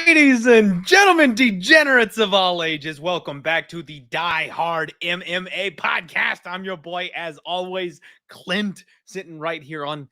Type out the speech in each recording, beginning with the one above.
Ladies and gentlemen, degenerates of all ages, welcome back to the Die Hard MMA podcast. I'm your boy, as always, Clint, sitting right here on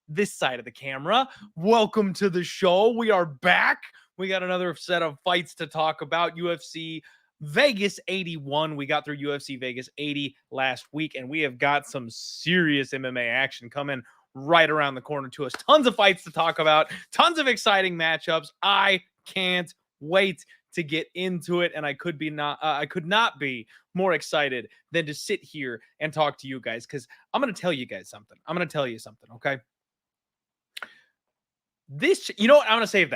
this side of the camera. Welcome to the show. We are back. We got another set of fights to talk about. UFC Vegas 81. We got through UFC Vegas 80 last week, and we have got some serious MMA action coming right around the corner to us. Tons of fights to talk about, tons of exciting matchups. I can't wait to get into it, and I could not be more excited than to sit here and talk to you guys, because I'm going to tell you guys something. Okay? You know what? I'm going to save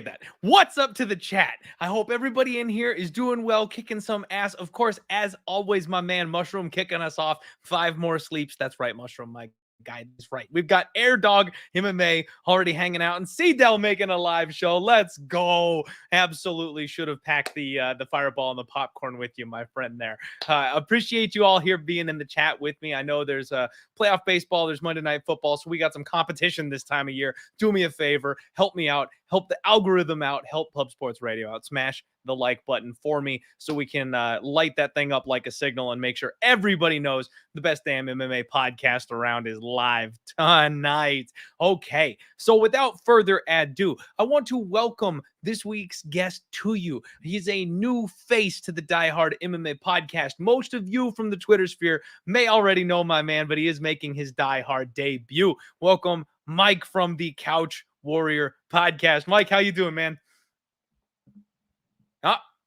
that. What's up to the chat? I hope everybody in here is doing well, kicking some ass. Of course, as always, my man Mushroom kicking us off. 5 more sleeps. That's right, Mushroom, my guy is right. We've got Air Dog MMA already hanging out, and C-Del making a live show. Let's go. Absolutely should have packed the fireball and the popcorn with you, my friend there. Appreciate you all here being in the chat with me. I know there's playoff baseball, there's Monday Night Football, so we got some competition this time of year. Do me a favor, help me out, help the algorithm out, help Pub Sports Radio out. Smash the like button for me so we can light that thing up like a signal and make sure everybody knows the best damn MMA podcast around is live tonight. Okay, so without further ado, I want to welcome this week's guest to you. He's a new face to the Die Hard MMA podcast. Most of you from the Twitter sphere may already know my man, but he is making his Die Hard debut. Welcome, Mike from the Couch Warrior podcast. Mike, how you doing, man?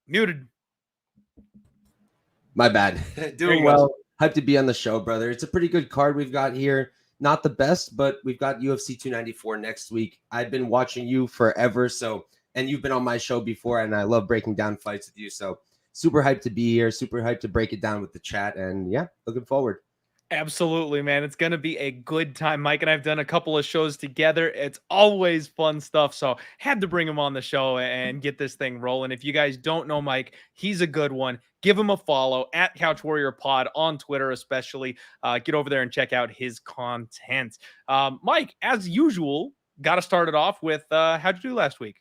Muted. My bad. Doing well. Hyped to be on the show, brother. It's a pretty good card we've got here. Not the best, but we've got UFC 294 next week. I've been watching you forever, and you've been on my show before, and I love breaking down fights with you. So super hyped to be here, super hyped to break it down with the chat, and yeah, looking forward. Absolutely, man. It's going to be a good time. Mike and I have done a couple of shows together. It's always fun stuff. So had to bring him on the show and get this thing rolling. If you guys don't know Mike, he's a good one. Give him a follow at Couch Warrior Pod on Twitter, especially. Get over there and check out his content. Mike, as usual, got to start it off with how'd you do last week?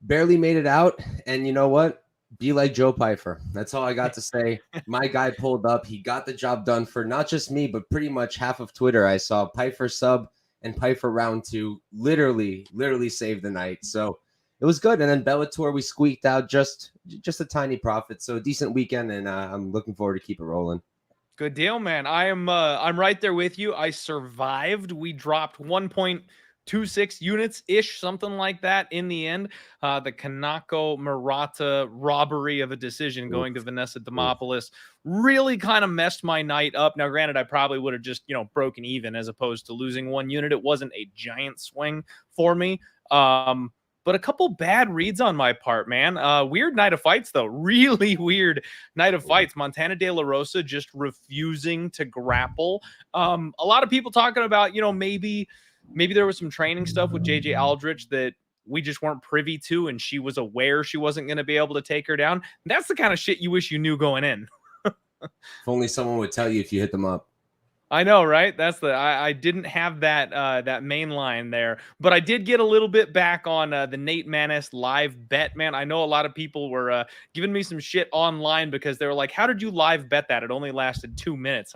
Barely made it out. And you know what? Be like Joe Pyfer. That's all I got to say. My guy pulled up. He got the job done for not just me, but pretty much half of Twitter. I saw Pyfer sub and Pyfer round 2 literally saved the night. So it was good. And then Bellator, we squeaked out just a tiny profit. So a decent weekend, and I'm looking forward to keep it rolling. Good deal, man. I'm right there with you. I survived. We dropped 1.26 units-ish, something like that in the end. The Kanako Marotte robbery of a decision going to Vanessa Demopoulos really kind of messed my night up. Now, granted, I probably would have just, broken even as opposed to losing 1 unit. It wasn't a giant swing for me. But a couple bad reads on my part, man. Weird night of fights, though. Really weird night of fights. Montana De La Rosa just refusing to grapple. A lot of people talking about, maybe there was some training stuff with JJ Aldrich that we just weren't privy to, and she was aware she wasn't going to be able to take her down. That's the kind of shit you wish you knew going in. If only someone would tell you if you hit them up. I know, right? That's I didn't have that main line there, but I did get a little bit back on the Nate Maness live bet, man. I know a lot of people were giving me some shit online because they were like, how did you live bet that? It only lasted 2 minutes.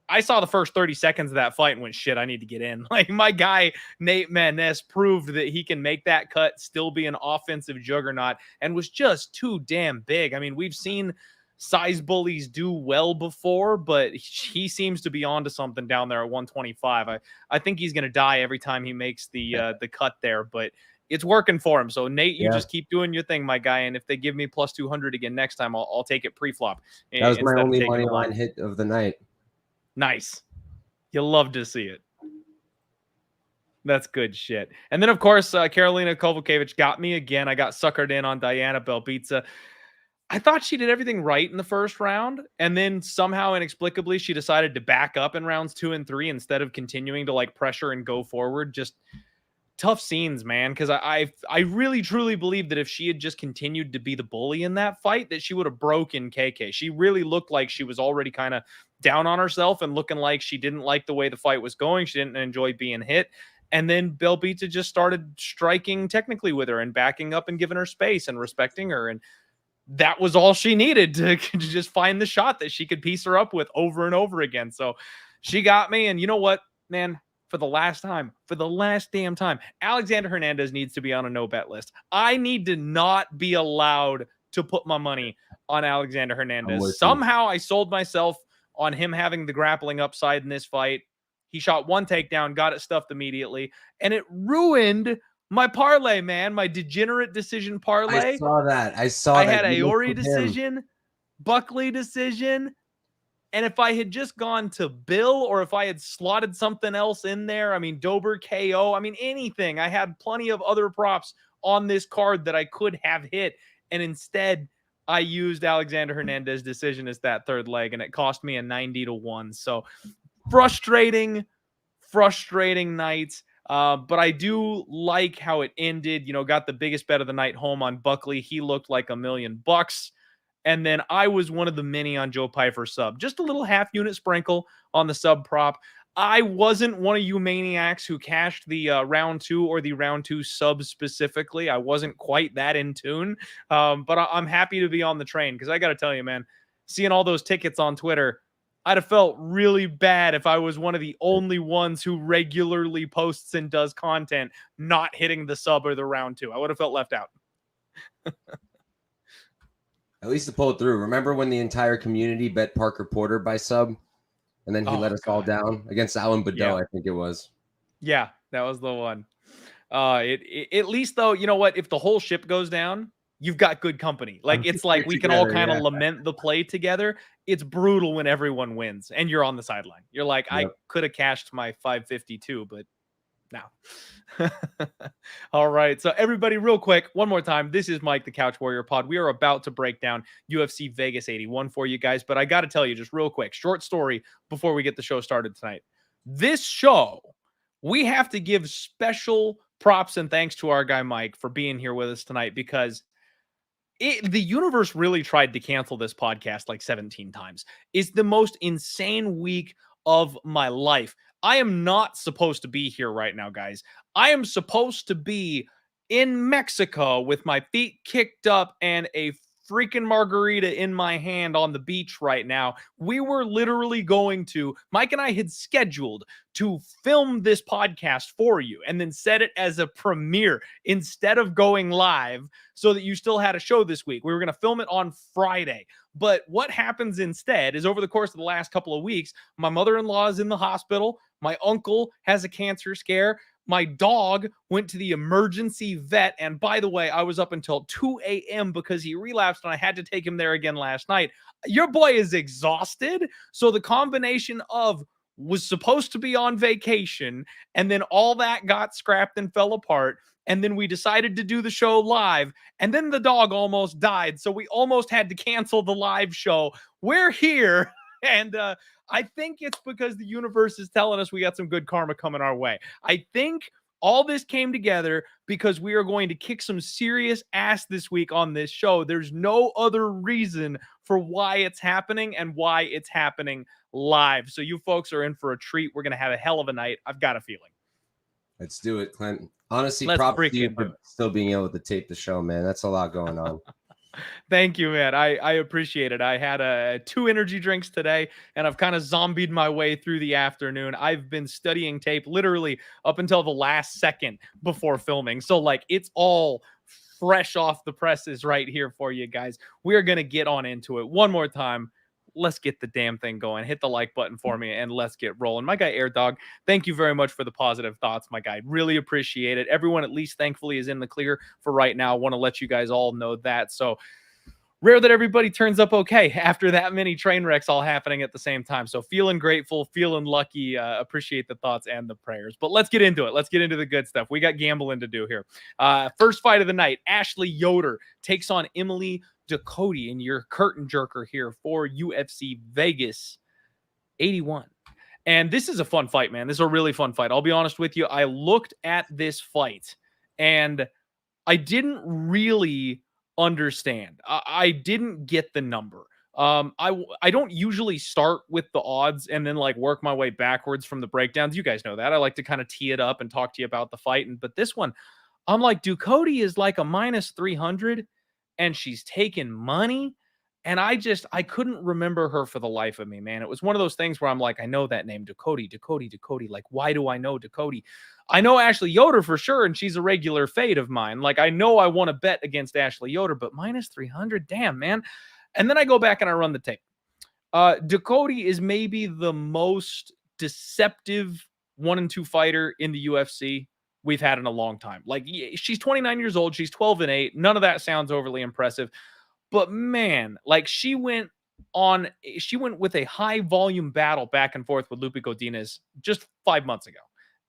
I saw the first 30 seconds of that fight and went, shit, I need to get in. Like, my guy, Nate Maness, proved that he can make that cut, still be an offensive juggernaut, and was just too damn big. I mean, we've seen size bullies do well before, but he seems to be onto something down there at 125. I think he's going to die every time he makes the cut there, but it's working for him. So Nate, you Yeah. just keep doing your thing, my guy. And if they give me plus 200 again next time, I'll take it pre-flop. That was my instead of only taking money the line. line hit of the night. Nice. You'll love to see it. That's good shit. And then, of course, Karolina Kowalkiewicz got me again. I got suckered in on Diana Belbita. I thought she did everything right in the first round, and then somehow inexplicably she decided to back up in rounds 2 and 3 instead of continuing to like pressure and go forward. Just tough scenes, man. Because I really truly believe that if she had just continued to be the bully in that fight, that she would have broken KK. She really looked like she was already kind of down on herself and looking like she didn't like the way the fight was going. She didn't enjoy being hit. And then Belbita just started striking technically with her and backing up and giving her space and respecting her. And that was all she needed to just find the shot that she could piece her up with over and over again. So she got me. And you know what, man? For the last damn time, Alexander Hernandez needs to be on a no-bet list. I need to not be allowed to put my money on Alexander Hernandez. Somehow I sold myself on him having the grappling upside in this fight. He shot one takedown, got it stuffed immediately, and it ruined my parlay, man. My degenerate decision parlay. I saw that. I had Aori decision, Buckley decision, and if I had just gone to Bill or if I had slotted something else in there, I mean, Dober KO, I mean, anything. I had plenty of other props on this card that I could have hit, and instead I used Alexander Hernandez decision as that third leg, and it cost me a 90-1. So frustrating night. But I do like how it ended. You know, got the biggest bet of the night home on Buckley. He looked like $1 million. And then I was one of the many on Joe Pyfer sub. Just a little half unit sprinkle on the sub prop. I wasn't one of you maniacs who cashed the round 2 or the round 2 sub specifically. I wasn't quite that in tune. But I'm happy to be on the train because I got to tell you, man, seeing all those tickets on Twitter, I'd have felt really bad if I was one of the only ones who regularly posts and does content not hitting the sub or the round 2. I would have felt left out. At least to pull it through. Remember when the entire community bet Parker Porter by sub, and then he let us all down against Alan Badeau, I think it was. Yeah, that was the one. At least though, you know what? If the whole ship goes down, you've got good company. Like it's like we can all kind of lament the play together. It's brutal when everyone wins and you're on the sideline. You're like, I could have cashed my 552, but now. All right. So everybody real quick, one more time. This is Mike, the Couch Warrior Pod. We are about to break down UFC Vegas 81 for you guys, but I got to tell you just real quick, short story before we get the show started tonight. This show, we have to give special props and thanks to our guy, Mike, for being here with us tonight because the universe really tried to cancel this podcast like 17 times. It's the most insane week of my life. I am not supposed to be here right now, guys. I am supposed to be in Mexico with my feet kicked up and a freaking margarita in my hand on the beach right now. We were literally Mike and I had scheduled to film this podcast for you and then set it as a premiere instead of going live so that you still had a show this week. We were going to film it on Friday. But what happens instead is over the course of the last couple of weeks, my mother-in-law is in the hospital. My uncle has a cancer scare. My dog went to the emergency vet. And by the way, I was up until 2 a.m. because he relapsed and I had to take him there again last night. Your boy is exhausted. So the combination of was supposed to be on vacation and then all that got scrapped and fell apart. And then we decided to do the show live. And then the dog almost died. So we almost had to cancel the live show. We're here. And I think it's because the universe is telling us we got some good karma coming our way. I think all this came together because we are going to kick some serious ass this week on this show. There's no other reason for why it's happening and why it's happening live. So you folks are in for a treat. We're going to have a hell of a night. I've got a feeling. Let's do it, Clint. Honestly, props to you for still being able to tape the show, man. That's a lot going on. Thank you, man. I appreciate it. I had 2 energy drinks today, and I've kind of zombied my way through the afternoon. I've been studying tape literally up until the last second before filming. So, like, it's all fresh off the presses right here for you guys. We are going to get on into it one more time. let's get the damn thing going. Hit the like button for me and let's get rolling. My guy Air Dog, thank you very much for the positive thoughts, my guy. Really appreciate it. Everyone at least thankfully is in the clear for right now. I want to let you guys all know that. So rare that everybody turns up okay after that many train wrecks all happening at the same time. So feeling grateful, feeling lucky, appreciate the thoughts and the prayers. But let's get into it. Let's get into the good stuff. We got gambling to do here. First fight of the night, Ashley Yoder takes on Emily Ducote in your curtain jerker here for UFC Vegas 81. And this is a fun fight, man. This is a really fun fight. I'll be honest with you. I looked at this fight and I didn't really understand. I didn't get the number. I don't usually start with the odds and then like work my way backwards from the breakdowns. You guys know that. I like to kind of tee it up and talk to you about the fight. But this one, I'm like, Ducote is like a minus 300 and she's taking money. And I couldn't remember her for the life of me, man. It was one of those things where I'm like, I know that name, Ducote. Like, why do I know Ducote? I know Ashley Yoder for sure, and she's a regular fade of mine. Like, I know I want to bet against Ashley Yoder, but minus 300, damn, man. And then I go back and I run the tape. Ducote is maybe the most deceptive 1-2 fighter in the UFC we've had in a long time. Like, she's 29 years old. She's 12-8. None of that sounds overly impressive. But man, like she went with a high volume battle back and forth with Lupe Godinez just 5 months ago.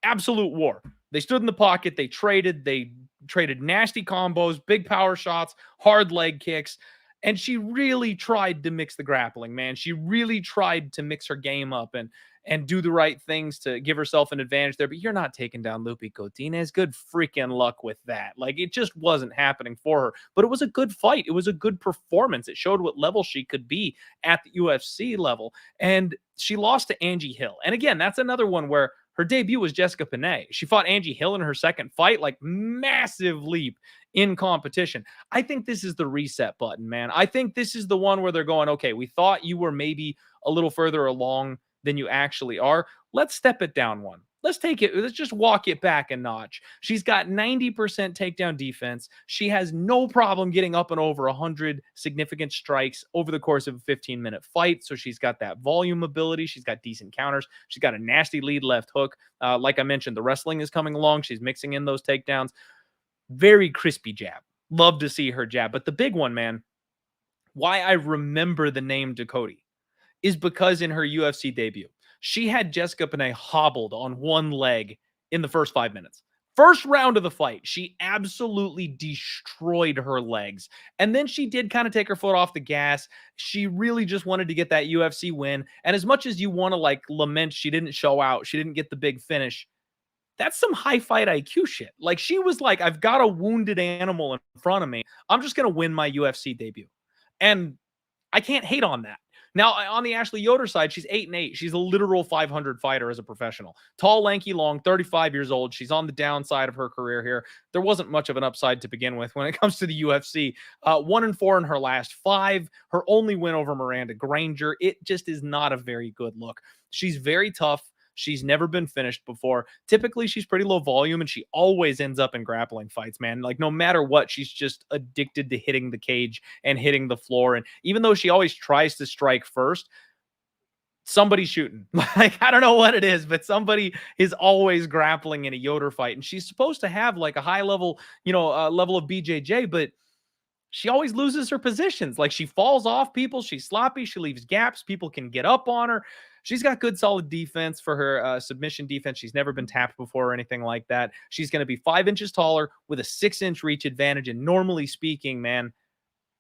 Absolute war. They stood in the pocket. They traded nasty combos, big power shots, hard leg kicks. And she really tried to mix the grappling, man. She really tried to mix her game up and do the right things to give herself an advantage there. But you're not taking down Lupe Godinez. Good freaking luck with that. Like, it just wasn't happening for her. But it was a good fight. It was a good performance. It showed what level she could be at the UFC level. And she lost to Angie Hill. And again, that's another one where her debut was Jessica Panay. She fought Angie Hill in her second fight, like massive leap in competition. I think this is the reset button, man. I think this is the one where they're going, okay, we thought you were maybe a little further along than you actually are. Let's step it down one. Let's just walk it back a notch. She's got 90% takedown defense. She has no problem getting up and over 100 significant strikes over the course of a 15-minute fight. So she's got that volume ability. She's got decent counters. She's got a nasty lead left hook. Like I mentioned, the wrestling is coming along. She's mixing in those takedowns. Very crispy jab. Love to see her jab. But the big one, man, why I remember the name Ducote is because in her UFC debut, she had Jessica Panay hobbled on one leg in the first 5 minutes. First round of the fight, she absolutely destroyed her legs. And then she did kind of take her foot off the gas. She really just wanted to get that UFC win. And as much as you want to like lament she didn't show out, she didn't get the big finish, that's some high fight IQ shit. Like, she was like, I've got a wounded animal in front of me. I'm just going to win my UFC debut. And I can't hate on that. Now, on the Ashley Yoder side, she's 8-8. She's a literal 500 fighter as a professional. Tall, lanky, long, 35 years old. She's on the downside of her career here. There wasn't much of an upside to begin with when it comes to the UFC. 1-4 in her last 5. Her only win over Miranda Granger. It just is not a very good look. She's very tough. She's never been finished before. Typically, she's pretty low volume, and she always ends up in grappling fights, man. Like, no matter what, she's just addicted to hitting the cage and hitting the floor. And even though she always tries to strike first, somebody's shooting. Like, I don't know what it is, but somebody is always grappling in a Yoder fight. And she's supposed to have like a high level, level of BJJ, but she always loses her positions. Like, she falls off people. She's sloppy. She leaves gaps. People can get up on her. She's got good, solid defense for her submission defense. She's never been tapped before or anything like that. She's going to be 5 inches taller with a 6-inch reach advantage. And normally speaking, man,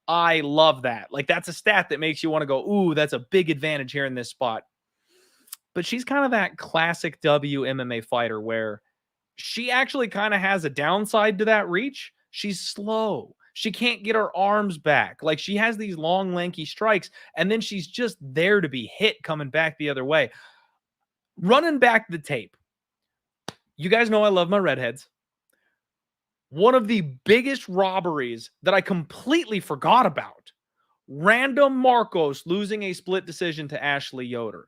I love that. Like, that's a stat that makes you want to go, ooh, that's a big advantage here in this spot. But she's kind of that classic MMA fighter where she actually kind of has a downside to that reach. She's slow. She can't get her arms back. Like, she has these long, lanky strikes, and then she's just there to be hit coming back the other way. Running back the tape. You guys know I love my redheads. One of the biggest robberies that I completely forgot about. Random Marcos losing a split decision to Ashley Yoder.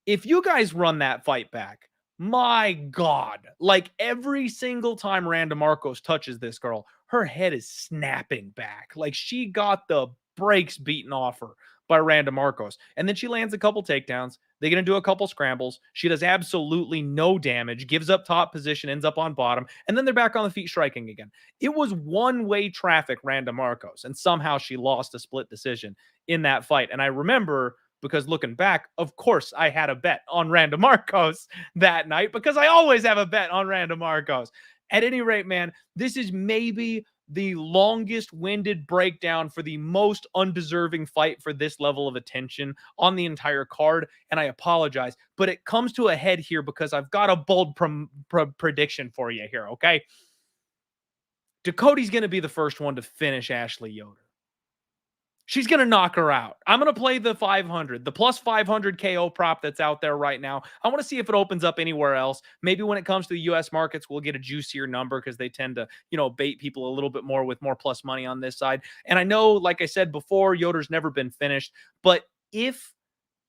If you guys run that fight back, my God, like every single time Randa Marcos touches this girl, her head is snapping back. Like, she got the brakes beaten off her by Randa Marcos. And then she lands a couple takedowns. They're going to do a couple scrambles. She does absolutely no damage, gives up top position, ends up on bottom, and then they're back on the feet striking again. It was one-way traffic, Randa Marcos, and somehow she lost a split decision in that fight. And I remember, because looking back, of course, I had a bet on Randa Marcos that night because I always have a bet on Randa Marcos. At any rate, man, this is maybe the longest winded breakdown for the most undeserving fight for this level of attention on the entire card. And I apologize, but it comes to a head here because I've got a bold prediction for you here. Okay. Ducote's going to be the first one to finish Ashley Yoder. She's going to knock her out. I'm going to play the 500, the plus 500 KO prop that's out there right now. I want to see if it opens up anywhere else. Maybe when it comes to the US markets, we'll get a juicier number because they tend to, bait people a little bit more with more plus money on this side. And I know, like I said before, Yoder's never been finished, but if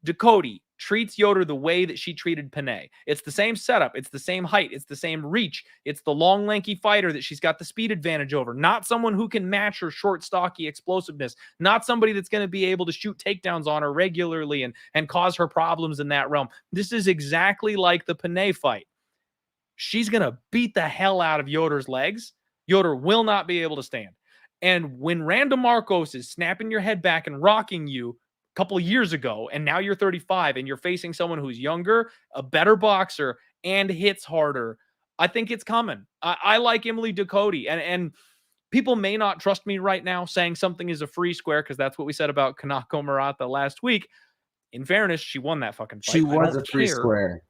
Ducote treats Yoder the way that she treated Panay, it's the same setup, it's the same height, it's the same reach, it's the long, lanky fighter that she's got the speed advantage over, not someone who can match her short, stocky explosiveness, not somebody that's going to be able to shoot takedowns on her regularly and cause her problems in that realm. This is exactly like the Panay fight. She's going to beat the hell out of Yoder's legs. Yoder will not be able to stand. And when Randa Marcos is snapping your head back and rocking you couple of years ago, and now you're 35 and you're facing someone who's younger, a better boxer, and hits harder, I think it's coming. I like Emily Ducote, and people may not trust me right now saying something is a free square because that's what we said about Kanako Marotte last week. In fairness, she won that fucking fight. She was a free square.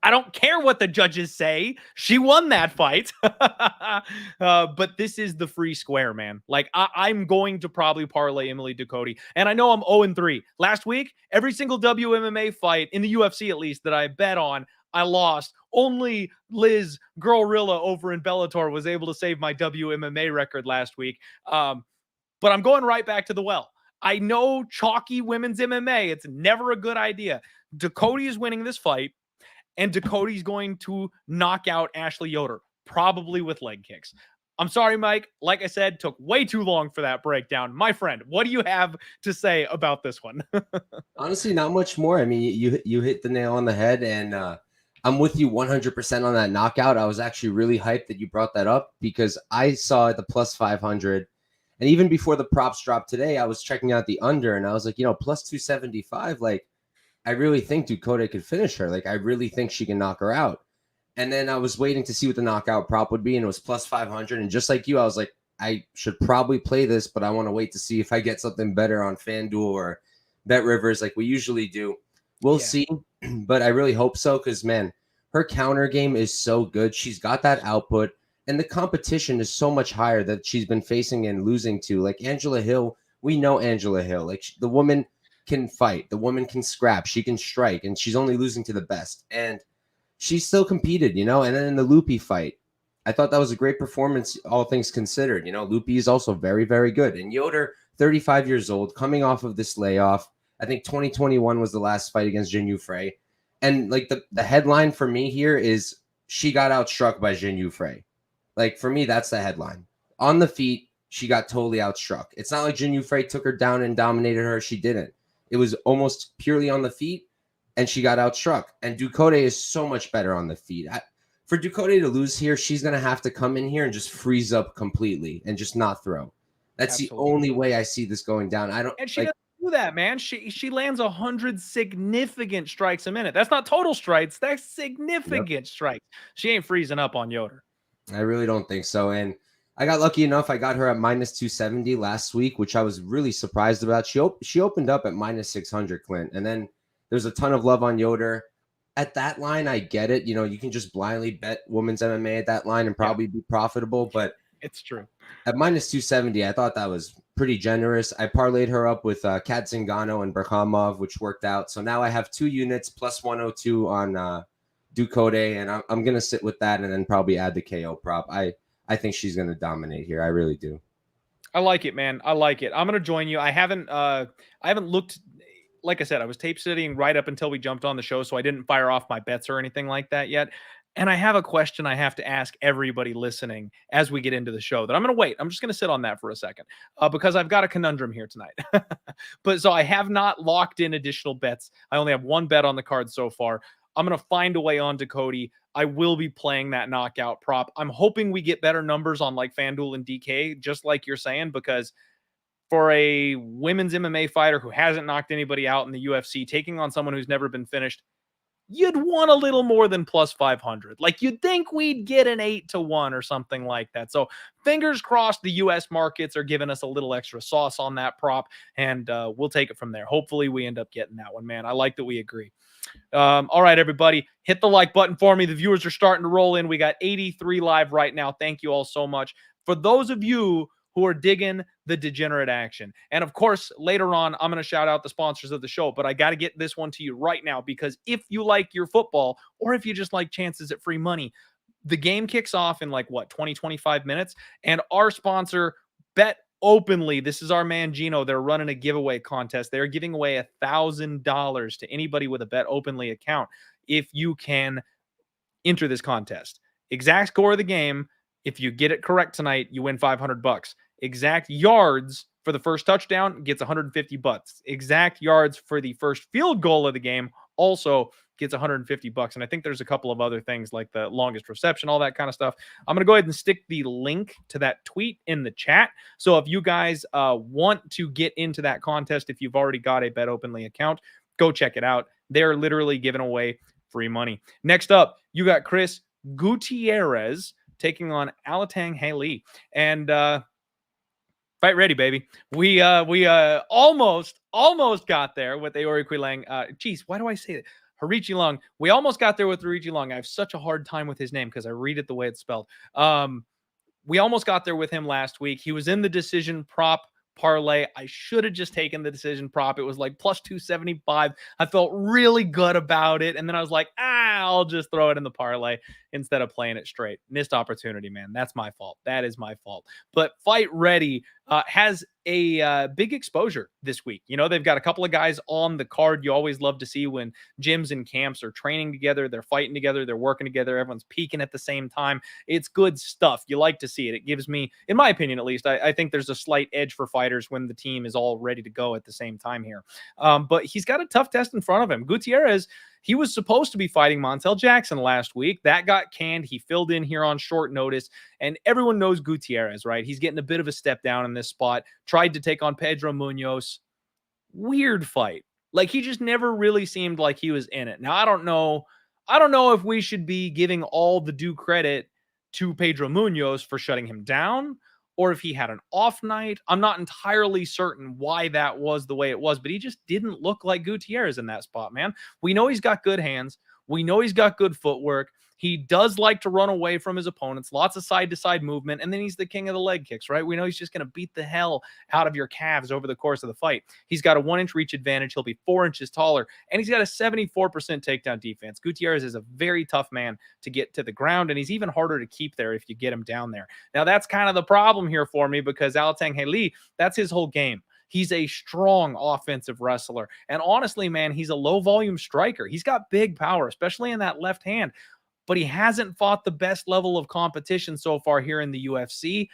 I don't care what the judges say. She won that fight. But this is the free square, man. Like, I'm going to probably parlay Emily Ducote. And I know I'm 0-3. Last week, every single WMMA fight, in the UFC at least, that I bet on, I lost. Only Liz Girlrilla over in Bellator was able to save my WMMA record last week. But I'm going right back to the well. I know chalky women's MMA. It's never a good idea. Ducote is winning this fight. And Ducote's going to knock out Ashley Yoder, probably with leg kicks. I'm sorry, Mike. Like I said, took way too long for that breakdown. My friend, what do you have to say about this one? Honestly, not much more. I mean, you hit the nail on the head, and I'm with you 100% on that knockout. I was actually really hyped that you brought that up because I saw it the plus 500. And even before the props dropped today, I was checking out the under, and I was like, plus 275, like, I really think Ducote could finish her. Like, I really think she can knock her out. And then I was waiting to see what the knockout prop would be, and it was plus 500. And just like you, I was like, I should probably play this, but I want to wait to see if I get something better on FanDuel or Bet Rivers like we usually do. We'll see, but I really hope so because, man, her counter game is so good. She's got that output, and the competition is so much higher that she's been facing and losing to. Like Angela Hill, we know Angela Hill. Like, the woman can fight, the woman can scrap, she can strike, and she's only losing to the best, and she still competed, and then in the Loopy fight, I thought that was a great performance, all things considered. Loopy is also very, very good, and Yoder, 35 years old, coming off of this layoff. I think 2021 was the last fight against Jinh Yu Frey, and like the headline for me here is she got outstruck by Jinh Yu Frey. Like, for me, that's the headline. On the feet, she got totally outstruck. It's not like Jinh Yu Frey took her down and dominated her. She didn't. It was almost purely on the feet, and she got outstruck. And Ducote is so much better on the feet. For Ducote to lose here, she's going to have to come in here and just freeze up completely and just not throw. That's the only way I see this going down. And she doesn't do that, man. She lands 100 significant strikes a minute. That's not total strikes. That's significant strikes. She ain't freezing up on Yoder. I really don't think so. And I got lucky enough. I got her at minus 270 last week, which I was really surprised about. She opened up at minus 600, Clint. And then there's a ton of love on Yoder. At that line, I get it. You can just blindly bet women's MMA at that line and probably be profitable. But it's true. At minus 270, I thought that was pretty generous. I parlayed her up with Kat Zingano and Berkhamov, which worked out. So now I have 2 units plus 102 on Ducote, and I'm going to sit with that and then probably add the KO prop. I think she's going to dominate here. I really do. I like it, man. I like it. I'm going to join you. I haven't looked, like I said, I was tape studying right up until we jumped on the show, so I didn't fire off my bets or anything like that yet. And I have a question I have to ask everybody listening as we get into the show that I'm going to wait. I'm just going to sit on that for a second because I've got a conundrum here tonight. But so I have not locked in additional bets. I only have one bet on the card so far. I'm going to find a way on Ducote. I will be playing that knockout prop. I'm hoping we get better numbers on like FanDuel and DK, just like you're saying, because for a women's MMA fighter who hasn't knocked anybody out in the UFC, taking on someone who's never been finished, you'd want a little more than plus 500. Like you'd think we'd get an 8-1 or something like that. So fingers crossed the US markets are giving us a little extra sauce on that prop, and we'll take it from there. Hopefully we end up getting that one, man. I like that we agree. All right, everybody, hit the like button for me. The viewers are starting to roll in. We got 83 live right now. Thank you all so much. For those of you who are digging the degenerate action. And of course, later on, I'm going to shout out the sponsors of the show, but I got to get this one to you right now, because if you like your football, or if you just like chances at free money, the game kicks off in like what, 20, 25 minutes. And our sponsor, Bet Openly, this is our man Gino. They're running a giveaway contest. They're giving away $1,000 to anybody with a Bet Openly account if you can enter this contest. Exact score of the game. If you get it correct tonight, you win $500. Exact yards for the first touchdown gets $150. Exact yards for the first field goal of the game also gets $150. And I think there's a couple of other things like the longest reception, all that kind of stuff. I'm going to go ahead and stick the link to that tweet in the chat. So if you guys want to get into that contest, if you've already got a Bet Openly account, go check it out. They're literally giving away free money. Next up, you got Chris Gutierrez taking on Alatengheili. And fight ready, baby. We almost got there with Aori Quilang. Geez, why do I say that? Harichi Long. We almost got there with Harichi Long. I have such a hard time with his name because I read it the way it's spelled. We almost got there with him last week. He was in the decision prop parlay. I should have just taken the decision prop. It was like plus 275. I felt really good about it. And then I was like, I'll just throw it in the parlay instead of playing it straight. Missed opportunity, man. That's my fault. That is my fault. But Fight Ready has a big exposure this week. You know, they've got a couple of guys on the card you always love to see when gyms and camps are training together, they're fighting together, they're working together, everyone's peaking at the same time. It's good stuff. You like to see it. It gives me, in my opinion at least, I think there's a slight edge for fighters when the team is all ready to go at the same time here. But he's got a tough test in front of him. Gutierrez, he was supposed to be fighting Montel Jackson last week. That got canned. He filled in here on short notice. And everyone knows Gutierrez, right? He's getting a bit of a step down in this spot. Tried to take on Pedro Munoz. Weird fight. Like, he just never really seemed like he was in it. Now, I don't know if we should be giving all the due credit to Pedro Munoz for shutting him down, or if he had an off night. I'm not entirely certain why that was the way it was, but he just didn't look like Gutierrez in that spot, man. We know he's got good hands. We know he's got good footwork. He does like to run away from his opponents, lots of side-to-side movement, and then he's the king of the leg kicks, right? We know he's just going to beat the hell out of your calves over the course of the fight. He's got a 1-inch reach advantage. He'll be 4 inches taller, and he's got a 74% takedown defense. Gutierrez is a very tough man to get to the ground, and he's even harder to keep there if you get him down there. Now, that's kind of the problem here for me, because Alatengheili, that's his whole game. He's a strong offensive wrestler. And honestly, man, he's a low-volume striker. He's got big power, especially in that left hand. But he hasn't fought the best level of competition so far here in the UFC.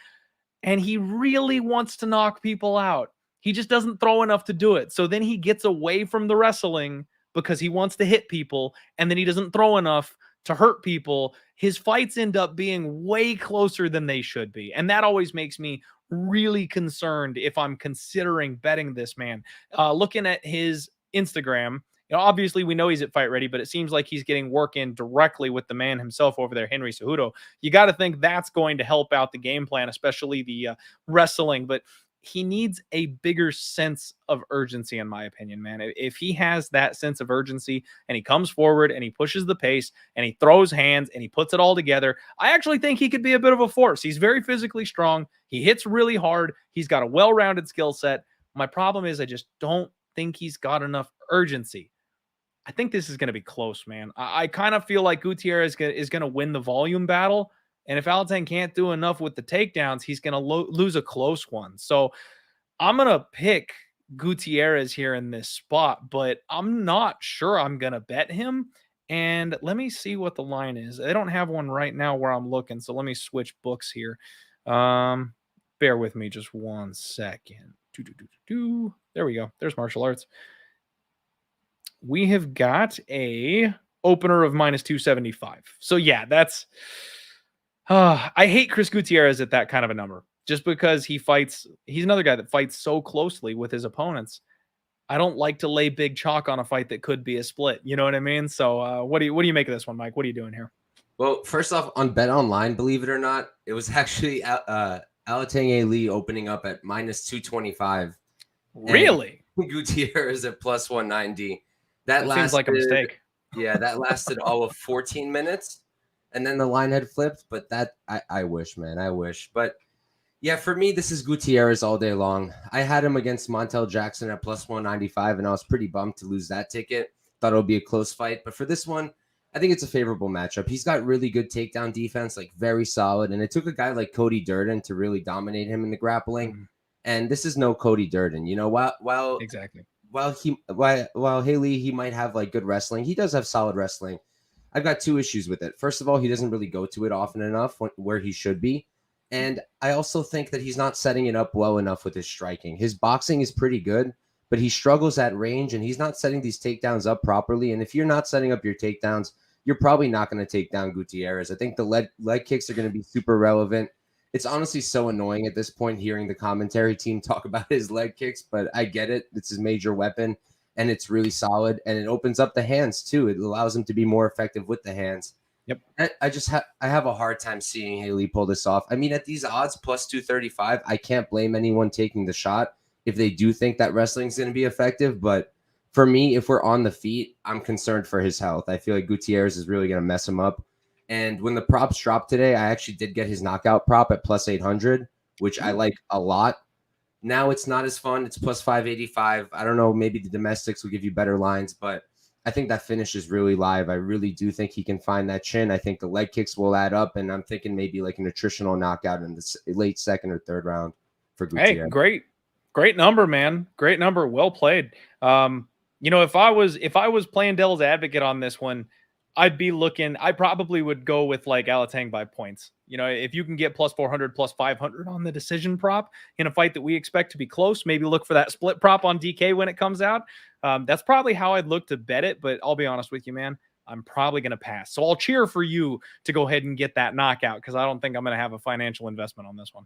And he really wants to knock people out. He just doesn't throw enough to do it. So then he gets away from the wrestling because he wants to hit people. And then he doesn't throw enough to hurt people. His fights end up being way closer than they should be. And that always makes me really concerned if I'm considering betting this man. Looking at his Instagram, you know, obviously we know he's at Fight Ready, but it seems like he's getting work in directly with the man himself over there, Henry Cejudo. You got to think that's going to help out the game plan, especially the wrestling. But he needs a bigger sense of urgency, in my opinion, man. If he has that sense of urgency and he comes forward and he pushes the pace and he throws hands and he puts it all together, I actually think he could be a bit of a force. He's very physically strong. He hits really hard. He's got a well-rounded skill set. My problem is I just don't think he's got enough urgency. I think this is going to be close, man. I kind of feel like Gutierrez is going to win the volume battle. And if Alateng can't do enough with the takedowns, he's going to lose a close one. So I'm going to pick Gutierrez here in this spot, but I'm not sure I'm going to bet him. And let me see what the line is. They don't have one right now where I'm looking, so let me switch books here. Bear with me just 1 second. There we go. There's martial arts. We have got a opener of -275. So yeah, that's I hate Chris Gutierrez at that kind of a number just because he's another guy that fights so closely with his opponents. I don't like to lay big chalk on a fight that could be a split. You know what I mean? So what do you make of this one, Mike? What are you doing here? Well, first off, on Bet Online, believe it or not, it was actually Alatengheili opening up at -225. Really? Gutierrez at +190. That seems like a mistake. Yeah, that lasted all of 14 minutes. And then the line had flipped. But that, I wish, man. I wish. But yeah, for me, this is Gutierrez all day long. I had him against Montel Jackson at +195, and I was pretty bummed to lose that ticket. Thought it would be a close fight. But for this one, I think it's a favorable matchup. He's got really good takedown defense, like very solid. And it took a guy like Cody Durden to really dominate him in the grappling. Mm-hmm. And this is no Cody Durden. You know, while exactly. While Haley, he might have like good wrestling. He does have solid wrestling. I've got 2 issues with it. First of all, he doesn't really go to it often enough where he should be. And I also think that he's not setting it up well enough with his striking. His boxing is pretty good, but he struggles at range and he's not setting these takedowns up properly. And if you're not setting up your takedowns, you're probably not going to take down Gutierrez. I think the leg kicks are going to be super relevant. It's honestly so annoying at this point hearing the commentary team talk about his leg kicks, but I get it. It's his major weapon, and it's really solid, and it opens up the hands too. It allows him to be more effective with the hands. Yep. I have a hard time seeing Haley pull this off. I mean, at these odds, +235, I can't blame anyone taking the shot if they do think that wrestling is going to be effective. But for me, if we're on the feet, I'm concerned for his health. I feel like Gutierrez is really going to mess him up. And when the props dropped today, I actually did get his knockout prop at +800, which I like a lot. Now it's not as fun. It's +585. I don't know. Maybe the domestics will give you better lines, but I think that finish is really live. I really do think he can find that chin. I think the leg kicks will add up, and I'm thinking maybe like a nutritional knockout in the late 2nd or 3rd round for Gutierrez. Hey, great number, man. Great number. Well played. You know, if I was playing devil's advocate on this one, I probably would go with like Alateng by points. You know, if you can get +400, +500 on the decision prop in a fight that we expect to be close, maybe look for that split prop on DK when it comes out. That's probably how I'd look to bet it. But I'll be honest with you, man, I'm probably going to pass. So I'll cheer for you to go ahead and get that knockout because I don't think I'm going to have a financial investment on this one.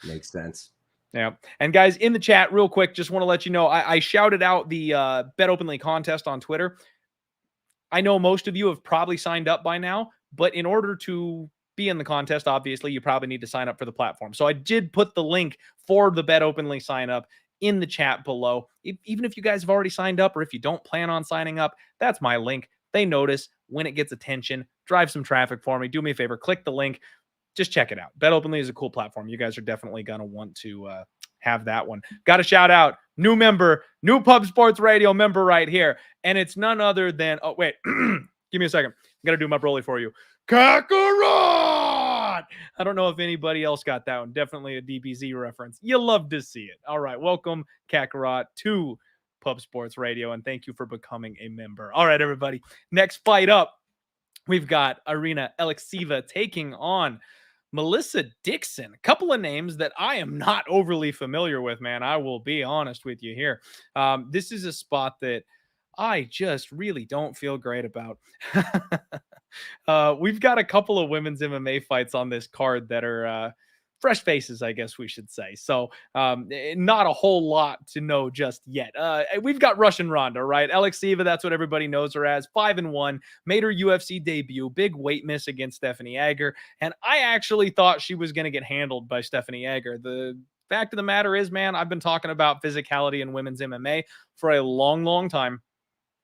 Makes sense. Yeah. And guys, in the chat, real quick, just want to let you know, I shouted out the Bet Openly contest on Twitter. I know most of you have probably signed up by now, but in order to be in the contest, obviously, you probably need to sign up for the platform. So I did put the link for the Bet Openly sign up in the chat below. Even if you guys have already signed up or if you don't plan on signing up, that's my link. They notice when it gets attention, drive some traffic for me. Do me a favor, click the link. Just check it out. Bet Openly is a cool platform. You guys are definitely going to want to have that one. Got to shout out new member, new Pub Sports Radio member right here. And it's none other than, oh, wait, give me a second. I'm going to do my Broly for you. Kakarot! I don't know if anybody else got that one. Definitely a DBZ reference. You love to see it. All right. Welcome, Kakarot, to Pub Sports Radio. And thank you for becoming a member. All right, everybody. Next fight up, we've got Irina Alekseeva taking on Melissa Dixon. A couple of names that I am not overly familiar with, man. I will be honest with you here. This is a spot that I just really don't feel great about. We've got a couple of women's MMA fights on this card that are fresh faces, I guess we should say. So not a whole lot to know just yet. We've got Russian Ronda, right? Alekseeva, that's what everybody knows her as. 5-1, made her UFC debut. Big weight miss against Stephanie Edgar. And I actually thought she was going to get handled by Stephanie Edgar. The fact of the matter is, man, I've been talking about physicality in women's MMA for a long, long time.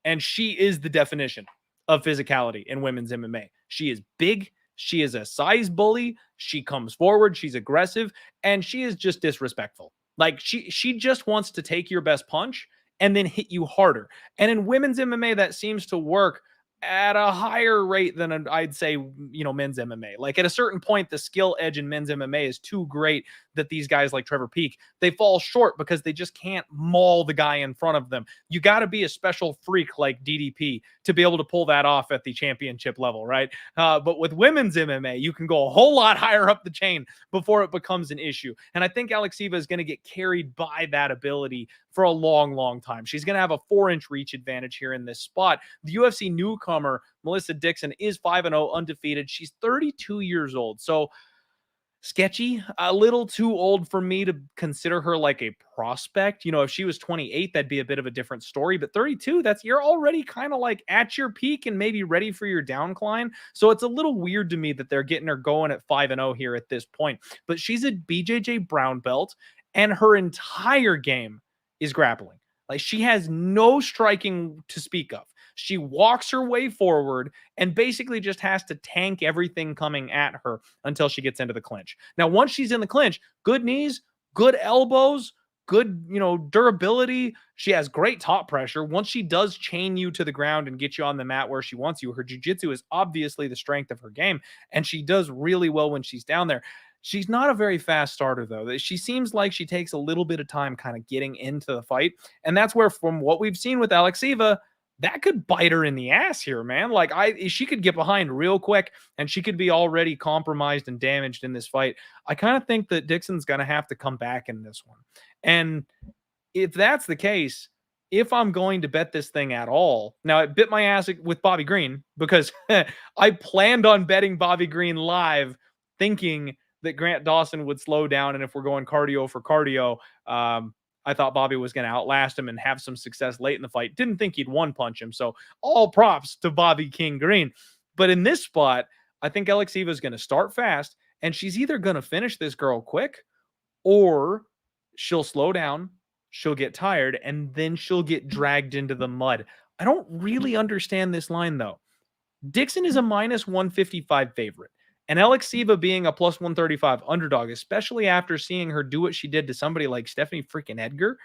And she is the definition of physicality in women's MMA. She is big. She is a size bully. She comes forward. She's aggressive. And she is just disrespectful. Like she just wants to take your best punch and then hit you harder. And in women's MMA, that seems to work at a higher rate than I'd say, men's MMA. Like at a certain point, the skill edge in men's MMA is too great that these guys like Trevor Peek, they fall short because they just can't maul the guy in front of them. You got to be a special freak like DDP to be able to pull that off at the championship level, right? But with women's MMA, you can go a whole lot higher up the chain before it becomes an issue. And I think Alekseeva is going to get carried by that ability for a long, long time. She's going to have a 4-inch reach advantage here in this spot. The UFC newcomer, Melissa Dixon, is 5-0 undefeated. She's 32 years old. So sketchy, a little too old for me to consider her like a prospect. If she was 28, that'd be a bit of a different story, but 32, you're already kind of like at your peak and maybe ready for your downcline. So it's a little weird to me that they're getting her going at 5-0 here at this point, but she's a BJJ brown belt and her entire game is grappling. Like she has no striking to speak of. She walks her way forward and basically just has to tank everything coming at her until she gets into the clinch. Now, once she's in the clinch, good knees, good elbows, good, durability. She has great top pressure. Once she does chain you to the ground and get you on the mat where she wants you, her jiu-jitsu is obviously the strength of her game, and she does really well when she's down there. She's not a very fast starter, though. She seems like she takes a little bit of time kind of getting into the fight, and that's where, from what we've seen with Alekseeva, that could bite her in the ass here, man. Like she could get behind real quick and she could be already compromised and damaged in this fight. I kind of think that Dixon's going to have to come back in this one. And if that's the case, if I'm going to bet this thing at all, now it bit my ass with Bobby Green because I planned on betting Bobby Green live thinking that Grant Dawson would slow down. And if we're going cardio for cardio, I thought Bobby was going to outlast him and have some success late in the fight. Didn't think he'd one punch him. So all props to Bobby King Green. But in this spot, I think Alekseeva is going to start fast and she's either going to finish this girl quick or she'll slow down, she'll get tired, and then she'll get dragged into the mud. I don't really understand this line though. Dixon is a minus 155 favorite. And Alekseeva being a plus 135 underdog, especially after seeing her do what she did to somebody like Stephanie freaking Edgar,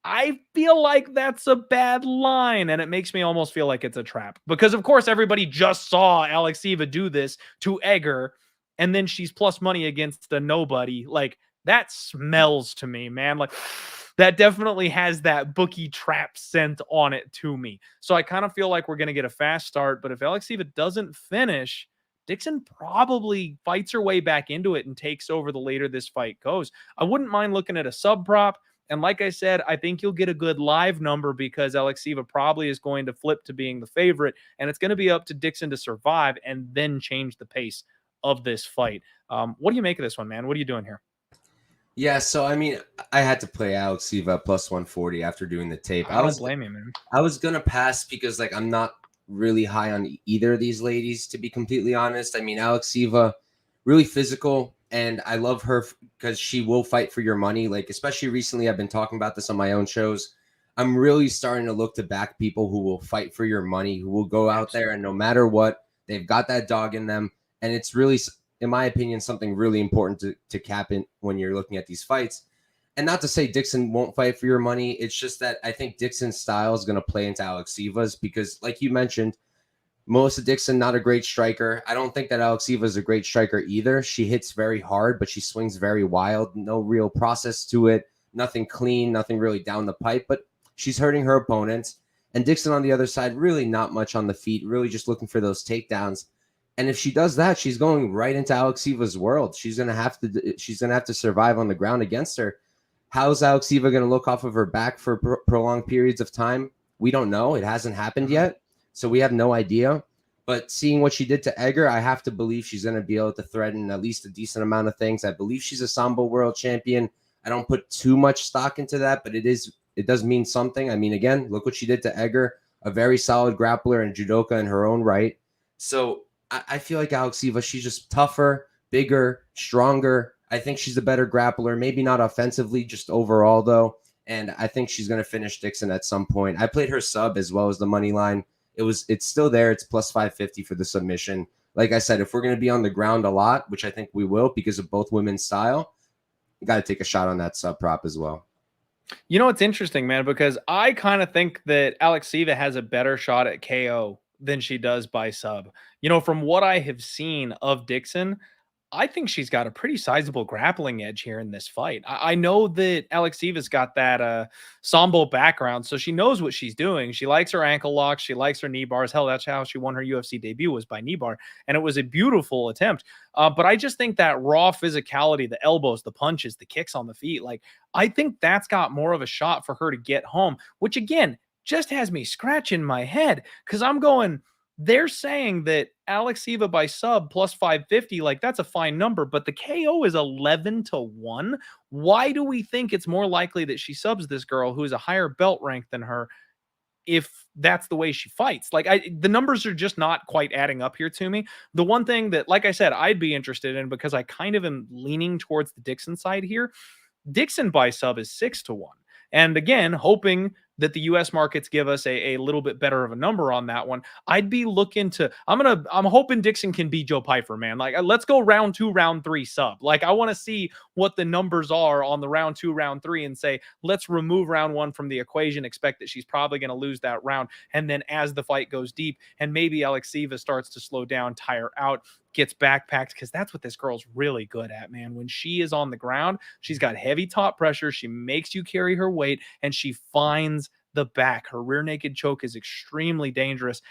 I feel like that's a bad line. And it makes me almost feel like it's a trap. Because, of course, everybody just saw Alekseeva do this to Edgar, and then she's plus money against a nobody. Like, that smells to me, man. Like, that definitely has that bookie trap scent on it to me. So I kind of feel like we're going to get a fast start. But if Alekseeva doesn't finish, Dixon probably fights her way back into it and takes over the later this fight goes. I wouldn't mind looking at a sub prop. And like I said, I think you'll get a good live number because Alekseeva probably is going to flip to being the favorite. And it's going to be up to Dixon to survive and then change the pace of this fight. What do you make of this one, man? What are you doing here? Yeah, so I mean, I had to play Alekseeva plus 140 after doing the tape. I don't blame you, man. I was going to pass because I'm not really high on either of these ladies, to be completely honest. I mean, Alekseeva, really physical, and I love her because she will fight for your money. Like, especially recently, I've been talking about this on my own shows. I'm really starting to look to back people who will fight for your money, who will go out there and no matter what, they've got that dog in them. And it's really, in my opinion, something really important to cap in when you're looking at these fights. And not to say Dixon won't fight for your money. It's just that I think Dixon's style is going to play into Alekseeva's because, like you mentioned, Melissa Dixon, not a great striker. I don't think that Alekseeva is a great striker either. She hits very hard, but she swings very wild. No real process to it. Nothing clean, nothing really down the pipe, but she's hurting her opponents. And Dixon on the other side, really not much on the feet, really just looking for those takedowns. And if she does that, she's going right into Alekseeva's world. She's going to have to survive on the ground against her. How's Alekseeva going to look off of her back for prolonged periods of time? We don't know. It hasn't happened yet, so we have no idea. But seeing what she did to Edgar, I have to believe she's going to be able to threaten at least a decent amount of things. I believe she's a Sambo world champion. I don't put too much stock into that, but it does mean something. I mean, again, look what she did to Edgar, a very solid grappler and judoka in her own right. So I feel like Alekseeva, she's just tougher, bigger, stronger. I think she's a better grappler, maybe not offensively, just overall, though. And I think she's going to finish Dixon at some point. I played her sub as well as the money line. It's still there. It's plus 550 for the submission. Like I said, if we're going to be on the ground a lot, which I think we will because of both women's style, you got to take a shot on that sub prop as well. You know, it's interesting, man, because I kind of think that Alekseeva has a better shot at KO than she does by sub. You know, from what I have seen of Dixon, I think she's got a pretty sizable grappling edge here in this fight. I know that Alekseeva's got that Sambo background, so she knows what she's doing. She likes her ankle locks, she likes her knee bars. Hell, that's how she won her UFC debut, was by knee bar, and it was a beautiful attempt. But I just think that raw physicality, the elbows, the punches, the kicks on the feet, like I think that's got more of a shot for her to get home, which again just has me scratching my head because I'm going, they're saying that Alekseeva by sub plus 550, like that's a fine number, but the KO is 11-1. Why do we think it's more likely that she subs this girl who is a higher belt rank than her if that's the way she fights? Like the numbers are just not quite adding up here to me. The one thing that, like I said, I'd be interested in because I kind of am leaning towards the Dixon side here. Dixon by sub is 6-1. And again, hoping that the US markets give us a little bit better of a number on that one. I'd be looking to, I'm hoping Dixon can beat Joe Pyfer, man. Like, let's go round 2, round 3 sub. Like, I want to see what the numbers are on the round 2, round 3 and say, let's remove round 1 from the equation, expect that she's probably going to lose that round. And then as the fight goes deep and maybe Alekseeva starts to slow down, tire out, gets backpacked, because that's what this girl's really good at, man. When she is on the ground, she's got heavy top pressure. She makes you carry her weight and she finds the back. Her rear naked choke is extremely dangerous.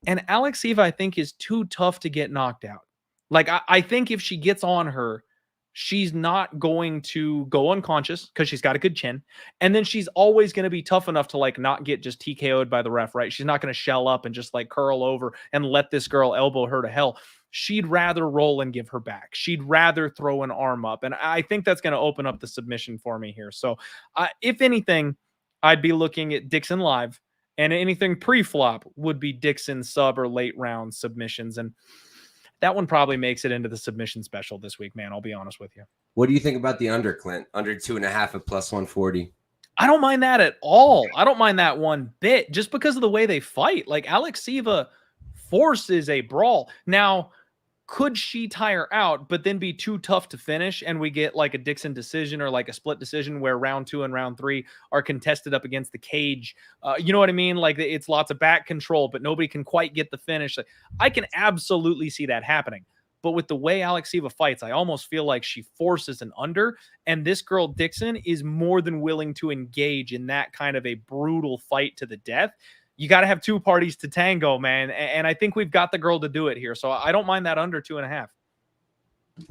And Alekseeva, I think, is too tough to get knocked out. Like, I think if she gets on her, she's not going to go unconscious because she's got a good chin. And then she's always going to be tough enough to like not get just TKO'd by the ref, right? She's not going to shell up and just like curl over and let this girl elbow her to hell. She'd rather roll and give her back. She'd rather throw an arm up. And I think that's going to open up the submission for me here. So if anything, I'd be looking at Dixon live, and anything pre-flop would be Dixon sub or late round submissions. And that one probably makes it into the submission special this week, man. I'll be honest with you. What do you think about the under, Clint? Under 2.5 at plus 140. I don't mind that at all. I don't mind that one bit just because of the way they fight. Like, Alekseeva forces a brawl. Now, could she tire out, but then be too tough to finish and we get like a Dixon decision or like a split decision where round 2 and round 3 are contested up against the cage? You know what I mean? Like, it's lots of back control, but nobody can quite get the finish. Like, I can absolutely see that happening. But with the way Alekseeva fights, I almost feel like she forces an under, and this girl Dixon is more than willing to engage in that kind of a brutal fight to the death. You got to have two parties to tango, man. And I think we've got the girl to do it here. So I don't mind that under 2.5.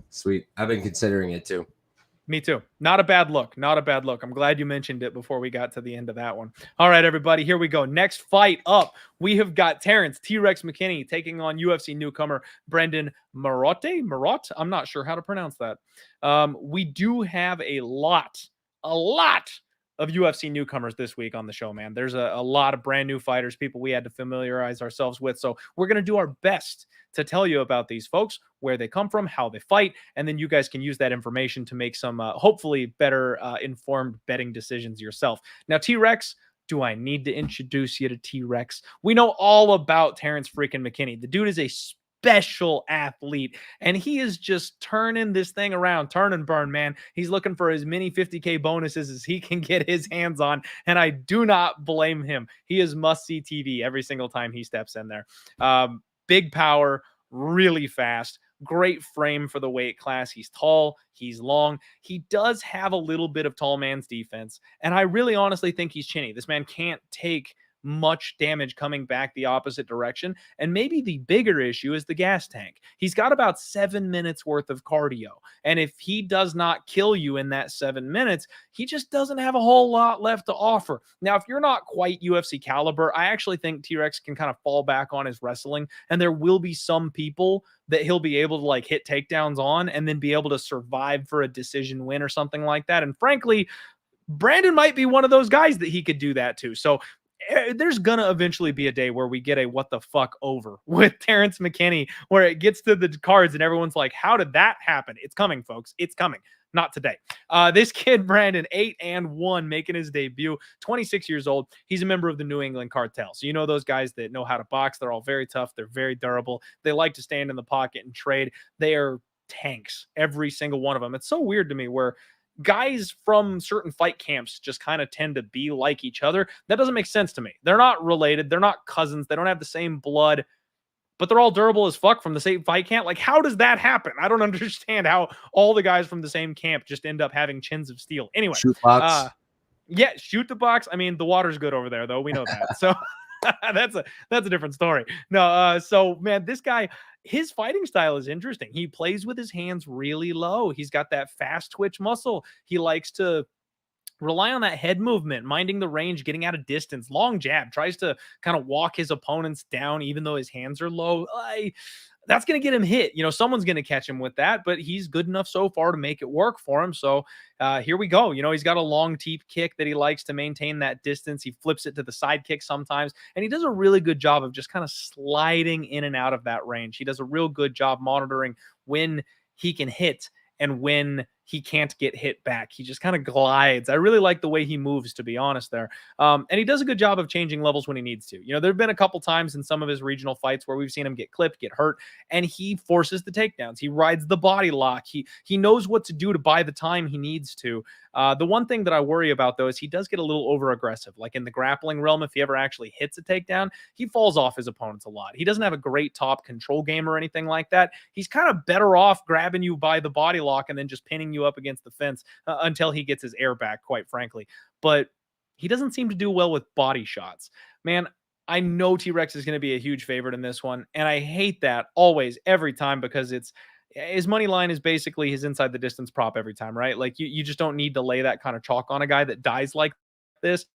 Sweet. I've been considering it too. Me too. Not a bad look. Not a bad look. I'm glad you mentioned it before we got to the end of that one. All right, everybody, here we go. Next fight up, we have got Terrance T-Rex McKinney taking on UFC newcomer Brendon Marotte. I'm not sure how to pronounce that. We do have a lot of UFC newcomers this week on the show, man. There's a lot of brand new fighters, people we had to familiarize ourselves with. So we're going to do our best to tell you about these folks, where they come from, how they fight, and then you guys can use that information to make some hopefully better informed betting decisions yourself. Now, T-Rex, do I need to introduce you to T-Rex? We know all about Terrance freaking McKinney. The dude is a special athlete, and he is just turning this thing around, turn and burn, man. He's looking for as many 50K bonuses as he can get his hands on, and I do not blame him. He is must-see TV every single time he steps in there. Big power, really fast, great frame for the weight class. He's tall, he's long. He does have a little bit of tall man's defense, and I really honestly think he's chinny. This man can't take much damage coming back the opposite direction. And maybe the bigger issue is the gas tank. He's got about 7 minutes worth of cardio. And if he does not kill you in that 7 minutes, he just doesn't have a whole lot left to offer. Now, if you're not quite UFC caliber, I actually think T-Rex can kind of fall back on his wrestling. And there will be some people that he'll be able to like hit takedowns on and then be able to survive for a decision win or something like that. And frankly, Brendon might be one of those guys that he could do that to. So there's gonna eventually be a day where we get a what the fuck over with Terrance McKinney, where it gets to the cards and everyone's like, how did that happen? It's coming, folks. It's coming. Not today. This kid, Brendon, 8-1, making his debut, 26 years old. He's a member of the New England Cartel. So you know those guys that know how to box. They're all very tough. They're very durable. They like to stand in the pocket and trade. They are tanks, every single one of them. It's so weird to me where guys from certain fight camps just kind of tend to be like each other. That doesn't make sense to me. They're not related. They're not cousins. They don't have the same blood, but they're all durable as fuck from the same fight camp. Like, how does that happen? I don't understand how all the guys from the same camp just end up having chins of steel. Anyway, Shoot box. yeah, shoot the box. I mean, the water's good over there, though. We know that. So that's a different story. No, so man, this guy, his fighting style is interesting. He plays with his hands really low. He's got that fast twitch muscle. He likes to rely on that head movement, minding the range, getting out of distance, long jab, tries to kind of walk his opponents down, even though his hands are low. That's going to get him hit. Someone's going to catch him with that, but he's good enough so far to make it work for him. So here we go. He's got a long teep kick that he likes to maintain that distance. He flips it to the side kick sometimes, and he does a really good job of just kind of sliding in and out of that range. He does a real good job monitoring when he can hit and when he can't get hit back. He just kind of glides. I really like the way he moves, to be honest there. And he does a good job of changing levels when he needs to. There have been a couple times in some of his regional fights where we've seen him get clipped, get hurt, and he forces the takedowns. He rides the body lock. He knows what to do to buy the time he needs to. The one thing that I worry about, though, is he does get a little over aggressive. Like in the grappling realm, if he ever actually hits a takedown, he falls off his opponents a lot. He doesn't have a great top control game or anything like that. He's kind of better off grabbing you by the body lock and then just pinning you up against the fence until he gets his air back, quite frankly. But he doesn't seem to do well with body shots. Man, I know T-Rex is going to be a huge favorite in this one, and I hate that always, every time, because his money line is basically his inside the distance prop every time, right? Like you just don't need to lay that kind of chalk on a guy that dies like this.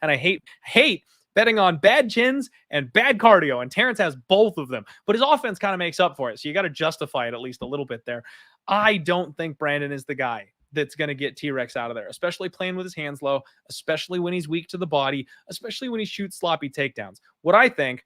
And I hate betting on bad chins and bad cardio, and Terrance has both of them, but his offense kind of makes up for it. So you got to justify it at least a little bit there. I don't think Brendon is the guy that's going to get T-Rex out of there, especially playing with his hands low, especially when he's weak to the body, especially when he shoots sloppy takedowns. What I think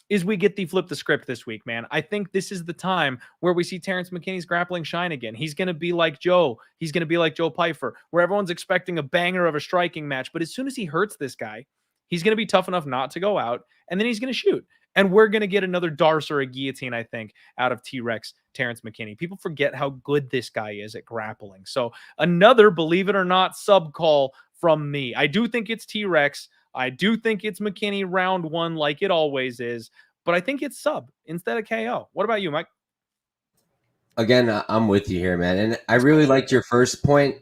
is we get the flip the script this week, man. I think this is the time where we see Terrance McKinney's grappling shine again. He's going to be like Joe. He's going to be like Joe Pyfer, where everyone's expecting a banger of a striking match. But as soon as he hurts this guy, he's going to be tough enough not to go out, and then he's going to shoot. And we're going to get another Darce or a guillotine, I think, out of T-Rex Terrance McKinney. People forget how good this guy is at grappling. So another, believe it or not, sub call from me. I do think it's T-Rex. I do think it's McKinney round one, like it always is. But I think it's sub instead of KO. What about you, Mike? Again, I'm with you here, man. And I really liked your first point,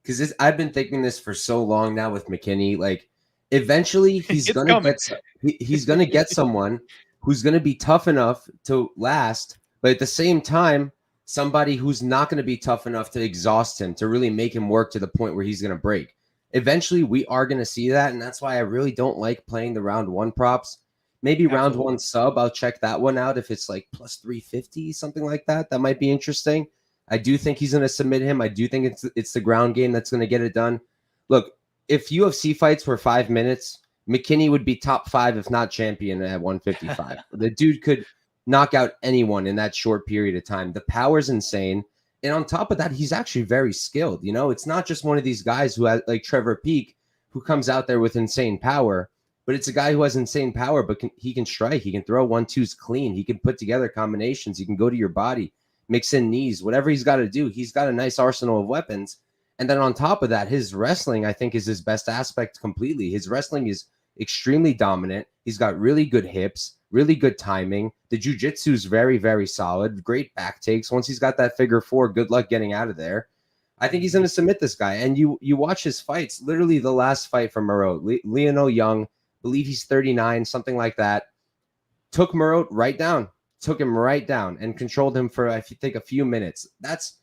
because I've been thinking this for so long now with McKinney. Like, eventually he's gonna get someone who's gonna be tough enough to last, but at the same time, somebody who's not gonna be tough enough to exhaust him, to really make him work to the point where he's gonna break. Eventually, we are gonna see that, and that's why I really don't like playing the round one props. Maybe round one sub, I'll check that one out if it's like plus 350, something like that. That might be interesting. I do think he's gonna submit him. I do think it's the ground game that's gonna get it done. Look, if UFC fights were 5 minutes, McKinney would be top 5, if not champion, at 155. The dude could knock out anyone in that short period of time. The power's insane. And on top of that, he's actually very skilled. It's not just one of these guys who has, like Trevor Peek, who comes out there with insane power, but it's a guy who has insane power, but he can strike. He can throw 1-2s clean. He can put together combinations. He can go to your body, mix in knees, whatever he's got to do. He's got a nice arsenal of weapons. And then on top of that, his wrestling, I think, is his best aspect completely. His wrestling is extremely dominant. He's got really good hips, really good timing. The jiu-jitsu is very, very solid. Great back takes. Once he's got that figure four, good luck getting out of there. I think he's going to submit this guy. And you watch his fights, literally the last fight from Marotte, Lionel Young, believe he's 39, something like that, took Marotte right down, and controlled him for, I think, a few minutes. That's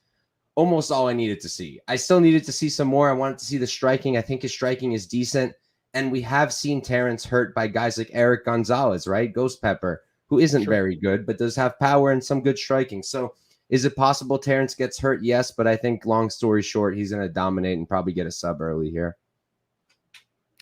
almost all I needed to see. I still needed to see some more. I wanted to see the striking. I think his striking is decent. And we have seen Terrance hurt by guys like Eric Gonzalez, right? Ghost Pepper, who isn't very good, but does have power and some good striking. So is it possible Terrance gets hurt? Yes, but I think, long story short, he's going to dominate and probably get a sub early here.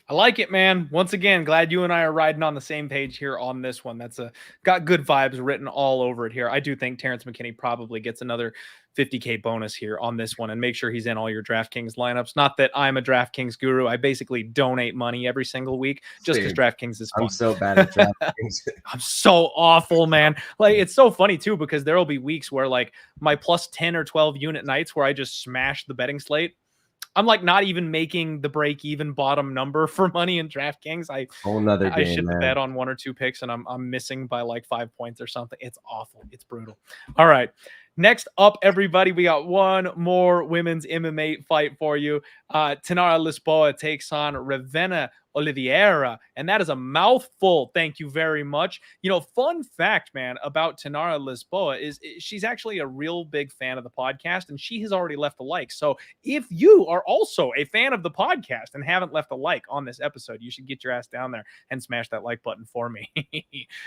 I like it, man. Once again, glad you and I are riding on the same page here on this one. That's got good vibes written all over it here. I do think Terrance McKinney probably gets another 50K bonus here on this one, and make sure he's in all your DraftKings lineups. Not that I'm a DraftKings guru. I basically donate money every single week just because DraftKings is fun. I'm so bad at DraftKings. I'm so awful, man. Like, it's so funny too, because there will be weeks where like my plus 10 or 12 unit nights where I just smash the betting slate. I'm like not even making the break even bottom number for money in DraftKings. Whole nother I game, shit the man. bed on 1 or 2 picks and I'm missing by like 5 points or something. It's awful. It's brutal. All right. Next up, everybody, we got one more women's MMA fight for you. Tainara Lisboa takes on Ravena Oliveira, and that is a mouthful. Thank you very much. You know, fun fact, man, about Tainara Lisboa is she's actually a real big fan of the podcast, and she has already left a like. So if you are also a fan of the podcast and haven't left a like on this episode, you should get your ass down there and smash that like button for me.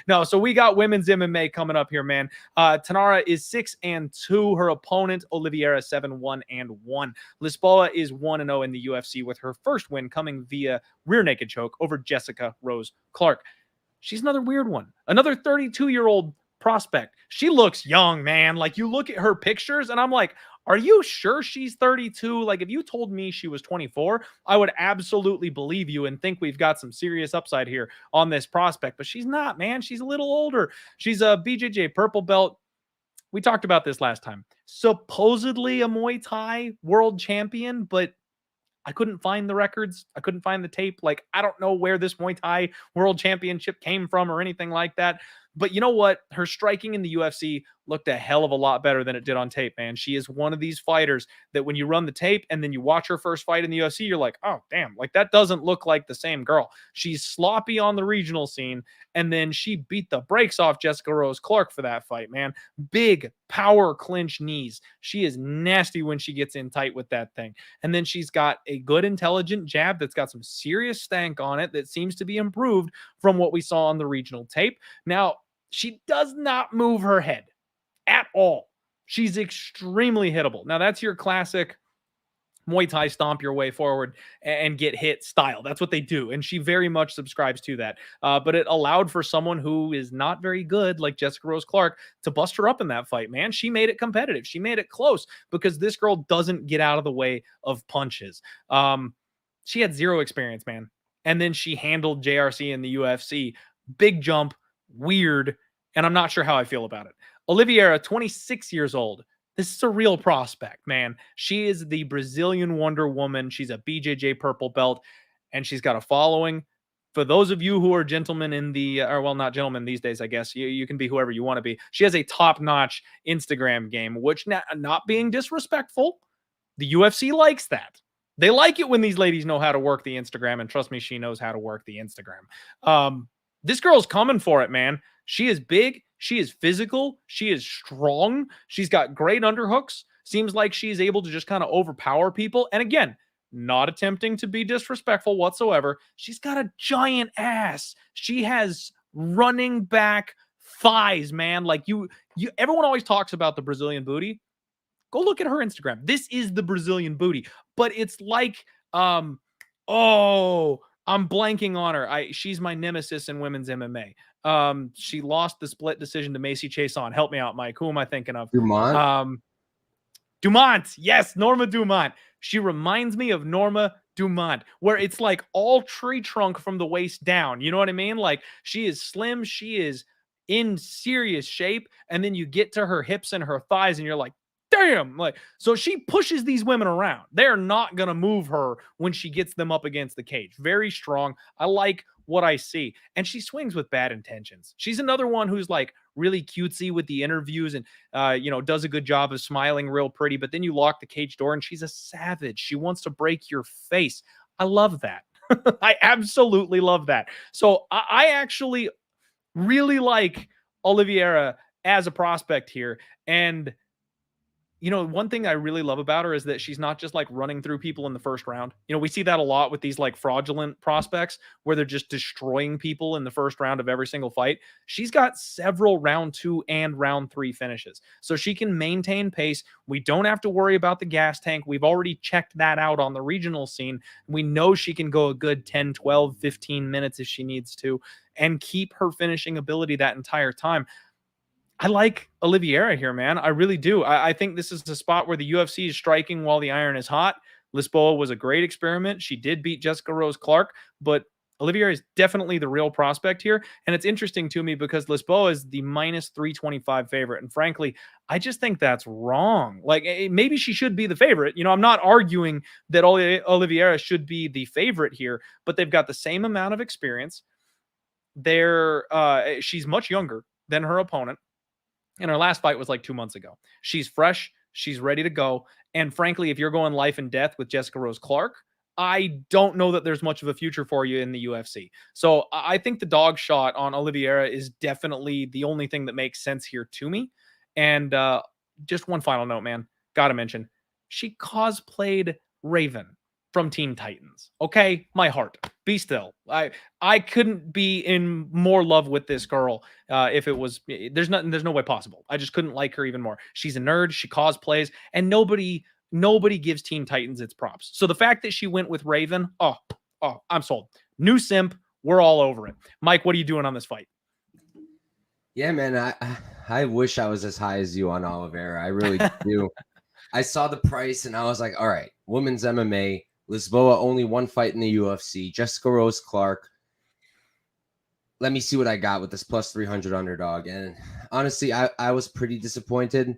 No, so we got women's MMA coming up here, man. Tainara is 6-2. Her opponent, Oliveira, 7-1-1. Lisboa is 1-0 in the UFC with her first win coming via rear naked choke over Jessica Rose Clark. She's another weird one. Another 32-year-old prospect. She looks young, man. Like, you look at her pictures and I'm like, are you sure she's 32? Like, if you told me she was 24, I would absolutely believe you and think we've got some serious upside here on this prospect. But she's not, man. She's a little older. She's a BJJ purple belt. We talked about this last time. Supposedly a Muay Thai world champion, but I couldn't find the records. I couldn't find the tape. Like, I don't know where this Muay Thai world championship came from or anything like that. But you know what? Her striking in the UFC looked a hell of a lot better than it did on tape, man. She is one of these fighters that when you run the tape and then you watch her first fight in the UFC, you're like, oh, damn, like that doesn't look like the same girl. She's sloppy on the regional scene, and then she beat the brakes off Jessica Rose Clark for that fight, man. Big power clinch knees. She is nasty when she gets in tight with that thing. And then she's got a good, intelligent jab that's got some serious stank on it that seems to be improved from what we saw on the regional tape. Now, she does not move her head at all. She's extremely hittable. Now, that's your classic Muay Thai stomp your way forward and get hit style. That's what they do. And she very much subscribes to that. But it allowed for someone who is not very good, like Jessica Rose Clark, to bust her up in that fight, man. She made it competitive. She made it close because this girl doesn't get out of the way of punches. She had zero experience, man. And then she handled JRC in the UFC. Big jump, weird, and I'm not sure how I feel about it. Oliveira, 26 years old. This is a real prospect, man. She is the Brazilian Wonder Woman. She's a BJJ purple belt, and she's got a following. For those of you who are gentlemen in the, or well, not gentlemen these days, I guess, you can be whoever you want to be. She has a top-notch Instagram game, which, not being disrespectful, the UFC likes that. They like it when these ladies know how to work the Instagram, and trust me, she knows how to work the Instagram. This girl's coming for it, man. She is big. She is physical. She is strong. She's got great underhooks. Seems like she's able to just kind of overpower people. And again, not attempting to be disrespectful whatsoever. She's got a giant ass. She has running back thighs, man. Like everyone always talks about the Brazilian booty. Go look at her Instagram. This is the Brazilian booty, but it's like, I'm blanking on her. She's my nemesis in women's MMA. She lost the split decision to Macy Chiasson. Help me out, Mike. Who am I thinking of? Dumont. Dumont. Yes, Norma Dumont. She reminds me of Norma Dumont, where it's like all tree trunk from the waist down. You know what I mean? Like, she is slim. She is in serious shape. And then you get to her hips and her thighs and you're like, damn. Like, so she pushes these women around. They're not going to move her when she gets them up against the cage. Very strong. I like what I see. And she swings with bad intentions. She's another one who's like really cutesy with the interviews and, does a good job of smiling real pretty. But then you lock the cage door and she's a savage. She wants to break your face. I love that. I absolutely love that. So I actually really like Oliveira as a prospect here. And one thing I really love about her is that she's not just like running through people in the first round. We see that a lot with these like fraudulent prospects where they're just destroying people in the first round of every single fight. She's got several round 2 and round 3 finishes. So she can maintain pace. We don't have to worry about the gas tank. We've already checked that out on the regional scene. We know she can go a good 10, 12, 15 minutes if she needs to and keep her finishing ability that entire time. I like Oliveira here, man. I really do. I think this is the spot where the UFC is striking while the iron is hot. Lisboa was a great experiment. She did beat Jessica Rose Clark, but Oliveira is definitely the real prospect here. And it's interesting to me because Lisboa is the minus 325 favorite. And frankly, I just think that's wrong. Like maybe she should be the favorite. You know, I'm not arguing that Oliveira should be the favorite here, but they've got the same amount of experience. She's much younger than her opponent. And her last fight was like 2 months ago. She's fresh. She's ready to go. And frankly, if you're going life and death with Jessica Rose Clark, I don't know that there's much of a future for you in the UFC. So I think the dog shot on Oliveira is definitely the only thing that makes sense here to me. And just one final note, man. Got to mention, she cosplayed Raven from Teen Titans. Okay, my heart, be still. I couldn't be in more love with this girl if it was. There's no way possible. I just couldn't like her even more. She's a nerd. She cosplays, and nobody gives Teen Titans its props. So the fact that she went with Raven, oh, I'm sold. New simp, we're all over it. Mike, what are you doing on this fight? Yeah, man, I wish I was as high as you on Oliveira. I really do. I saw the price and I was like, all right, women's MMA. Lisboa, only one fight in the UFC. Jessica Rose Clark. Let me see what I got with this plus 300 underdog. And honestly, I was pretty disappointed.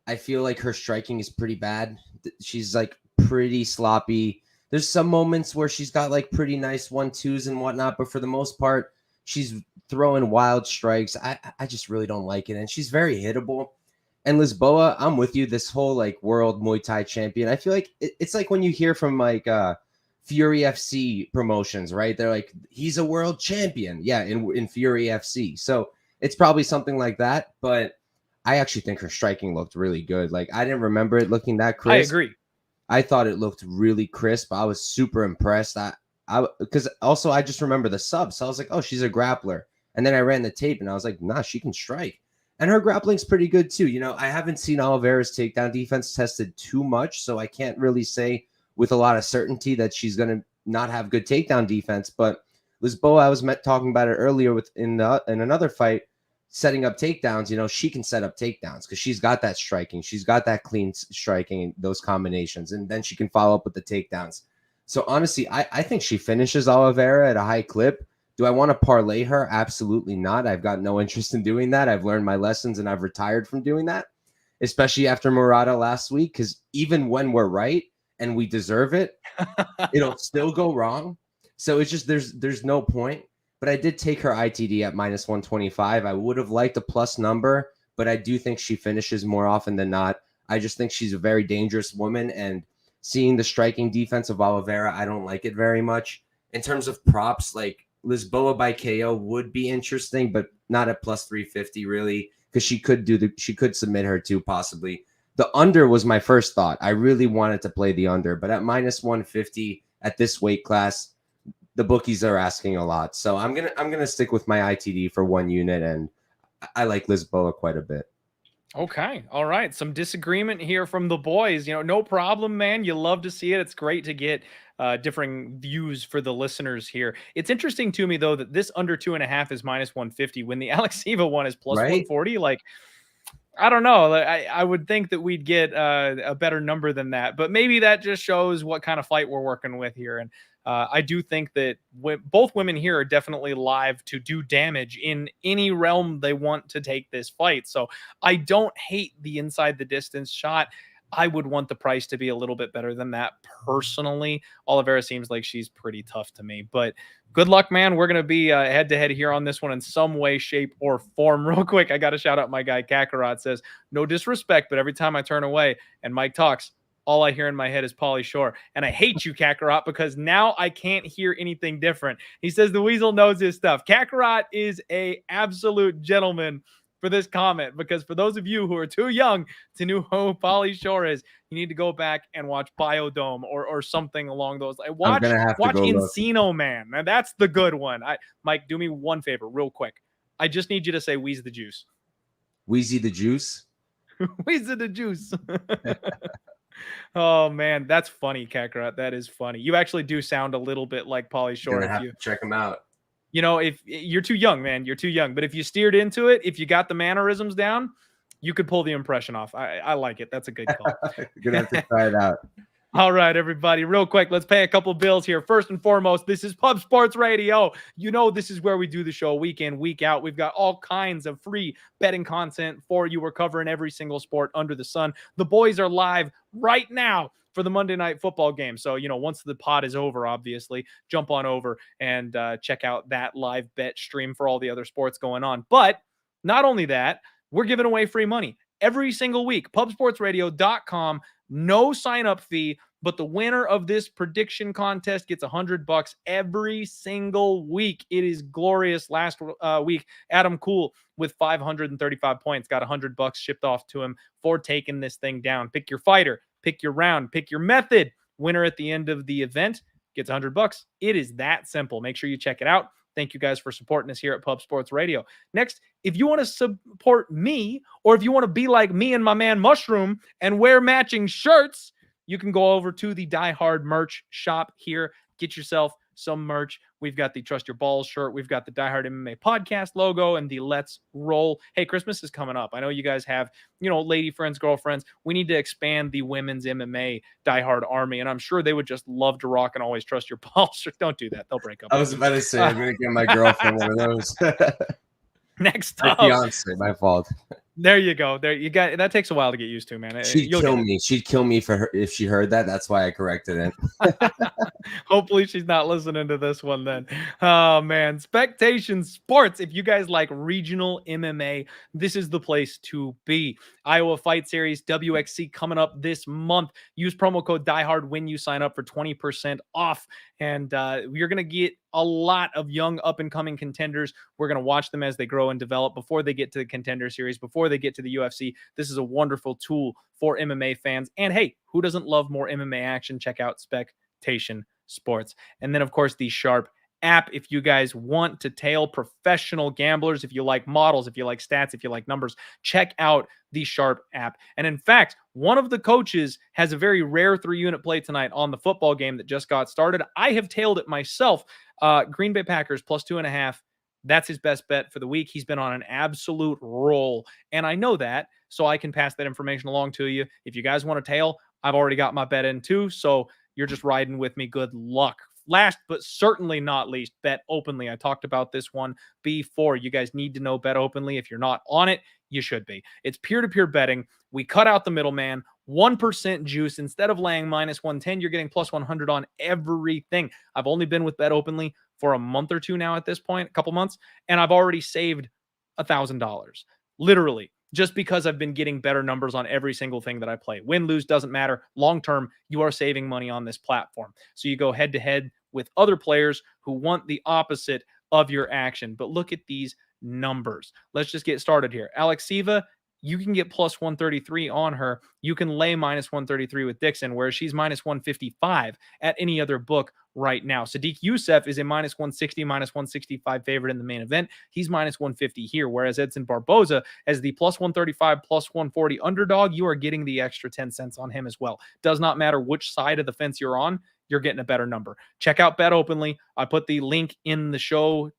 I feel like her striking is pretty bad. She's like pretty sloppy. There's some moments where she's got like pretty nice 1-2s and whatnot, but for the most part, she's throwing wild strikes. I just really don't like it. And she's very hittable. And Lisboa, I'm with you. This whole like world Muay Thai champion, I feel like it's like when you hear from like Fury FC promotions, right? They're like, he's a world champion. Yeah, in Fury FC. So it's probably something like that. But I actually think her striking looked really good. Like I didn't remember it looking that crisp. I agree. I thought it looked really crisp. I was super impressed. Because also I just remember the sub. So I was like, oh, she's a grappler. And then I ran the tape and I was like, nah, she can strike. And her grappling's pretty good too. You know, I haven't seen Oliveira's takedown defense tested too much, so I can't really say with a lot of certainty that she's going to not have good takedown defense. But Lisboa, I was talking about it earlier in another fight, setting up takedowns. You know, she can set up takedowns because she's got that striking. She's got that clean striking and those combinations. And then she can follow up with the takedowns. So honestly, I think she finishes Oliveira at a high clip. Do I want to parlay her? Absolutely not. I've got no interest in doing that. I've learned my lessons and I've retired from doing that, especially after Marotte last week, because even when we're right and we deserve it, it'll still go wrong. So it's just there's no point. But I did take her ITD at minus 125. I would have liked a plus number, but I do think she finishes more often than not. I just think she's a very dangerous woman, and seeing the striking defense of Oliveira, I don't like it very much. In terms of props, like Lisboa by KO would be interesting, but not at plus 350 really, because she could submit her too possibly. The under was my first thought. I really wanted to play the under, but at minus 150 at this weight class, the bookies are asking a lot. So I'm gonna stick with my ITD for one unit, and I like Lisboa quite a bit. Okay. All right. Some disagreement here from the boys. You know, no problem, man. You love to see it. It's great to get differing views for the listeners here. It's interesting to me, though, that this under 2.5 is minus 150 when the Alekseeva one is plus 140. Like, I don't know. I would think that we'd get a better number than that, but maybe that just shows what kind of fight we're working with here. And I do think that both women here are definitely live to do damage in any realm they want to take this fight. So I don't hate the inside the distance shot. I would want the price to be a little bit better than that personally. Oliveira seems like she's pretty tough to me, but good luck, man. We're going to be head to head here on this one in some way, shape, or form. Real quick, I got to shout out my guy Kakarot. Says, no disrespect, but every time I turn away and Mike talks, all I hear in my head is Pauly Shore. And I hate you, Kakarot, because now I can't hear anything different. He says the Weasel knows his stuff. Kakarot is a absolute gentleman for this comment, because for those of you who are too young to know who Pauly Shore is, you need to go back and watch Biodome or something along those lines. Watch Encino Man. Now that's the good one. Mike, do me one favor real quick. I just need you to say Wheezy the Juice. Wheezy the Juice? Wheezy the Juice. Oh man, that's funny, Kakarot. That is funny. You actually do sound a little bit like Pauly Shore. If you check him out. You know, if you're too young, man, you're too young. But if you steered into it, if you got the mannerisms down, you could pull the impression off. I like it. That's a good call. You're gonna have to try it out. All right, everybody, real quick, let's pay a couple bills here. First and foremost, this is Pub Sports Radio. You know, this is where we do the show week in, week out. We've got all kinds of free betting content for you. We're covering every single sport under the sun. The boys are live right now for the Monday Night Football game. So, you know, once the pod is over, obviously, jump on over and check out that live bet stream for all the other sports going on. But not only that, we're giving away free money every single week. Pubsportsradio.com. No sign-up fee, but the winner of this prediction contest gets $100 every single week. It is glorious. Last week, Adam Cool with 535 points got $100 shipped off to him for taking this thing down. Pick your fighter, pick your round, pick your method. Winner at the end of the event gets $100. It is that simple. Make sure you check it out. Thank you guys for supporting us here at Pub Sports Radio. Next, if you want to support me, or if you want to be like me and my man Mushroom and wear matching shirts, you can go over to the Die Hard merch shop here. Get yourself some merch. We've got the Trust Your Balls shirt. We've got the Die Hard MMA podcast logo and the Let's Roll. Hey, Christmas is coming up. I know you guys have, you know, lady friends, girlfriends. We need to expand the women's MMA Die Hard army, and I'm sure they would just love to rock and always trust your balls shirt. Don't do that. They'll break up. I was about to say, I'm going to get my girlfriend one of those. Next My up. fiance, my fault. There you go. There you got. That takes a while to get used to, man. She'd kill me. She'd kill me for her if she heard that. That's why I corrected it. Hopefully she's not listening to this one then. Oh man, Spectation Sports. If you guys like regional MMA, this is the place to be. Iowa Fight Series WXC coming up this month. Use promo code DieHard when you sign up for 20% off. And you're going to get a lot of young up-and-coming contenders. We're going to watch them as they grow and develop before they get to the Contender Series, before they get to the UFC. This is a wonderful tool for MMA fans. And hey, who doesn't love more MMA action? Check out Spectation Sports. And then, of course, the Sharp app. If you guys want to tail professional gamblers, if you like models, if you like stats, if you like numbers, check out the Sharp app. And in fact, one of the coaches has a very rare 3-unit play tonight on the football game that just got started. I have tailed it myself. Green Bay Packers plus 2.5. That's his best bet for the week. He's been on an absolute roll. And I know that, so I can pass that information along to you. If you guys want to tail, I've already got my bet in too. So you're just riding with me. Good luck. Last but certainly not least, Bet Openly. I talked about this one before. You guys need to know Bet Openly. If you're not on it, you should be. It's peer-to-peer betting. We cut out the middleman. 1% juice. Instead of laying minus 110, you're getting plus 100 on everything. I've only been with Bet Openly for a month or two now at this point, a couple months, and I've already saved $1,000. Literally. Just because I've been getting better numbers on every single thing that I play. Win, lose, doesn't matter. Long term, you are saving money on this platform. So you go head to head with other players who want the opposite of your action. But look at these numbers. Let's just get started here. Alekseeva, you can get plus 133 on her. You can lay minus 133 with Dixon, whereas she's minus 155 at any other book right now. Sodiq Yusuff is a minus 160, minus 165 favorite in the main event. He's minus 150 here, whereas Edson Barboza as the plus 135, plus 140 underdog, you are getting the extra 10 cents on him as well. Does not matter which side of the fence you're on, you're getting a better number. Check out Bet Openly. I put the link in the show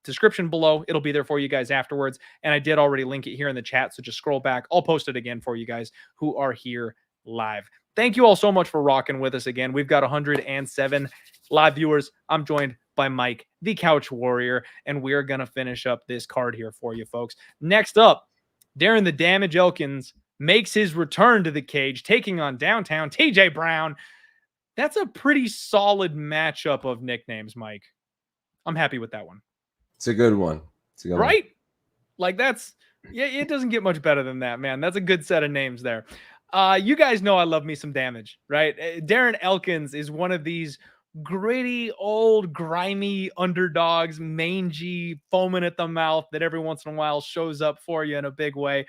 description below. It'll be there for you guys afterwards. And I did already link it here in the chat, so just scroll back. I'll post it again for you guys who are here live. Thank you all so much for rocking with us again. We've got 107 live viewers. I'm joined by Mike, the Couch Warrior, and we're going to finish up this card here for you folks. Next up, Darren the Damage Elkins makes his return to the cage, taking on downtown TJ Brown. That's a pretty solid matchup of nicknames, Mike. I'm happy with that one. It's a good one. It's a good right? Like that's, yeah, it doesn't get much better than that, man. That's a good set of names there. You guys know I love me some damage, right? Darren Elkins is one of these gritty, old, grimy underdogs, mangy, foaming at the mouth that every once in a while shows up for you in a big way.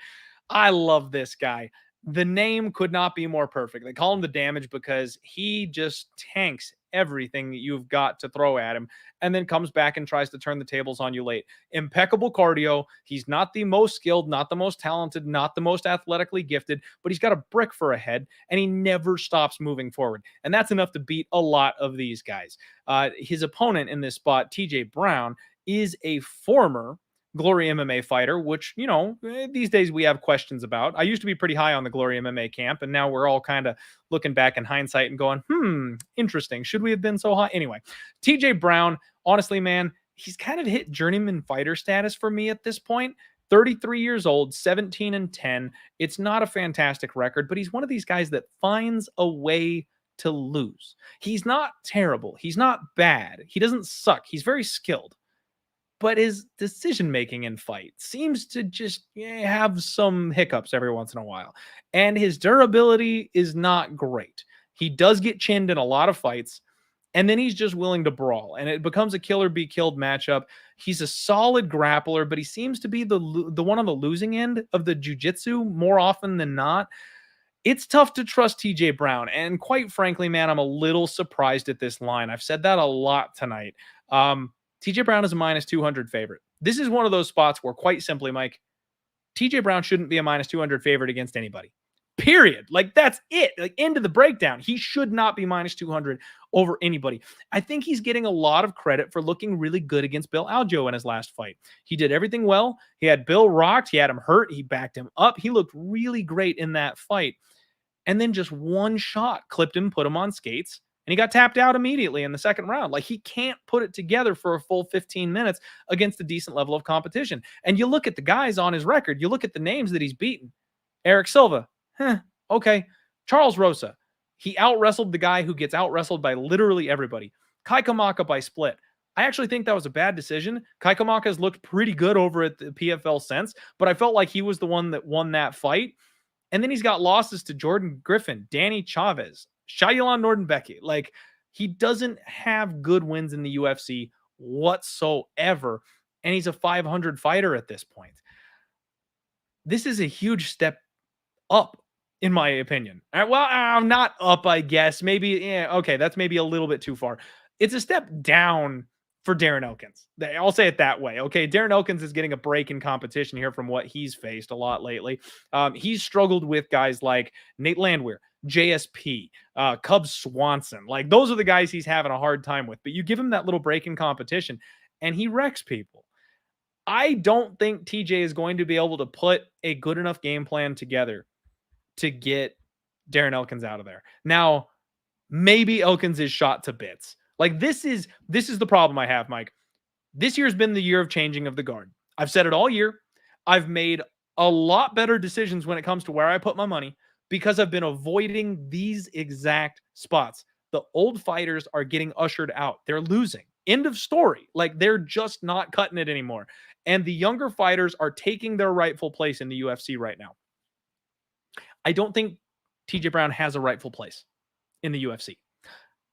I love this guy. The name could not be more perfect. They call him the Damage because he just tanks everything that you've got to throw at him and then comes back and tries to turn the tables on you late. Impeccable cardio. He's not the most skilled, not the most talented, not the most athletically gifted, but he's got a brick for a head and he never stops moving forward. And that's enough to beat a lot of these guys. His opponent in this spot, TJ Brown, is a former Glory MMA fighter, which, these days we have questions about. I used to be pretty high on the Glory MMA camp, and now we're all kind of looking back in hindsight and going, interesting. Should we have been so high? Anyway, TJ Brown, honestly, man, he's kind of hit journeyman fighter status for me at this point. 33 years old, 17-10. It's not a fantastic record, but he's one of these guys that finds a way to lose. He's not terrible. He's not bad. He doesn't suck. He's very skilled. But his decision-making in fight seems to just have some hiccups every once in a while. And his durability is not great. He does get chinned in a lot of fights, and then he's just willing to brawl. And it becomes a killer-be-killed matchup. He's a solid grappler, but he seems to be the one on the losing end of the jiu-jitsu more often than not. It's tough to trust TJ Brown. And quite frankly, man, I'm a little surprised at this line. I've said that a lot tonight. TJ Brown is a minus 200 favorite. This is one of those spots where, quite simply, Mike, TJ Brown shouldn't be a minus 200 favorite against anybody. Period. Like, that's it. Like, end of the breakdown. He should not be minus 200 over anybody. I think he's getting a lot of credit for looking really good against Bill Aljo in his last fight. He did everything well. He had Bill rocked. He had him hurt. He backed him up. He looked really great in that fight. And then just one shot clipped him, put him on skates, and he got tapped out immediately in the second round. Like, he can't put it together for a full 15 minutes against a decent level of competition. And you look at the guys on his record, you look at the names that he's beaten. Eric Silva, okay. Charles Rosa, he out-wrestled the guy who gets out-wrestled by literally everybody. Kai Kamaka by split. I actually think that was a bad decision. Kai Kamaka has looked pretty good over at the PFL since, but I felt like he was the one that won that fight. And then he's got losses to Jordan Griffin, Danny Chavez, Shayilan Nordenbecki. Like, he doesn't have good wins in the UFC whatsoever. And he's a 500 fighter at this point. This is a huge step up, in my opinion. Well, I'm not up, I guess. Maybe, okay, that's maybe a little bit too far. It's a step down for Darren Elkins. I'll say it that way. Okay, Darren Elkins is getting a break in competition here from what he's faced a lot lately. He's struggled with guys like Nate Landwehr, JSP, Cub Swanson. Like, those are the guys he's having a hard time with. But you give him that little break in competition, and he wrecks people. I don't think TJ is going to be able to put a good enough game plan together to get Darren Elkins out of there. Now, maybe Elkins is shot to bits. Like, this is the problem I have, Mike. This year's been the year of changing of the guard. I've said it all year. I've made a lot better decisions when it comes to where I put my money because I've been avoiding these exact spots. The old fighters are getting ushered out. They're losing. End of story. Like, they're just not cutting it anymore. And the younger fighters are taking their rightful place in the UFC right now. I don't think TJ Brown has a rightful place in the UFC.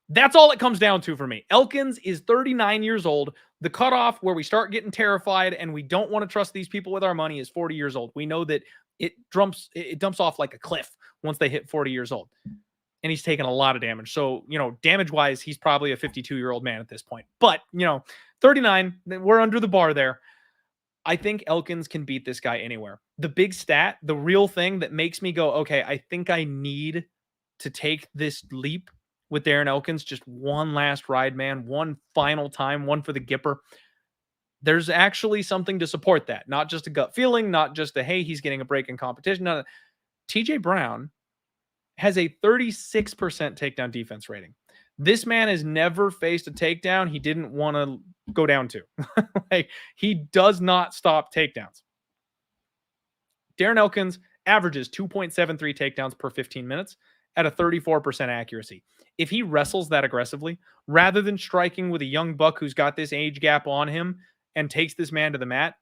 That's all it comes down to for me. Elkins is 39 years old. The cutoff where we start getting terrified and we don't want to trust these people with our money is 40 years old. We know that it dumps off like a cliff once they hit 40 years old. And he's taken a lot of damage. So, damage-wise, he's probably a 52-year-old man at this point. But, 39, we're under the bar there. I think Elkins can beat this guy anywhere. The big stat, the real thing that makes me go, okay, I think I need to take this leap with Darren Elkins, just one last ride, man, one final time, one for the Gipper. There's actually something to support that. Not just a gut feeling, not just a, hey, he's getting a break in competition. No. TJ Brown has a 36% takedown defense rating. This man has never faced a takedown he didn't want to go down to. Like, he does not stop takedowns. Darren Elkins averages 2.73 takedowns per 15 minutes at a 34% accuracy. If he wrestles that aggressively, rather than striking with a young buck who's got this age gap on him and takes this man to the mat,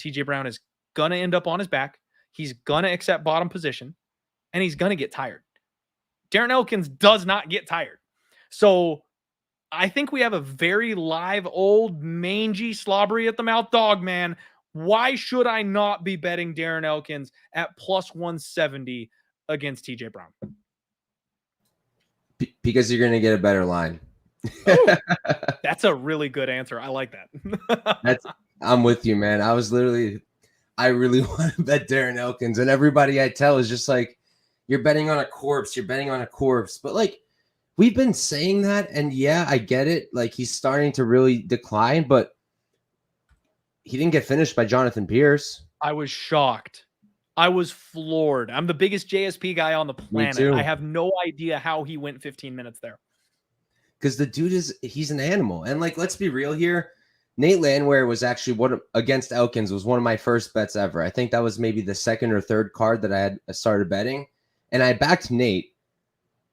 TJ Brown is going to end up on his back. He's going to accept bottom position, and he's going to get tired. Darren Elkins does not get tired. So I think we have a very live, old, mangy, slobbery at the mouth dog, man. Why should I not be betting Darren Elkins at plus 170 against TJ Brown? Because you're going to get a better line. Ooh, that's a really good answer. I like that. I'm with you, man. I really want to bet Darren Elkins, and everybody I tell is just like, you're betting on a corpse. You're betting on a corpse. But like, we've been saying that, and yeah, I get it. Like, he's starting to really decline, but he didn't get finished by Jonathan Pierce. I was shocked. I was floored. I'm the biggest JSP guy on the planet. Me too. I have no idea how he went 15 minutes there. Because the dude he's an animal. And like, let's be real here. Nate Landwehr was actually against Elkins was one of my first bets ever. I think that was maybe the second or third card that I had started betting. And I backed Nate.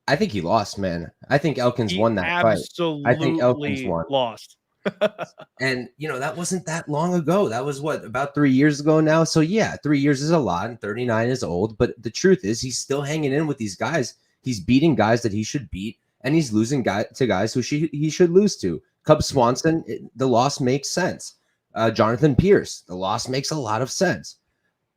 I think he lost, man. I think Elkins won that fight. I think Elkins won. Lost. And, that wasn't that long ago. That was about 3 years ago now. So, yeah, 3 years is a lot and 39 is old. But the truth is he's still hanging in with these guys. He's beating guys that he should beat, and he's losing to guys who he should lose to. Cub Swanson, the loss makes sense. Jonathan Pierce, the loss makes a lot of sense.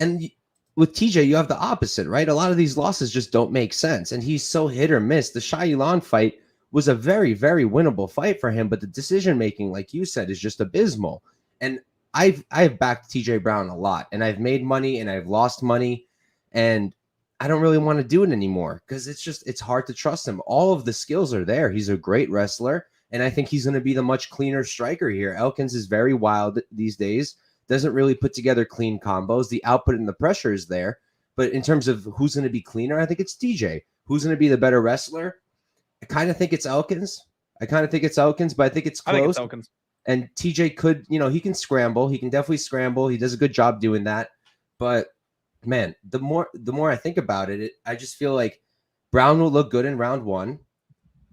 And with TJ, you have the opposite, right? A lot of these losses just don't make sense. And he's so hit or miss. The Cháirez fight was a very, very winnable fight for him, but the decision-making, like you said, is just abysmal. And I've backed TJ Brown a lot, and I've made money and I've lost money, and I don't really want to do it anymore because it's hard to trust him. All of the skills are there. He's a great wrestler, and I think he's going to be the much cleaner striker here. Elkins is very wild these days, doesn't really put together clean combos. The output and the pressure is there, but in terms of who's going to be cleaner, I think it's TJ. Who's going to be the better wrestler? I kind of think it's Elkins. But I think it's close. I think it's Elkins. And TJ could, he can scramble. He can definitely scramble. He does a good job doing that. But man, the more I think about it, I just feel like Brown will look good in round one.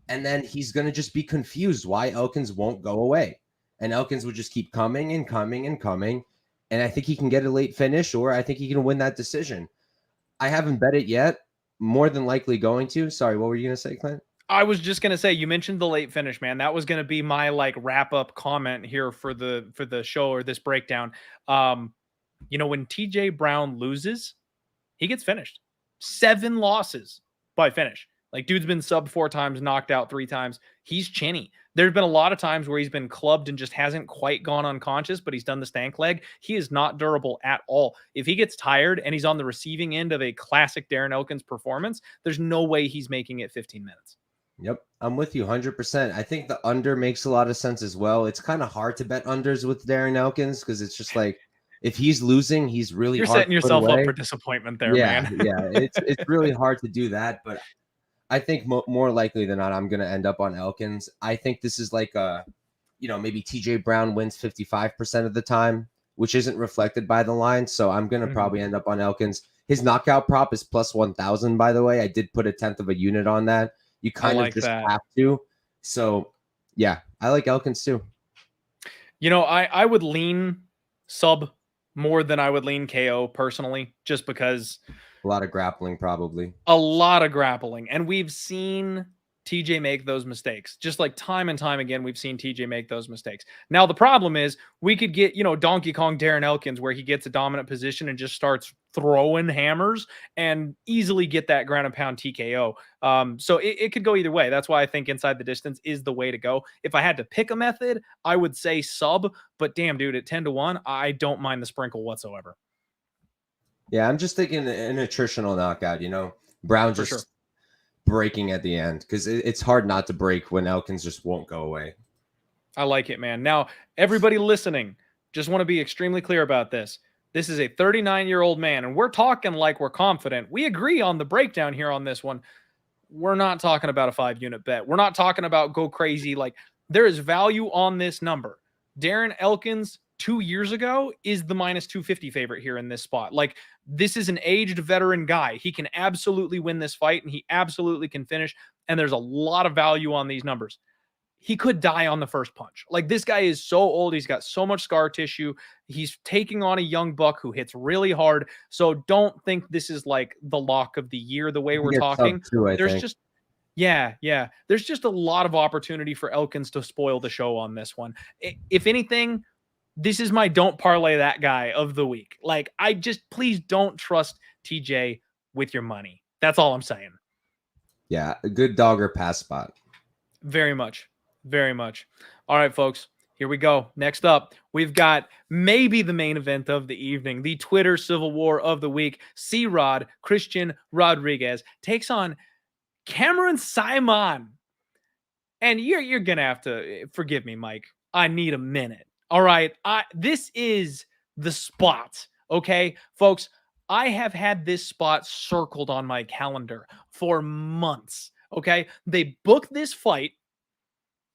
And then he's going to just be confused why Elkins won't go away. And Elkins would just keep coming and coming and coming. And I think he can get a late finish, or I think he can win that decision. I haven't bet it yet. More than likely going to. Sorry, what were you going to say, Clint? I was just going to say, you mentioned the late finish, man. That was going to be my wrap up comment here for the show or this breakdown. When TJ Brown loses, he gets finished. 7 losses by finish. Dude's been sub 4 times, knocked out 3 times. He's chinny. There's been a lot of times where he's been clubbed and just hasn't quite gone unconscious, but he's done the stank leg. He is not durable at all. If he gets tired and he's on the receiving end of a classic Darren Elkins performance, there's no way he's making it 15 minutes. Yep, I'm with you 100%. I think the under makes a lot of sense as well. It's kind of hard to bet unders with Darren Elkins because it's just like if he's losing, he's really You're hard setting yourself up for disappointment there, man. Yeah, it's really hard to do that. But I think more likely than not, I'm going to end up on Elkins. I think this is like maybe TJ Brown wins 55% of the time, which isn't reflected by the line. So I'm going to probably end up on Elkins. His knockout prop is plus 1,000, by the way. I did put a 1/10 of a unit on that. You kind of just have to. So, yeah, I like Elkins too. I would lean sub more than I would lean KO personally, just because a lot of grappling, probably. A lot of grappling. And we've seen TJ make those mistakes. Just like time and time again, we've seen TJ make those mistakes. Now, the problem is we could get, Donkey Kong Darren Elkins where he gets a dominant position and just starts throwing hammers and easily get that ground and pound TKO. So it could go either way. That's why I think inside the distance is the way to go. If I had to pick a method, I would say sub, but damn, dude, at 10-1, I don't mind the sprinkle whatsoever. Yeah, I'm just thinking an attritional knockout, Brown just breaking at the end because it's hard not to break when Elkins just won't go away. I like it, man. Now, everybody listening, just want to be extremely clear about this. This is a 39-year-old man, and we're talking like we're confident. We agree on the breakdown here on this one. We're not talking about a 5-unit bet. We're not talking about go crazy. There is value on this number. Darren Elkins 2 years ago is the minus 250 favorite here in this spot. This is an aged veteran guy. He can absolutely win this fight and he absolutely can finish. And there's a lot of value on these numbers. He could die on the first punch. This guy is so old. He's got so much scar tissue. He's taking on a young buck who hits really hard. So don't think this is the lock of the year, the way we're talking. There's just a lot of opportunity for Elkins to spoil the show on this one. If anything, this is my don't parlay that guy of the week. Please don't trust TJ with your money. That's all I'm saying. Yeah, a good dog or pass spot. Very much. Very much. All right, folks, here we go. Next up, we've got maybe the main event of the evening, the Twitter Civil War of the week. C-Rod, Christian Rodriguez, takes on Cameron Saaiman. And you're going to have to forgive me, Mike. I need a minute. All right. This is the spot. Okay, folks, I have had this spot circled on my calendar for months. Okay. They book this fight,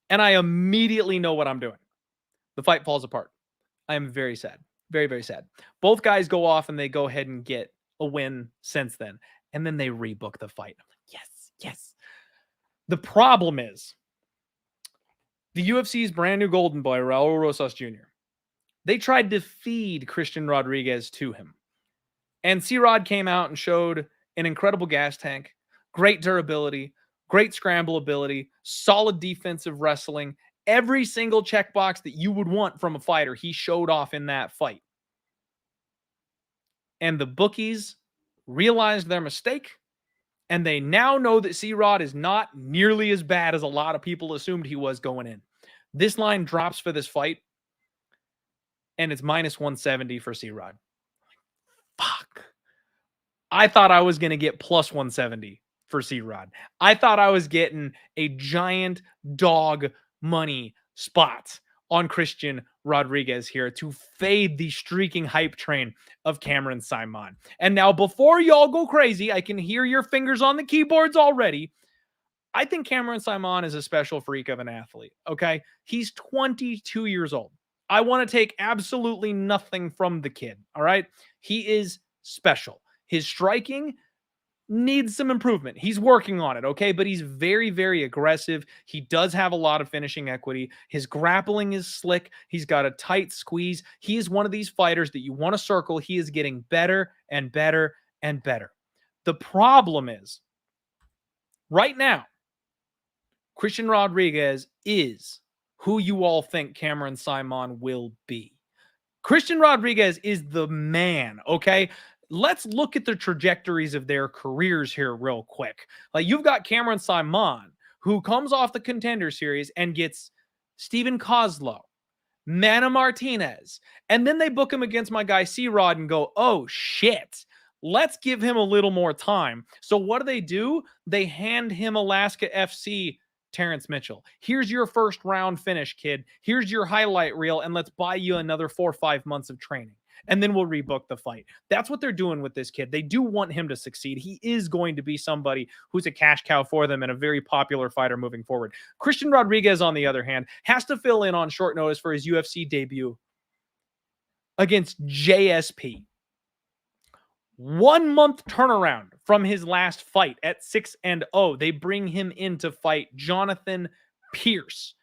and I immediately know what I'm doing. The fight falls apart. I am very sad. Very, very sad. Both guys go off and they go ahead and get a win since then. And then they rebook the fight. I'm like, yes, yes. The problem is the UFC's brand new golden boy, Raul Rosas Jr. They tried to feed Christian Rodriguez to him. And C-Rod came out and showed an incredible gas tank, great durability, great scramble ability, solid defensive wrestling. Every single checkbox that you would want from a fighter, he showed off in that fight. And the bookies realized their mistake, and they now know that C-Rod is not nearly as bad as a lot of people assumed he was going in. This line drops for this fight, and it's minus 170 for C-Rod. Fuck. I thought I was going to get plus 170 for C-Rod. I thought I was getting a giant dog money spot on Christian Rodriguez here to fade the streaking hype train of Cameron Saaiman. And now, before y'all go crazy, I can hear your fingers on the keyboards already. I think Cameron Saaiman is a special freak of an athlete, okay? He's 22 years old. I want to take absolutely nothing from the kid, all right? He is special. His striking needs some improvement. He's working on it, okay? But he's very, very aggressive. He does have a lot of finishing equity. His grappling is slick. He's got a tight squeeze. He is one of these fighters that you want to circle. He is getting better and better and better. The problem is, right now, Christian Rodriguez is who you all think Cameron Saaiman will be. Christian Rodriguez is the man, okay? Let's look at the trajectories of their careers here real quick. Like, you've got Cameron Saaiman, who comes off the Contender Series and gets Stephen Kozlow, Mana Martinez, and then they book him against my guy C-Rod and go, oh shit, let's give him a little more time. So what do? They hand him Alaska FC Terrance Mitchell. Here's your first round finish, kid. Here's your highlight reel, and let's buy you another 4 or 5 months of training. And then we'll rebook the fight. That's what they're doing with this kid. They do want him to succeed. He is going to be somebody who's a cash cow for them and a very popular fighter moving forward. Christian Rodriguez, on the other hand, has to fill in on short notice for his UFC debut against JSP. 1 month turnaround from his last fight at 6-0. They bring him in to fight Jonathan Pierce.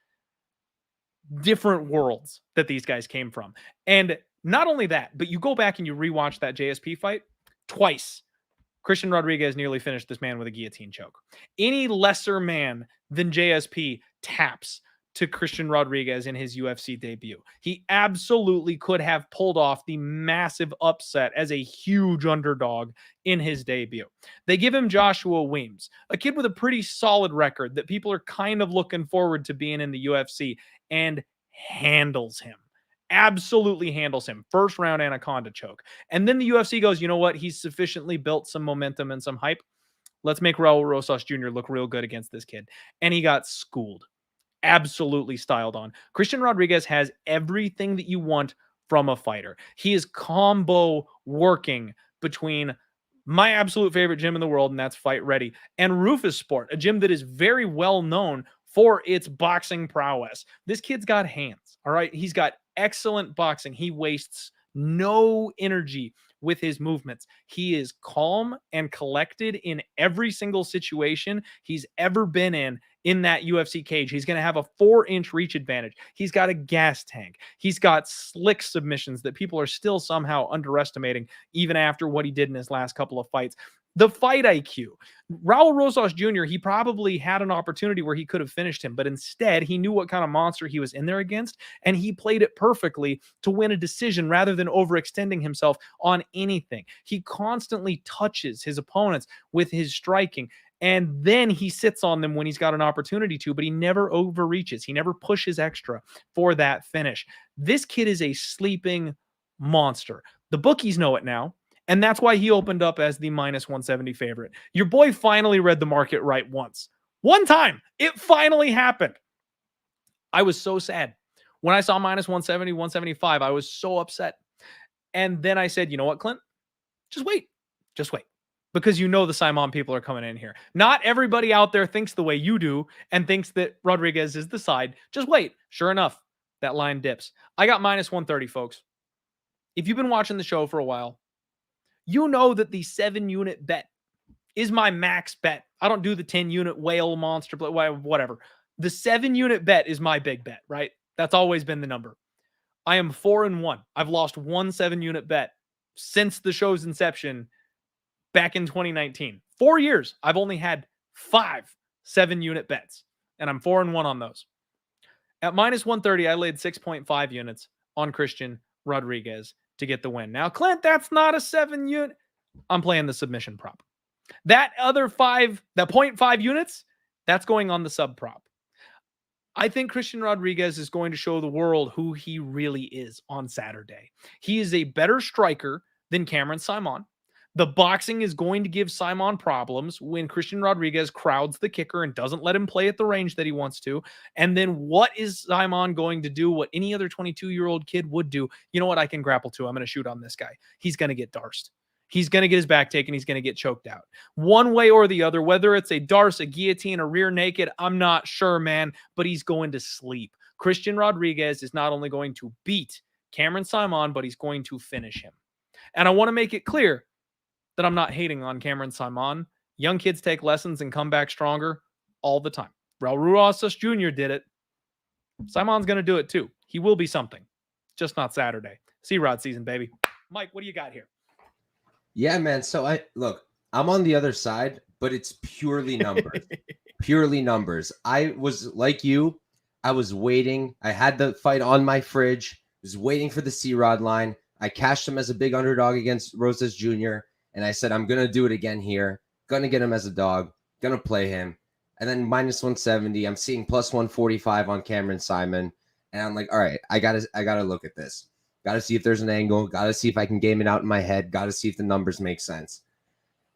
Different worlds that these guys came from. And not only that, but you go back and you rewatch that JSP fight twice. Christian Rodriguez nearly finished this man with a guillotine choke. Any lesser man than JSP taps to Christian Rodriguez in his UFC debut. He absolutely could have pulled off the massive upset as a huge underdog in his debut. They give him Joshua Weems, a kid with a pretty solid record that people are kind of looking forward to being in the UFC, and handles him. Absolutely handles him. First round anaconda choke. And then the UFC goes, you know what? He's sufficiently built some momentum and some hype. Let's make Raul Rosas Jr. look real good against this kid. And he got schooled. Absolutely styled on. Christian Rodriguez has everything that you want from a fighter. He is combo working between my absolute favorite gym in the world, and that's Fight Ready, and Rufus Sport, a gym that is very well known for its boxing prowess. This kid's got hands, all right? He's got excellent boxing. He wastes no energy with his movements. He is calm and collected in every single situation he's ever been in that UFC cage. He's going to have a 4-inch reach advantage. He's got a gas tank. He's got slick submissions that people are still somehow underestimating, even after what he did in his last couple of fights. The fight IQ. Raul Rosas Jr., he probably had an opportunity where he could have finished him, but instead he knew what kind of monster he was in there against, and he played it perfectly to win a decision rather than overextending himself on anything. He constantly touches his opponents with his striking, and then he sits on them when he's got an opportunity to, but he never overreaches. He never pushes extra for that finish. This kid is a sleeping monster. The bookies know it now. And that's why he opened up as the minus 170 favorite. Your boy finally read the market right once. One time. It finally happened. I was so sad When I saw minus 170, 175, I was so upset. And then I said, you know what, Clint? Just wait. Just wait. Because you know the Saaiman people are coming in here. Not everybody out there thinks the way you do and thinks that Rodriguez is the side. Just wait. Sure enough, that line dips. I got minus 130, folks. If you've been watching the show for a while, you know that the 7-unit bet is my max bet. I don't do the 10-unit whale monster, whatever. The 7-unit bet is my big bet, right? That's always been the number. I am 4-1. I've lost one 7-unit bet since the show's inception back in 2019. 4 years, I've only had 5 7-unit bets, and I'm 4-1 on those. At minus 130, I laid 6.5 units on Christian Rodriguez to get the win. Now, Clint, that's not a 7-unit. I'm playing the submission prop. That other 5, that 0.5 units, that's going on the sub prop. I think Christian Rodriguez is going to show the world who he really is on Saturday. He is a better striker than Cameron Saaiman. The boxing is going to give Saaiman problems when Christian Rodriguez crowds the kicker and doesn't let him play at the range that he wants to. And then what is Saaiman going to do? What any other 22-year-old kid would do? You know what? I can grapple to. I'm going to shoot on this guy. He's going to get darsed. He's going to get his back taken. He's going to get choked out. One way or the other, whether it's a darce, a guillotine, a rear naked, I'm not sure, man, but he's going to sleep. Christian Rodriguez is not only going to beat Cameron Saaiman, but he's going to finish him. And I want to make it clear that I'm not hating on Cameron Saaiman. Young kids take lessons and come back stronger all the time. Raul Rosas Jr. did it. Saaiman's going to do it too. He will be something, just not Saturday. C-Rod season, baby. Mike, what do you got here? Yeah, man. So I'm on the other side, but it's purely numbers. Purely numbers. I was like you. I was waiting. I had the fight on my fridge. Was waiting for the C-Rod line. I cashed him as a big underdog against Rosas Jr. And I said, I'm going to do it again here. Going to get him as a dog. Going to play him. And then minus 170. I'm seeing plus 145 on Cameron Saaiman. And I'm like, all right, I gotta look at this. Got to see if there's an angle. Got to see if I can game it out in my head. Got to see if the numbers make sense.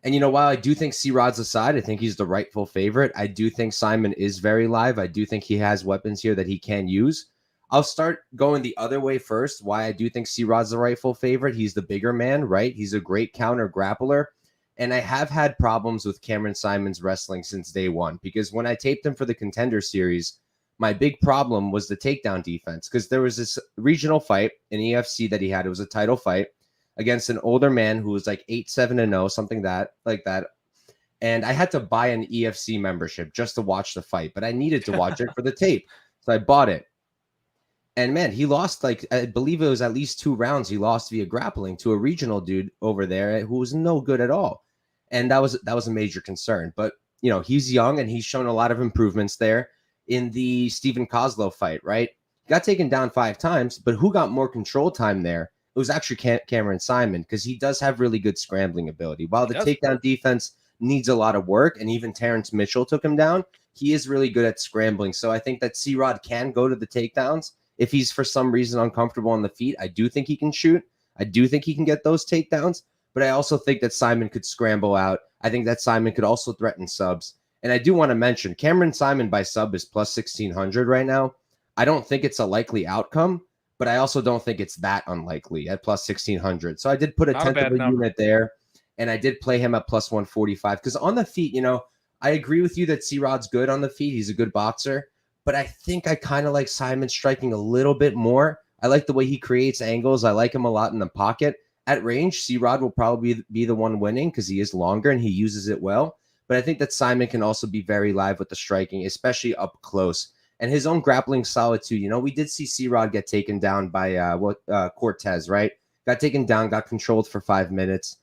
And, while I do think C-Rod's aside, I think he's the rightful favorite. I do think Saaiman is very live. I do think he has weapons here that he can use. I'll start going the other way first. Why I do think C-Rod's the rightful favorite. He's the bigger man, right? He's a great counter grappler. And I have had problems with Cameron Saaiman's wrestling since day one, because when I taped him for the Contender Series, my big problem was the takedown defense, because there was this regional fight in EFC that he had. It was a title fight against an older man who was like 8-7-0, something like that. And I had to buy an EFC membership just to watch the fight, but I needed to watch it for the tape. So I bought it. And man, he lost, I believe it was at least 2 rounds. He lost via grappling to a regional dude over there who was no good at all. And that was a major concern. But, he's young and he's shown a lot of improvements there. In the Stephen Kozlov fight, right? He got taken down 5 times, but who got more control time there? It was actually Cameron Saaiman, because he does have really good scrambling ability. While the takedown defense needs a lot of work, and even Terrance Mitchell took him down, he is really good at scrambling. So I think that C-Rod can go to the takedowns. If he's for some reason uncomfortable on the feet, I do think he can shoot. I do think he can get those takedowns, but I also think that Saaiman could scramble out. I think that Saaiman could also threaten subs. And I do want to mention Cameron Saaiman by sub is plus 1,600 right now. I don't think it's a likely outcome, but I also don't think it's that unlikely at plus 1,600. So I did put a tenth of a unit there, and I did play him at plus 145, because on the feet, I agree with you that C-Rod's good on the feet. He's a good boxer, but I think I kind of like Saaiman striking a little bit more. I like the way he creates angles. I like him a lot in the pocket. At range, C-Rod will probably be the one winning because he is longer and he uses it well. But I think that Saaiman can also be very live with the striking, especially up close. And his own grappling solid too. We did see C-Rod get taken down by Cortez, right? Got taken down, got controlled for 5 minutes.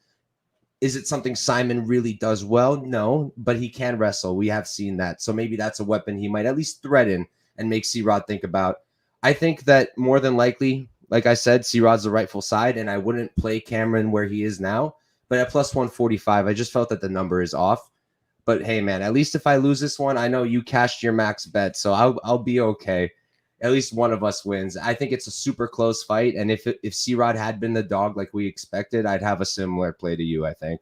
Is it something Saaiman really does well? No, but he can wrestle. We have seen that. So maybe that's a weapon he might at least threaten and make C-Rod think about. I think that more than likely, like I said, C-Rod's the rightful side, and I wouldn't play Cameron where he is now. But at plus 145, I just felt that the number is off. But hey, man, at least if I lose this one, I know you cashed your max bet, so I'll be okay. At least one of us wins. I think it's a super close fight, and if C-Rod had been the dog like we expected, I'd have a similar play to you, I think.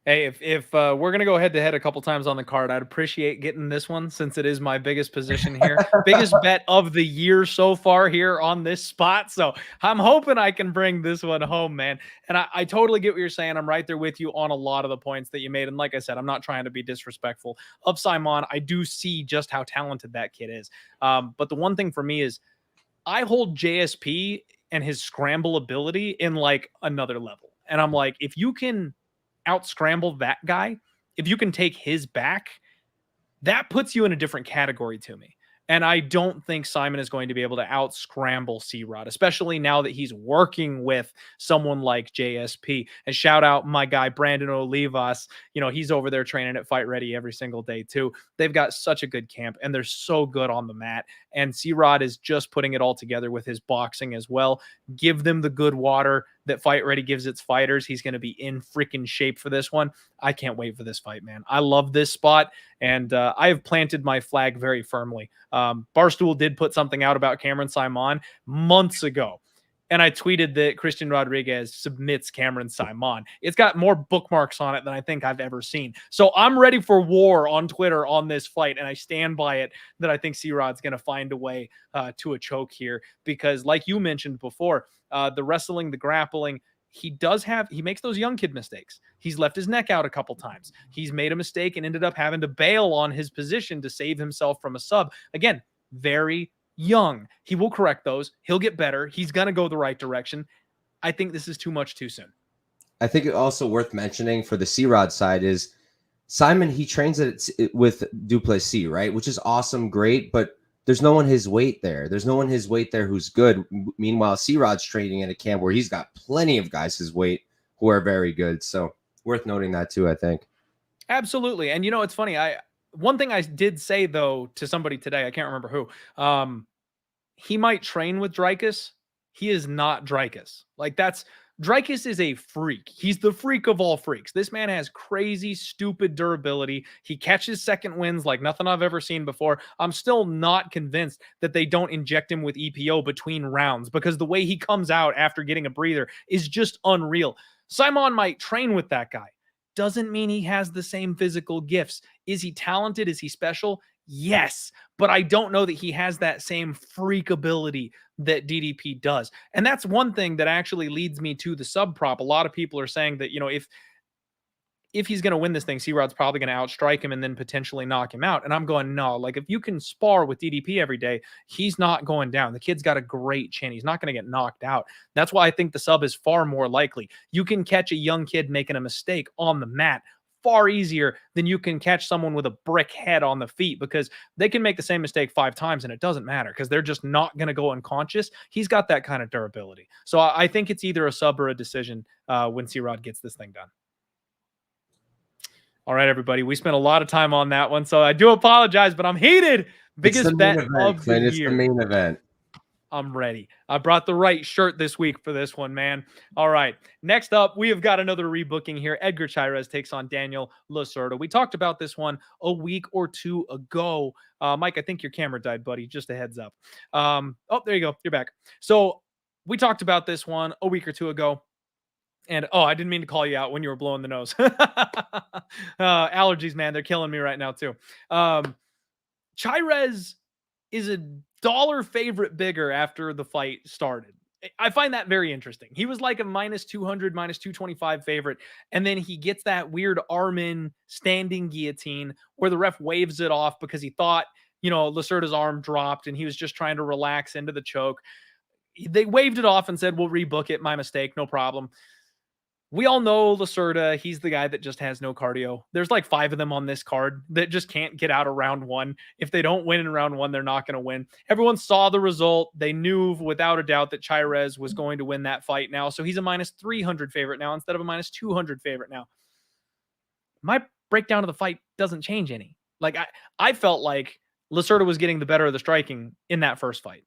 Hey, if we're gonna go head to head a couple times on the card, I'd appreciate getting this one since it is my biggest position here, biggest bet of the year so far here on this spot. So I'm hoping I can bring this one home, man. And I totally get what you're saying. I'm right there with you on a lot of the points that you made. And like I said, I'm not trying to be disrespectful of Saaiman. I do see just how talented that kid is. But the one thing for me is I hold JSP and his scramble ability in like another level. And I'm like, if you can out scramble that guy, if you can take his back, that puts you in a different category to me. And I don't think Saaiman is going to be able to out scramble C-Rod, especially now that he's working with someone like JSP. And shout out my guy, Brendon Olivas. You know, he's over there training at Fight Ready every single day too. They've got such a good camp and they're so good on the mat. And C-Rod is just putting it all together with his boxing as well. Give them the good water that Fight Ready gives its fighters. He's going to be in freaking shape for this one. I can't wait for this fight, man. I love this spot, and I have planted my flag very firmly. Barstool did put something out about Cameron Saaiman months ago, and I tweeted that Christian Rodriguez submits Cameron Saaiman. It's got more bookmarks on it than I think I've ever seen. So I'm ready for war on Twitter on this fight, and I stand by it that I think C-Rod's going to find a way to a choke here because, like you mentioned before, the wrestling, the grappling, he makes those young kid mistakes. He's left his neck out a couple times. He's made a mistake and ended up having to bail on his position to save himself from a sub. Again, very young. He will correct those. He'll get better. He's going to go the right direction. I think this is too much too soon. I think it also worth mentioning for the C-Rod side is Saaiman, he trains with Duplessis, right? Which is awesome, great, but there's no one his weight there. There's no one his weight there who's good. Meanwhile, C-Rod's training in a camp where he's got plenty of guys his weight who are very good. So worth noting that too, I think. Absolutely. And you know, it's funny. One thing I did say though to somebody today, I can't remember who, he might train with Dreykus. He is not Dreykus. Like Dreykus is a freak. He's the freak of all freaks. This man has crazy, stupid durability. He catches second wins like nothing I've ever seen before. I'm still not convinced that they don't inject him with EPO between rounds because the way he comes out after getting a breather is just unreal. Saaiman might train with that guy. Doesn't mean he has the same physical gifts. Is he talented? Is he special? Yes, but I don't know that he has that same freak ability that DDP does. And that's one thing that actually leads me to the sub prop. A lot of people are saying that, you know, if he's going to win this thing, C-Rod's probably going to outstrike him and then potentially knock him out. And I'm going, no, like if you can spar with DDP every day, he's not going down. The kid's got a great chin. He's not going to get knocked out. That's why I think the sub is far more likely. You can catch a young kid making a mistake on the mat far easier than you can catch someone with a brick head on the feet because they can make the same mistake 5 times and it doesn't matter because they're just not going to go unconscious. He's got that kind of durability. So I think it's either a sub or a decision when C-Rod gets this thing done. All right, everybody. We spent a lot of time on that one, so I do apologize, but I'm heated. Biggest bet of the year. It's the main event. I'm ready. I brought the right shirt this week for this one, man. All right. Next up, we have got another rebooking here. Edgar Cháirez takes on Daniel Lacerda. We talked about this one a week or two ago. Mike, I think your camera died, buddy. Just a heads up. Oh, there you go. You're back. So we talked about this one a week or two ago. And, oh, I didn't mean to call you out when you were blowing the nose. Allergies, man. They're killing me right now, too. Cháirez is a dollar favorite bigger after the fight started. I find that very interesting. He was like a minus 200, minus 225 favorite. And then he gets that weird arm-in standing guillotine where the ref waves it off because he thought, you know, Lacerda's arm dropped and he was just trying to relax into the choke. They waved it off and said, we'll rebook it. My mistake. No problem. We all know Lacerda. He's the guy that just has no cardio. There's like 5 of them on this card that just can't get out of round 1. If they don't win in round 1, they're not going to win. Everyone saw the result. They knew without a doubt that Cháirez was going to win that fight now. So he's a minus 300 favorite now instead of a minus 200 favorite now. My breakdown of the fight doesn't change any. Like I felt like Lacerda was getting the better of the striking in that first fight.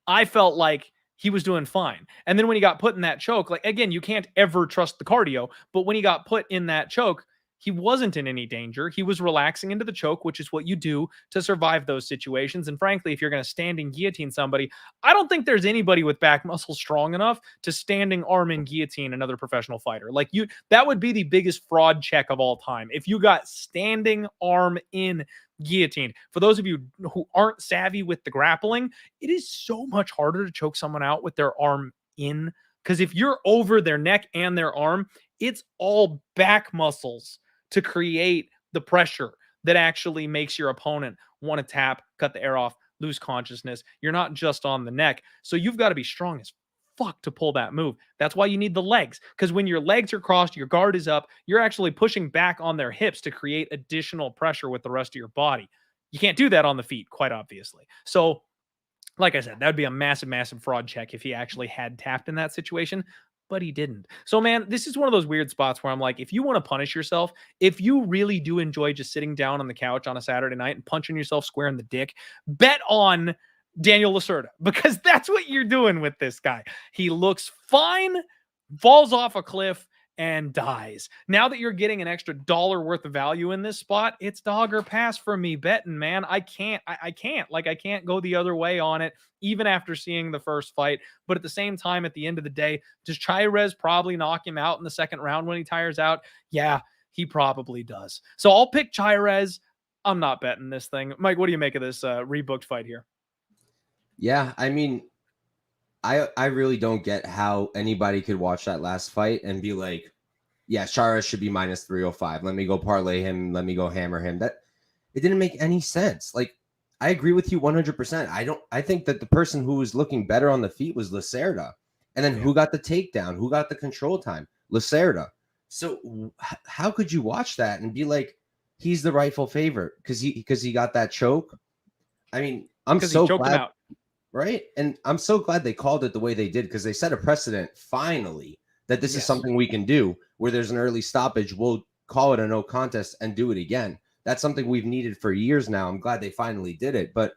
I felt like he was doing fine. And then when he got put in that choke, like, again, you can't ever trust the cardio, but when he got put in that choke, he wasn't in any danger. He was relaxing into the choke, which is what you do to survive those situations. And frankly, if you're going to standing guillotine somebody, I don't think there's anybody with back muscle strong enough to standing arm and guillotine another professional fighter. Like that would be the biggest fraud check of all time. If you got standing arm in guillotine. For those of you who aren't savvy with the grappling, it is so much harder to choke someone out with their arm in, because if you're over their neck and their arm, it's all back muscles to create the pressure that actually makes your opponent want to tap, cut the air off, lose consciousness. You're not just on the neck. So you've got to be strong as fuck to pull that move. That's why you need the legs, because when your legs are crossed, your guard is up, you're actually pushing back on their hips to create additional pressure with the rest of your body. You can't do that on the feet, quite obviously. So like I said, that would be a massive, massive fraud check if he actually had tapped in that situation, but he didn't. So, man, this is one of those weird spots where I'm like, if you want to punish yourself, if you really do enjoy just sitting down on the couch on a Saturday night and punching yourself square in the dick, bet on Daniel Lacerda, because that's what you're doing with this guy. He looks fine, falls off a cliff, and dies. Now that you're getting an extra $1 worth of value in this spot, it's dog or pass for me betting, man. I can't go the other way on it, even after seeing the first fight. But at the same time, at the end of the day, does Cháirez probably knock him out in the second round when he tires out? Yeah, he probably does. So I'll pick Cháirez. I'm not betting this thing. Mike, what do you make of this rebooked fight here? Yeah, I mean, I really don't get how anybody could watch that last fight and be like, yeah, Cháirez should be minus 305. Let me go parlay him. Let me go hammer him. That it didn't make any sense. Like, I agree with you 100%. I think that the person who was looking better on the feet was Lacerda. And then who got the takedown? Who got the control time? Lacerda. So how could you watch that and be like, he's the rightful favorite because he got that choke? I mean, I'm so glad. Right. And I'm so glad they called it the way they did, because they set a precedent finally that this is something we can do where there's an early stoppage. We'll call it a no contest and do it again. That's something we've needed for years now. I'm glad they finally did it. But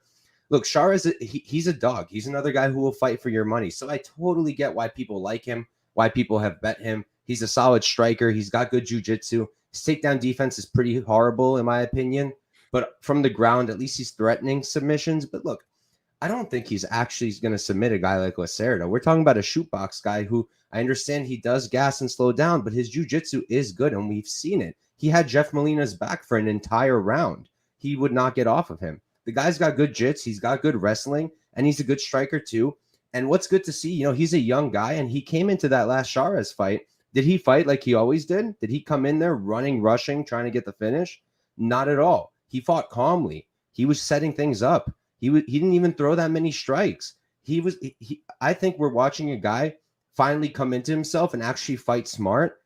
look, Cháirez, he's a dog. He's another guy who will fight for your money. So I totally get why people like him, why people have bet him. He's a solid striker. He's got good jiu-jitsu. His takedown defense is pretty horrible, in my opinion. But from the ground, at least he's threatening submissions. But look, I don't think he's actually going to submit a guy like Lacerda. We're talking about a shootbox guy who, I understand he does gas and slow down, but his jiu-jitsu is good, and we've seen it. He had Jeff Molina's back for an entire round. He would not get off of him. The guy's got good jits. He's got good wrestling, and he's a good striker too. And what's good to see, he's a young guy, and he came into that last Cháirez fight. Did he fight like he always did? Did he come in there running, rushing, trying to get the finish? Not at all. He fought calmly. He was setting things up. He didn't even throw that many strikes. I think we're watching a guy finally come into himself and actually fight smart.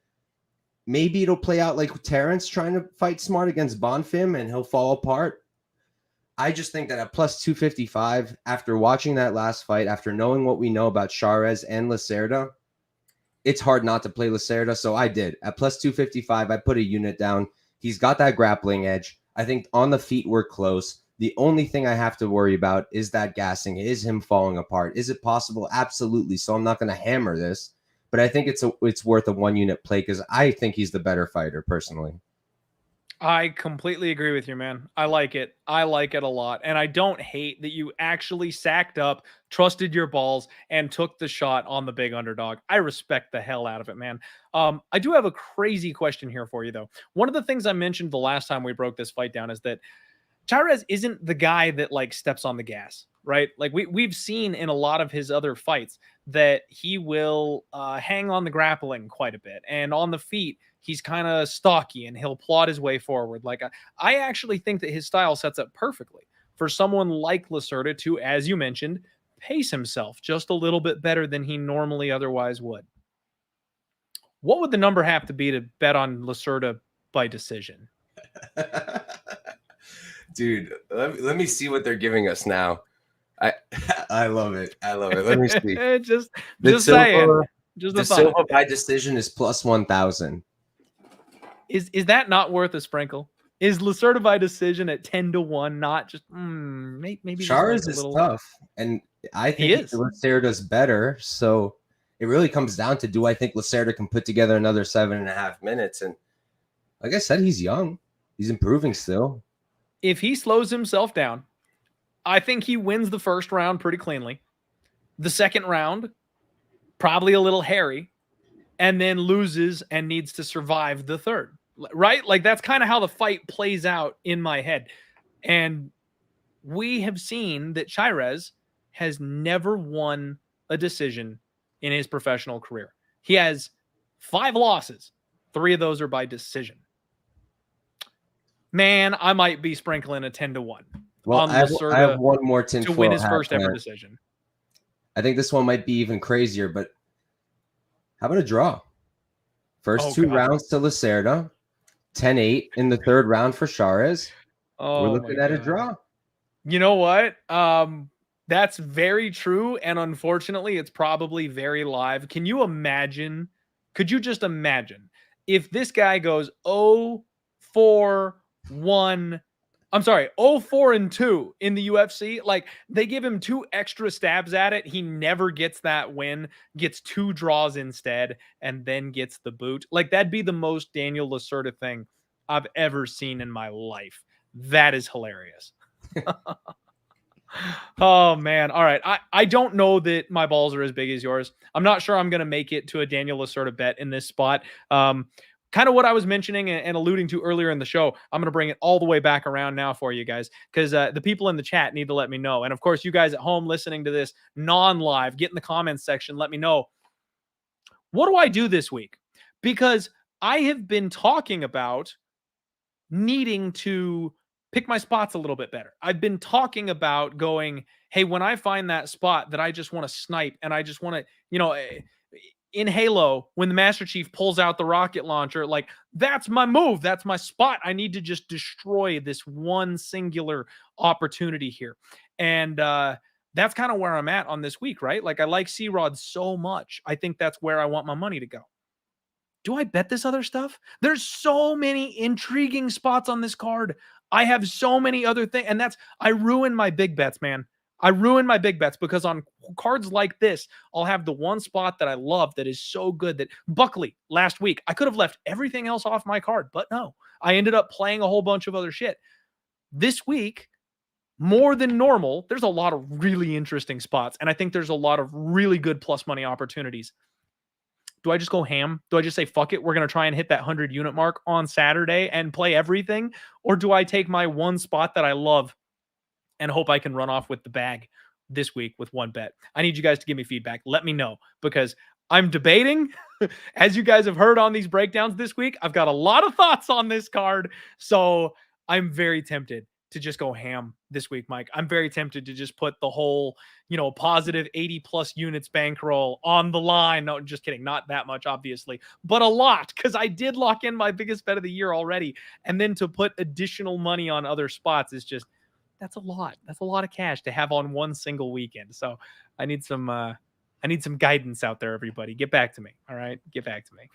Maybe it'll play out like Terrance trying to fight smart against Bonfim and he'll fall apart. I just think that at plus 255, after watching that last fight, after knowing what we know about Cháirez and Lacerda, it's hard not to play Lacerda. So I did. At plus 255, I put a unit down. He's got that grappling edge. I think on the feet we're close. The only thing I have to worry about is that gassing. Is him falling apart? Is it possible? Absolutely. So I'm not going to hammer this, but I think it's worth a 1 unit play because I think he's the better fighter personally. I completely agree with you, man. I like it. I like it a lot. And I don't hate that you actually sacked up, trusted your balls, and took the shot on the big underdog. I respect the hell out of it, man. I do have a crazy question here for you, though. One of the things I mentioned the last time we broke this fight down is that Cháirez isn't the guy that like steps on the gas, right? Like we've seen in a lot of his other fights that he will hang on the grappling quite a bit, and on the feet he's kind of stocky and he'll plod his way forward. Like I actually think that his style sets up perfectly for someone like Lacerda to, as you mentioned, pace himself just a little bit better than he normally otherwise would. What would the number have to be to bet on Lacerda by decision? Dude, let me see what they're giving us now. I love it. I love it. Let me see. just saying. Just the Silva by decision is plus 1,000. Is that not worth a sprinkle? Is Lacerda by decision at 10-1 not just maybe Cháirez is tough, and I think Lacerda's better. So it really comes down to, do I think Lacerda can put together another 7.5 minutes? And Like I said, he's young. He's improving still. If he slows himself down, I think he wins the first round pretty cleanly. The second round, probably a little hairy, and then loses and needs to survive the third, right? Like that's kind of how the fight plays out in my head. And we have seen that Cháirez has never won a decision in his professional career. He has 5 losses. 3 of those are by decision. Man, I might be sprinkling a 10-1 Well, on I have one more to win his first ever decision. I think this one might be even crazier, but how about a draw? First 2 rounds to Lacerda, 10-8 in the third round for Cháirez. We're looking at a draw. You know what? That's very true. And unfortunately, it's probably very live. Can you imagine? Could you just imagine if this guy goes 0-4-1? I'm sorry, 0-4-2 in the UFC. Like they give him 2 extra stabs at it. He never gets that win, gets 2 draws instead, and then gets the boot. Like that'd be the most Daniel Lacerda thing I've ever seen in my life. That is hilarious. Oh man. All right. I don't know that my balls are as big as yours. I'm not sure I'm going to make it to a Daniel Lacerda bet in this spot. Kind of what I was mentioning and alluding to earlier in the show. I'm going to bring it all the way back around now for you guys because the people in the chat need to let me know. And of course, you guys at home listening to this non-live, get in the comments section. Let me know. What do I do this week? Because I have been talking about needing to pick my spots a little bit better. I've been talking about going, hey, when I find that spot that I just want to snipe and I just want to, in Halo, when the Master Chief pulls out the rocket launcher, like that's my move. That's my spot. I need to just destroy this one singular opportunity here. And that's kind of where I'm at on this week, right? Like I like C-Rod so much. I think that's where I want my money to go. Do I bet this other stuff? There's so many intriguing spots on this card. I have so many other things. And I ruin my big bets, man. I ruin my big bets because on cards like this, I'll have the one spot that I love that is so good that Buckley last week, I could have left everything else off my card, but no, I ended up playing a whole bunch of other shit. This week, more than normal, there's a lot of really interesting spots. And I think there's a lot of really good plus money opportunities. Do I just go ham? Do I just say, fuck it, we're going to try and hit that 100 unit mark on Saturday and play everything? Or do I take my one spot that I love and hope I can run off with the bag this week with one bet? I need you guys to give me feedback. Let me know because I'm debating. As you guys have heard on these breakdowns this week, I've got a lot of thoughts on this card. So I'm very tempted to just go ham this week, Mike. I'm very tempted to just put the whole, positive 80 plus units bankroll on the line. No, just kidding. Not that much, obviously, but a lot because I did lock in my biggest bet of the year already. And then to put additional money on other spots is just, that's a lot. That's a lot of cash to have on one single weekend. So I need some guidance out there, everybody. Get back to me. All right. Get back to me.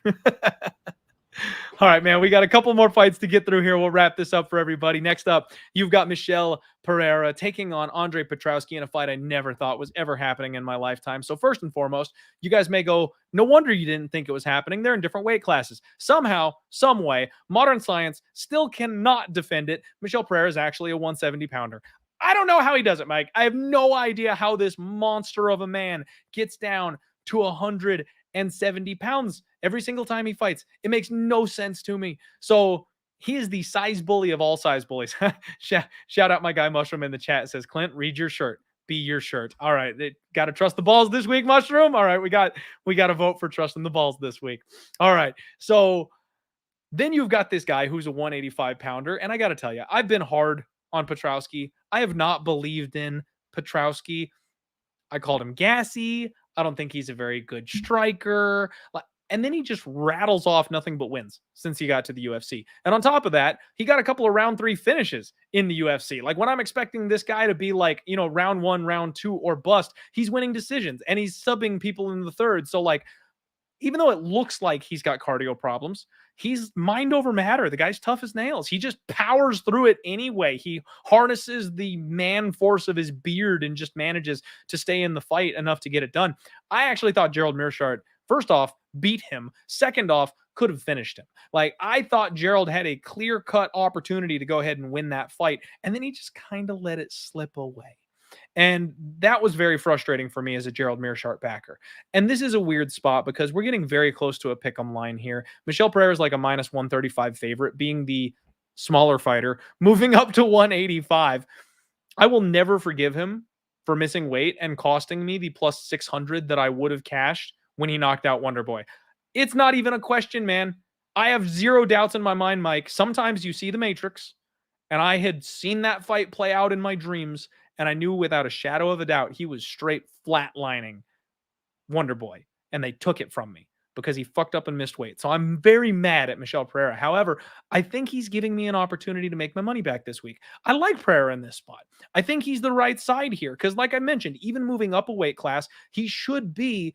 All right, man. We got a couple more fights to get through here. We'll wrap this up for everybody. Next up, you've got Michel Pereira taking on Andre Petroski in a fight I never thought was ever happening in my lifetime. So first and foremost, you guys may go, no wonder you didn't think it was happening. They're in different weight classes. Somehow, some way, modern science still cannot defend it. Michel Pereira is actually a 170 pounder. I don't know how he does it, Mike. I have no idea how this monster of a man gets down to 170 pounds every single time he fights. It makes no sense to me. So he is the size bully of all size bullies. Shout out my guy Mushroom in the chat. It says, Clint, read your shirt. Be your shirt. All right. Got to trust the balls this week, Mushroom. All right. We got to vote for trusting the balls this week. All right. So then you've got this guy who's a 185 pounder. And I got to tell you, I've been hard on Petroski. I have not believed in Petroski. I called him gassy. I don't think he's a very good striker. And then he just rattles off nothing but wins since he got to the UFC. And on top of that, he got a couple of round 3 finishes in the UFC. Like when I'm expecting this guy to be like, round 1, round 2 or bust, he's winning decisions and he's subbing people in the third. So like, even though it looks like he's got cardio problems, he's mind over matter. The guy's tough as nails. He just powers through it anyway. He harnesses the man force of his beard and just manages to stay in the fight enough to get it done. I actually thought Gerald Meerschaert First off, beat him. Second off, could have finished him. Like, I thought Gerald had a clear-cut opportunity to go ahead and win that fight, and then he just kind of let it slip away. And that was very frustrating for me as a Gerald Meerschaert backer. And this is a weird spot because we're getting very close to a pick'em line here. Michel Pereira is like a minus 135 favorite, being the smaller fighter, moving up to 185. I will never forgive him for missing weight and costing me the plus 600 that I would have cashed when he knocked out Wonderboy. It's not even a question, man. I have zero doubts in my mind, Mike. Sometimes you see the Matrix, and I had seen that fight play out in my dreams, and I knew without a shadow of a doubt he was straight flatlining Wonderboy, and they took it from me because he fucked up and missed weight. So I'm very mad at Michel Pereira. However, I think he's giving me an opportunity to make my money back this week. I like Pereira in this spot. I think he's the right side here because, like I mentioned, even moving up a weight class, he should be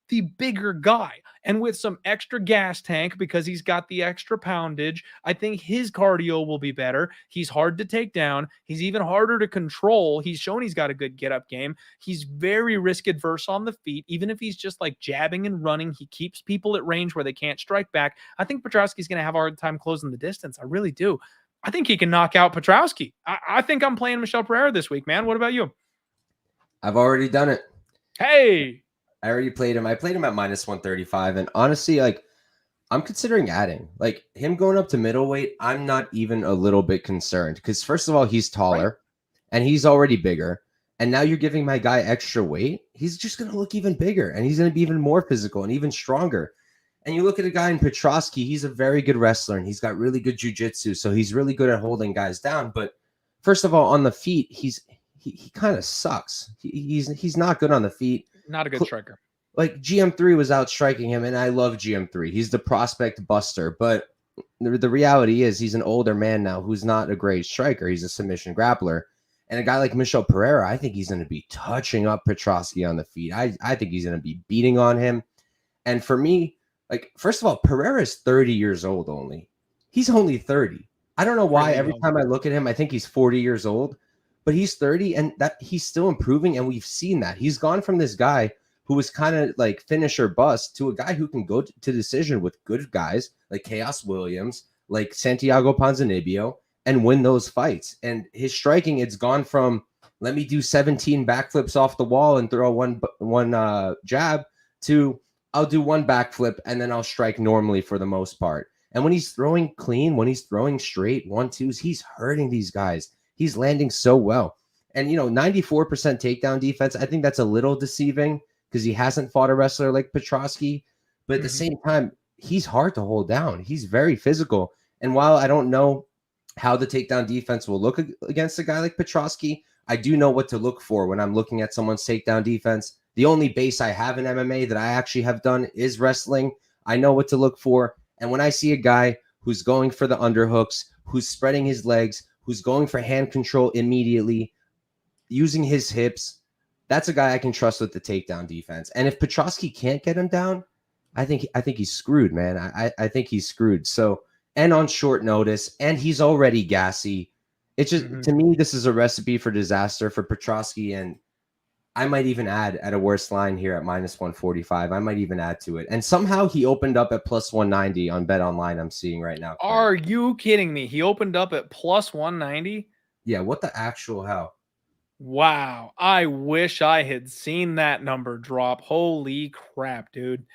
the bigger guy. And with some extra gas tank because he's got the extra poundage, I think his cardio will be better. He's hard to take down. He's even harder to control. He's shown he's got a good get up game. He's very risk adverse on the feet. Even if he's just like jabbing and running, he keeps people at range where they can't strike back. I think Petroski's going to have a hard time closing the distance. I really do. I think he can knock out Petroski. I think I'm playing Michel Pereira this week, man. What about you? I've already done it. Hey, I already played him. I played him at minus 135. And honestly, like, I'm considering adding. Like, him going up to middleweight, I'm not even a little bit concerned. Because, first of all, he's taller and he's already bigger. And now you're giving my guy extra weight. He's just going to look even bigger. And he's going to be even more physical and even stronger. And you look at a guy in Petroski, he's a very good wrestler. And he's got really good jiu-jitsu. So he's really good at holding guys down. But, first of all, on the feet, he kind of sucks. He's not good on the feet. not a good striker. Like, GM3 was out striking him, and I love GM3. He's the prospect buster, but the reality is he's an older man now who's not a great striker. He's a submission grappler. And a guy like Michel Pereira, I think he's going to be touching up Petroski on the feet. I think he's going to be beating on him. And for me, like, first of all, Pereira is 30 years old only. He's only 30. I don't know why every time I look at him, I think he's 40 years old. But he's 30 and that he's still improving. And we've seen that. He's gone from this guy who was kind of like finish or bust to a guy who can go to decision with good guys like Chaos Williams, like Santiago Ponzinibbio, and win those fights. And his striking, it's gone from let me do 17 backflips off the wall and throw one jab to I'll do one backflip and then I'll strike normally for the most part. And when he's throwing clean, when he's throwing straight 1-2s, he's hurting these guys. He's landing so well. And, 94% takedown defense, I think that's a little deceiving because he hasn't fought a wrestler like Petroski. But at the same time, he's hard to hold down. He's very physical. And while I don't know how the takedown defense will look against a guy like Petroski, I do know what to look for when I'm looking at someone's takedown defense. The only base I have in MMA that I actually have done is wrestling. I know what to look for. And when I see a guy who's going for the underhooks, who's spreading his legs, who's going for hand control immediately, using his hips, that's a guy I can trust with the takedown defense. And if Petroski can't get him down, I think he's screwed, man. I think he's screwed. So, and on short notice, and he's already gassy. It's just, to me, this is a recipe for disaster for Petroski. And I might even add at a worse line here at minus 145. I might even add to it. And somehow he opened up at plus 190 on Bet Online. I'm seeing right now. Are you kidding me? He opened up at plus 190? Yeah, what the actual hell? Wow. I wish I had seen that number drop. Holy crap, dude.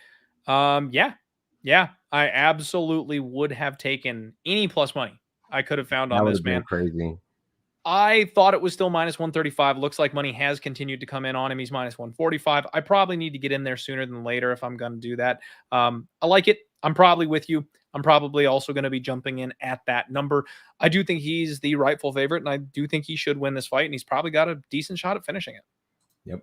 Yeah. I absolutely would have taken any plus money I could have found on this, man. Crazy. I thought it was still minus 135. Looks like money has continued to come in on him. He's minus 145. I probably need to get in there sooner than later if I'm going to do that. I like it. I'm probably with you. I'm probably also going to be jumping in at that number. I do think he's the rightful favorite, and I do think he should win this fight, and he's probably got a decent shot at finishing it. Yep.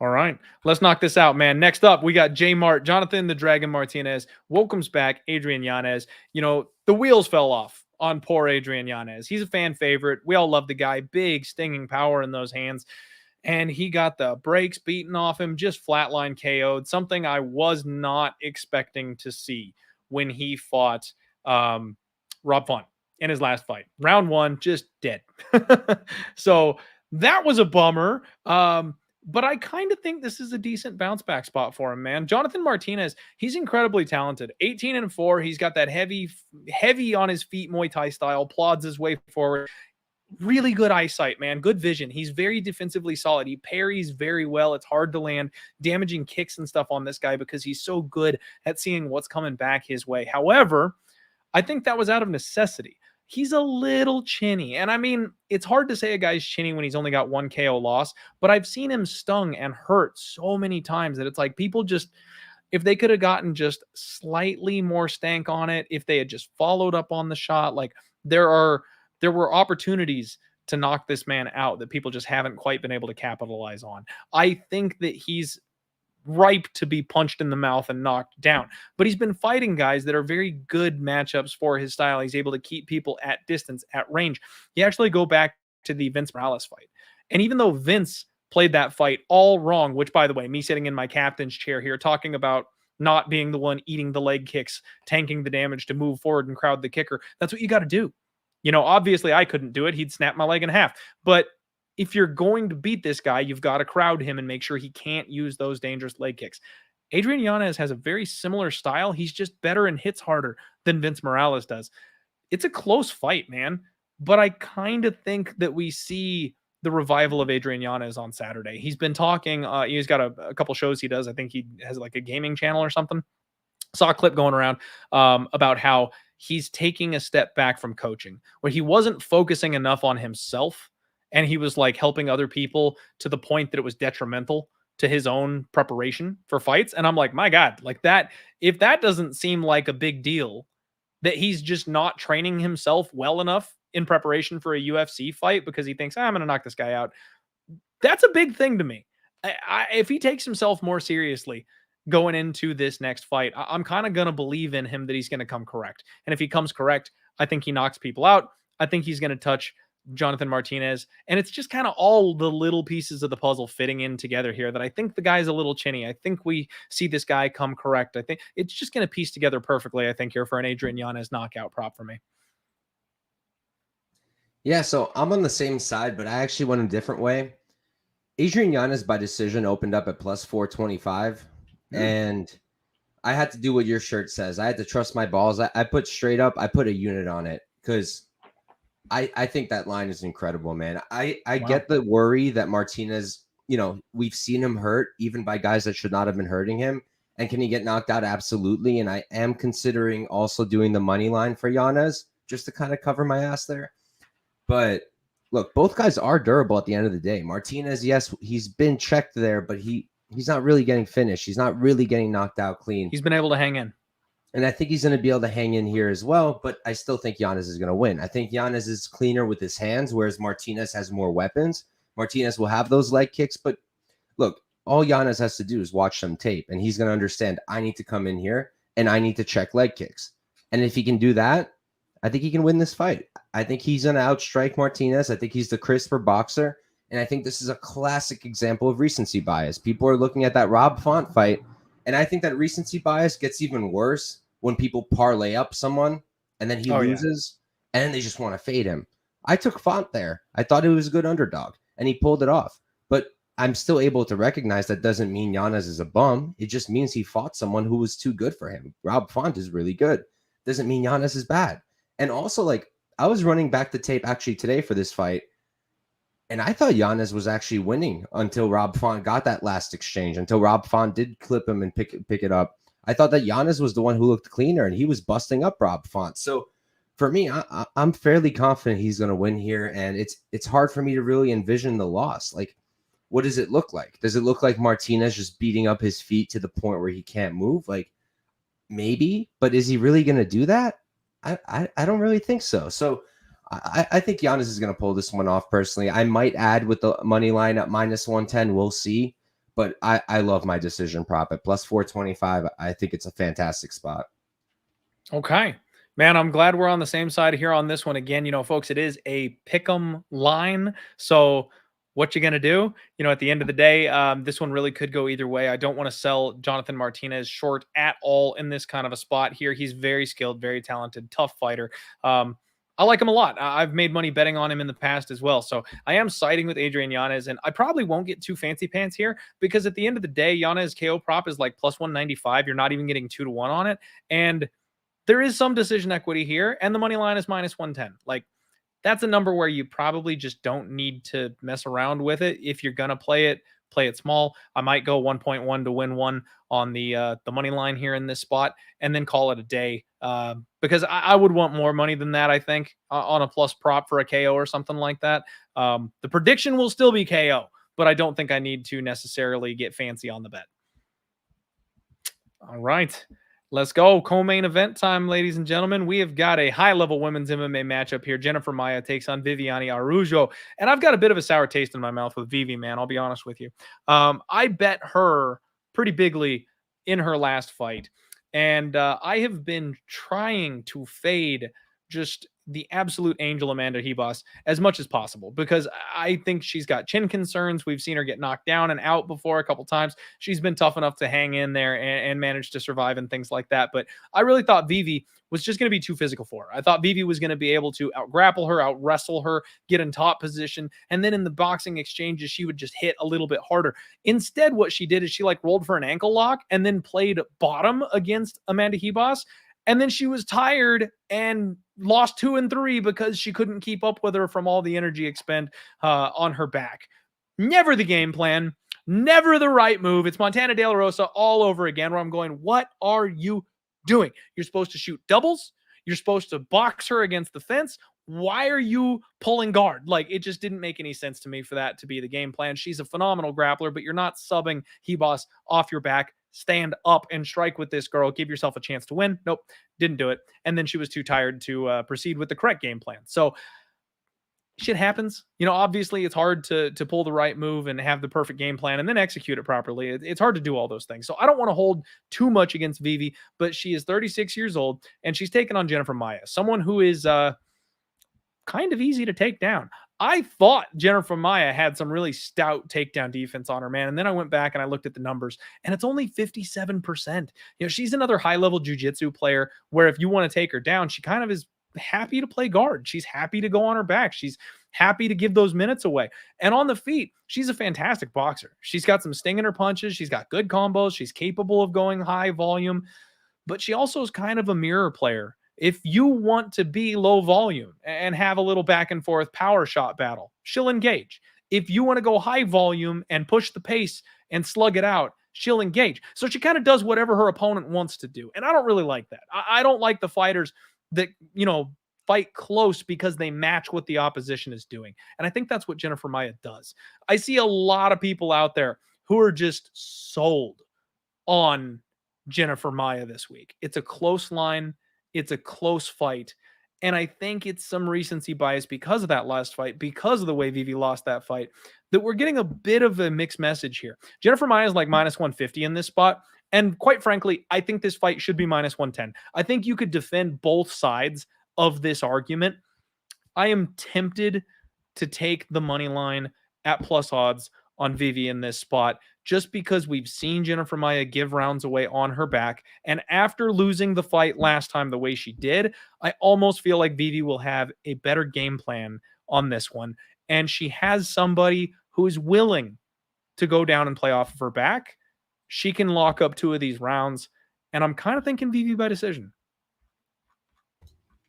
All right. Let's knock this out, man. Next up, we got J Mart, Jonathan the Dragon Martinez. Welcomes back Adrian Yanez. The wheels fell off on poor Adrian Yanez. He's a fan favorite. We all love the guy. Big stinging power in those hands. And he got the brakes beaten off him, just flatline KO'd, something I was not expecting to see when he fought Rob Font in his last fight. Round one, just dead. So that was a bummer. But I kind of think this is a decent bounce back spot for him, man. Jonathan Martinez, he's incredibly talented. 18-4. He's got that heavy on his feet Muay Thai style, plods his way forward. Really good eyesight, man. Good vision. He's very defensively solid. He parries very well. It's hard to land damaging kicks and stuff on this guy because he's so good at seeing what's coming back his way. However, I think that was out of necessity. He's a little chinny. And I mean, it's hard to say a guy's chinny when he's only got one KO loss, but I've seen him stung and hurt so many times that it's like people just, if they could have gotten just slightly more stank on it, if they had just followed up on the shot, like there were opportunities to knock this man out that people just haven't quite been able to capitalize on. I think that he's ripe to be punched in the mouth and knocked down. But he's been fighting guys that are very good matchups for his style. He's able to keep people at distance, at range. You actually go back to the Vince Morales fight. And even though Vince played that fight all wrong, which, by the way, me sitting in my captain's chair here talking about not being the one eating the leg kicks, tanking the damage to move forward and crowd the kicker, that's what you got to do. You know, obviously I couldn't do it. He'd snap my leg in half. But if you're going to beat this guy, you've got to crowd him and make sure he can't use those dangerous leg kicks. Adrian Yanez has a very similar style. He's just better and hits harder than Vince Morales does. It's a close fight, man. But I kind of think that we see the revival of Adrian Yanez on Saturday. He's been talking. He's got a couple shows he does. I think he has like a gaming channel or something. Saw a clip going around about how he's taking a step back from coaching, where he wasn't focusing enough on himself. And he was like helping other people to the point that it was detrimental to his own preparation for fights. And I'm like, my God, like that, if that doesn't seem like a big deal, that he's just not training himself well enough in preparation for a UFC fight because he thinks, I'm going to knock this guy out. That's a big thing to me. If he takes himself more seriously going into this next fight, I'm kind of going to believe in him that he's going to come correct. And if he comes correct, I think he knocks people out. I think he's going to touch Jonathan Martinez. And it's just kind of all the little pieces of the puzzle fitting in together here that I think the guy's a little chinny. I think we see this guy come correct. I think it's just going to piece together perfectly, I think, here for an Adrian Yanez knockout prop for me. Yeah, so I'm on the same side, but I actually went a different way. Adrian Yanez by decision opened up at plus 425. And I had to do what your shirt says. I had to trust my balls. I put straight up, I put a unit on it because I think that line is incredible, man. I get the worry that Martinez, you know, we've seen him hurt even by guys that should not have been hurting him. And can he get knocked out? Absolutely. And I am considering also doing the money line for Yanez just to kind of cover my ass there. But look, both guys are durable at the end of the day. Martinez, yes, he's been checked there, but he's not really getting finished. He's not really getting knocked out clean. He's been able to hang in. And I think he's going to be able to hang in here as well, but I still think Yanez is going to win. I think Yanez is cleaner with his hands, whereas Martinez has more weapons. Martinez will have those leg kicks, but look, all Yanez has to do is watch some tape, and he's going to understand I need to come in here, and I need to check leg kicks. And if he can do that, I think he can win this fight. I think he's going to outstrike Martinez. I think he's the crisper boxer, and I think this is a classic example of recency bias. People are looking at that Rob Font fight, and I think that recency bias gets even worse when people parlay up someone and then he loses and then they just want to fade him. I took Font there. I thought he was a good underdog and he pulled it off. But I'm still able to recognize that doesn't mean Yanez is a bum. It just means he fought someone who was too good for him. Rob Font is really good. Doesn't mean Yanez is bad. And also, like, I was running back the tape actually today for this fight, and I thought Yanez was actually winning until Rob Font got that last exchange, until Rob Font did clip him and pick it up. I thought that Yanez was the one who looked cleaner, and he was busting up Rob Font. So for me, I'm fairly confident he's going to win here, and it's hard for me to really envision the loss. Like, what does it look like? Does it look like Martinez just beating up his feet to the point where he can't move? Like, maybe, but is he really going to do that? I don't really think so. So I think Yanez is going to pull this one off personally. I might add with the money line at minus 110. We'll see. But I love my decision prop at plus 425. I think it's a fantastic spot. Okay. Man, I'm glad we're on the same side here on this one. Again, you know, folks, it is a pick'em line. So what you going to do? You know, at the end of the day, this one really could go either way. I don't want to sell Jonathan Martinez short at all in this kind of a spot here. He's very skilled, very talented, tough fighter. I like him a lot. I've made money betting on him in the past as well. So I am siding with Adrian Yanez, and I probably won't get too fancy pants here because at the end of the day, Yanez KO prop is like plus 195. You're not even getting 2-1 on it. And there is some decision equity here, and the money line is minus 110. Like, that's a number where you probably just don't need to mess around with it. If you're going to play it small. I might go 1.1 to win one on the money line here in this spot and then call it a day because I would want more money than that, I think, on a plus prop for a KO or something like that. The prediction will still be KO, but I don't think I need to necessarily get fancy on the bet. All right. Let's go. Co-main event time, ladies and gentlemen. We have got a high-level women's MMA matchup here. Jennifer Maia takes on Viviane Araújo. And I've got a bit of a sour taste in my mouth with Vivi, man. I'll be honest with you. I bet her pretty bigly in her last fight. And I have been trying to fade just the absolute angel Amanda Ribas as much as possible because I think she's got chin concerns. We've seen her get knocked down and out before a couple times. She's been tough enough to hang in there and manage to survive and things like that. But I really thought Vivi was just going to be too physical for her. I thought Vivi was going to be able to out grapple her, out wrestle her, get in top position. And then in the boxing exchanges, she would just hit a little bit harder. Instead, what she did is she like rolled for an ankle lock and then played bottom against Amanda Ribas. And then she was tired and lost 2 and 3 because she couldn't keep up with her from all the energy expend on her back. Never the game plan, never the right move. It's Montana De La Rosa all over again where I'm going, what are you doing? You're supposed to shoot doubles. You're supposed to box her against the fence. Why are you pulling guard? Like, it just didn't make any sense to me for that to be the game plan. She's a phenomenal grappler, but you're not subbing Ribas off your back. Stand up and strike with this girl. Give yourself a chance to win. Nope, didn't do it. And then she was too tired to proceed with the correct game plan. So shit happens. You know, obviously it's hard to pull the right move and have the perfect game plan and then execute it properly. It's hard to do all those things. So I don't want to hold too much against Vivi, but she is 36 years old and she's taken on Jennifer Maia, someone who is kind of easy to take down. I thought Jennifer Maia had some really stout takedown defense on her, man. And then I went back and I looked at the numbers and it's only 57%. You know, she's another high-level jiu-jitsu player where if you want to take her down, she kind of is happy to play guard. She's happy to go on her back. She's happy to give those minutes away. And on the feet, she's a fantastic boxer. She's got some sting in her punches. She's got good combos. She's capable of going high volume, but she also is kind of a mirror player. If you want to be low volume and have a little back and forth power shot battle, she'll engage. If you want to go high volume and push the pace and slug it out, she'll engage. So she kind of does whatever her opponent wants to do. And I don't really like that. I don't like the fighters that, you know, fight close because they match what the opposition is doing. And I think that's what Jennifer Maia does. I see a lot of people out there who are just sold on Jennifer Maia this week. It's a close line. It's a close fight. And I think it's some recency bias because of that last fight, because of the way Vivi lost that fight, that we're getting a bit of a mixed message here. Jennifer Maia is like minus 150 in this spot. And quite frankly, I think this fight should be minus 110. I think you could defend both sides of this argument. I am tempted to take the money line at plus odds on Vivi in this spot, just because we've seen Jennifer Maia give rounds away on her back. And after losing the fight last time the way she did, I almost feel like Vivi will have a better game plan on this one. And she has somebody who is willing to go down and play off of her back. She can lock up 2 of these rounds. And I'm kind of thinking Vivi by decision.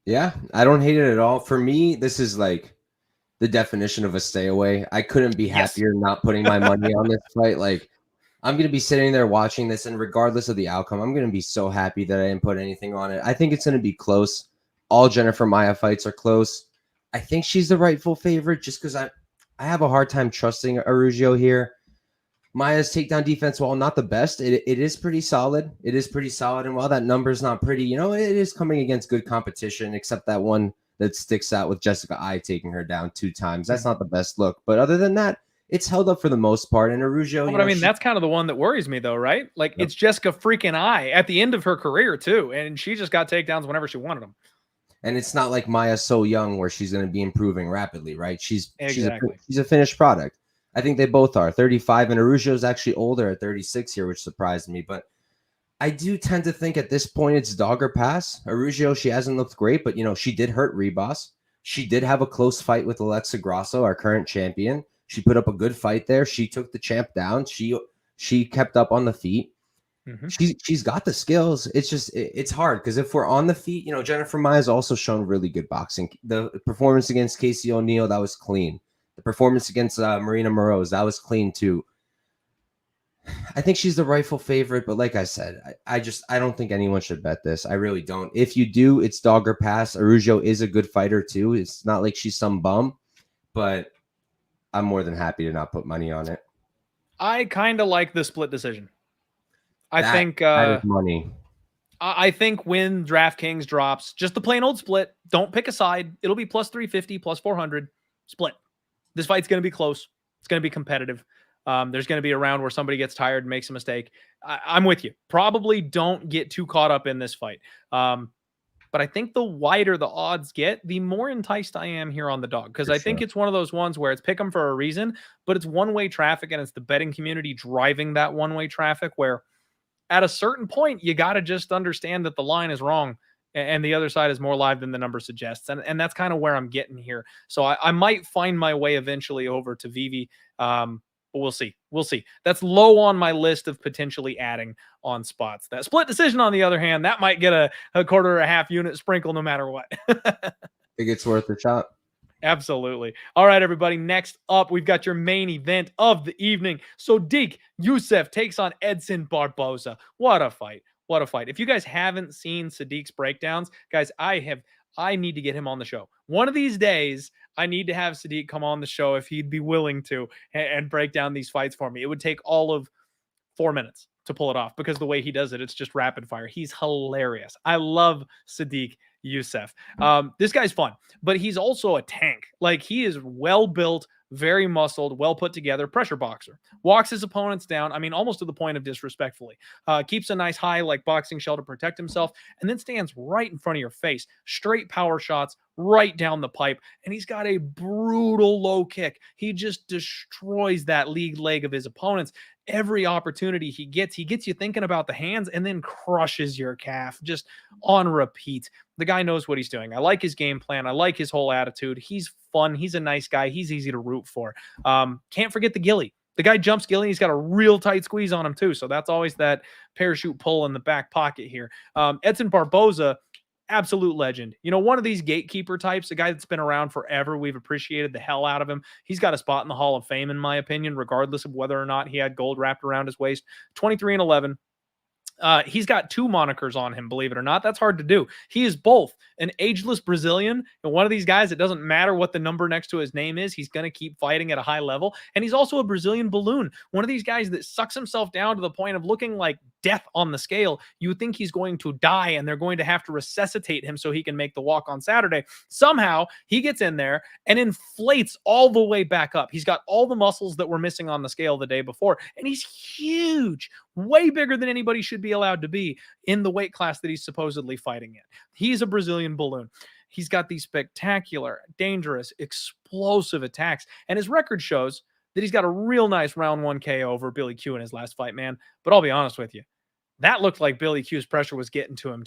Yeah, I don't hate it at all. For me, this is like the definition of a stay away. I couldn't be happier not putting my money on this fight. Like, I'm going to be sitting there watching this, and regardless of the outcome, I'm going to be so happy that I didn't put anything on it. I think it's going to be close. All Jennifer Maia fights are close. I think she's the rightful favorite just because I have a hard time trusting Araújo here. Maia's takedown defense, while not the best, it is pretty solid. It is pretty solid. And while that number's not pretty, you know, it is coming against good competition, except that one that sticks out with Jessica Ai taking her down 2 times. That's not the best look. But other than that, it's held up for the most part. And Araújo, but I mean, that's kind of the one that worries me, though, right? Like, It's Jessica freaking Ai at the end of her career, too. And she just got takedowns whenever she wanted them. And it's not like Maia's so young where she's going to be improving rapidly, right? She's a finished product. I think they both are. 35, and Araujo's actually older at 36 here, which surprised me. But I do tend to think at this point it's dog or pass. Araújo, she hasn't looked great, but, you know, she did hurt Ribas. She did have a close fight with Alexa Grasso, our current champion. She put up a good fight there. She took the champ down. She kept up on the feet. Mm-hmm. She's got the skills. It's just it's hard because if we're on the feet, Jennifer Maia's also shown really good boxing. The performance against Casey O'Neill, that was clean. The performance against Marina Moroz, that was clean too. I think she's the rightful favorite, but like I said, I don't think anyone should bet this. I really don't. If you do, it's dog or pass. Araujo is a good fighter too. It's not like she's some bum, but I'm more than happy to not put money on it. I kind of like the split decision. I think that is money. I think when DraftKings drops just the plain old split, don't pick a side. It'll be plus 350, plus 400 split. This fight's going to be close. It's going to be competitive. There's going to be a round where somebody gets tired and makes a mistake. I'm with you. Probably don't get too caught up in this fight. But I think the wider the odds get, the more enticed I am here on the dog. Because I think it's one of those ones where it's pick 'em for a reason, but it's one-way traffic, and it's the betting community driving that one-way traffic, where at a certain point, you got to just understand that the line is wrong and the other side is more live than the number suggests. And that's kind of where I'm getting here. So I might find my way eventually over to Vivi. But we'll see. We'll see. That's low on my list of potentially adding on spots. That split decision, on the other hand, that might get a quarter or a half unit sprinkle no matter what. I think it's worth a shot. Absolutely. All right, everybody. Next up, we've got your main event of the evening. Sodiq Yusuff takes on Edson Barboza. What a fight. What a fight. If you guys haven't seen Sadiq's breakdowns, guys, I need to get him on the show. One of these days, I need to have Sadiq come on the show if he'd be willing to and break down these fights for me. It would take all of 4 minutes to pull it off because the way he does it, it's just rapid fire. He's hilarious. I love Sodiq Yusuff. This guy's fun, but he's also a tank. Like, he is well built, very muscled, well put together, pressure boxer. Walks his opponents down. I mean, almost to the point of disrespectfully. Keeps a nice high, like boxing shell, to protect himself, and then stands right in front of your face. Straight power shots right down the pipe, and he's got a brutal low kick. He just destroys that lead leg of his opponents. Every opportunity he gets you thinking about the hands, and then crushes your calf just on repeat. The guy knows what he's doing. I like his game plan. I like his whole attitude. He's fun. He's a nice guy. He's easy to root for. Can't forget the ghillie. The guy jumps ghillie. He's got a real tight squeeze on him too. So that's always that parachute pull in the back pocket here. Edson Barboza, absolute legend. One of these gatekeeper types, a guy that's been around forever. We've appreciated the hell out of him. He's got a spot in the Hall of Fame, in my opinion, regardless of whether or not he had gold wrapped around his waist. 23-11. He's got 2 monikers on him, believe it or not. That's hard to do. He is both an ageless Brazilian, and one of these guys, it doesn't matter what the number next to his name is, he's going to keep fighting at a high level. And he's also a Brazilian balloon, one of these guys that sucks himself down to the point of looking like death on the scale. You would think he's going to die, and they're going to have to resuscitate him so he can make the walk on Saturday. Somehow he gets in there and inflates all the way back up. He's got all the muscles that were missing on the scale the day before, and he's huge, way bigger than anybody should be allowed to be in the weight class that he's supposedly fighting in. He's a Brazilian balloon. He's got these spectacular, dangerous, explosive attacks, and his record shows that he's got a real nice round 1 KO over Billy Q in his last fight, man. But I'll be honest with you, that looked like Billy Q's pressure was getting to him.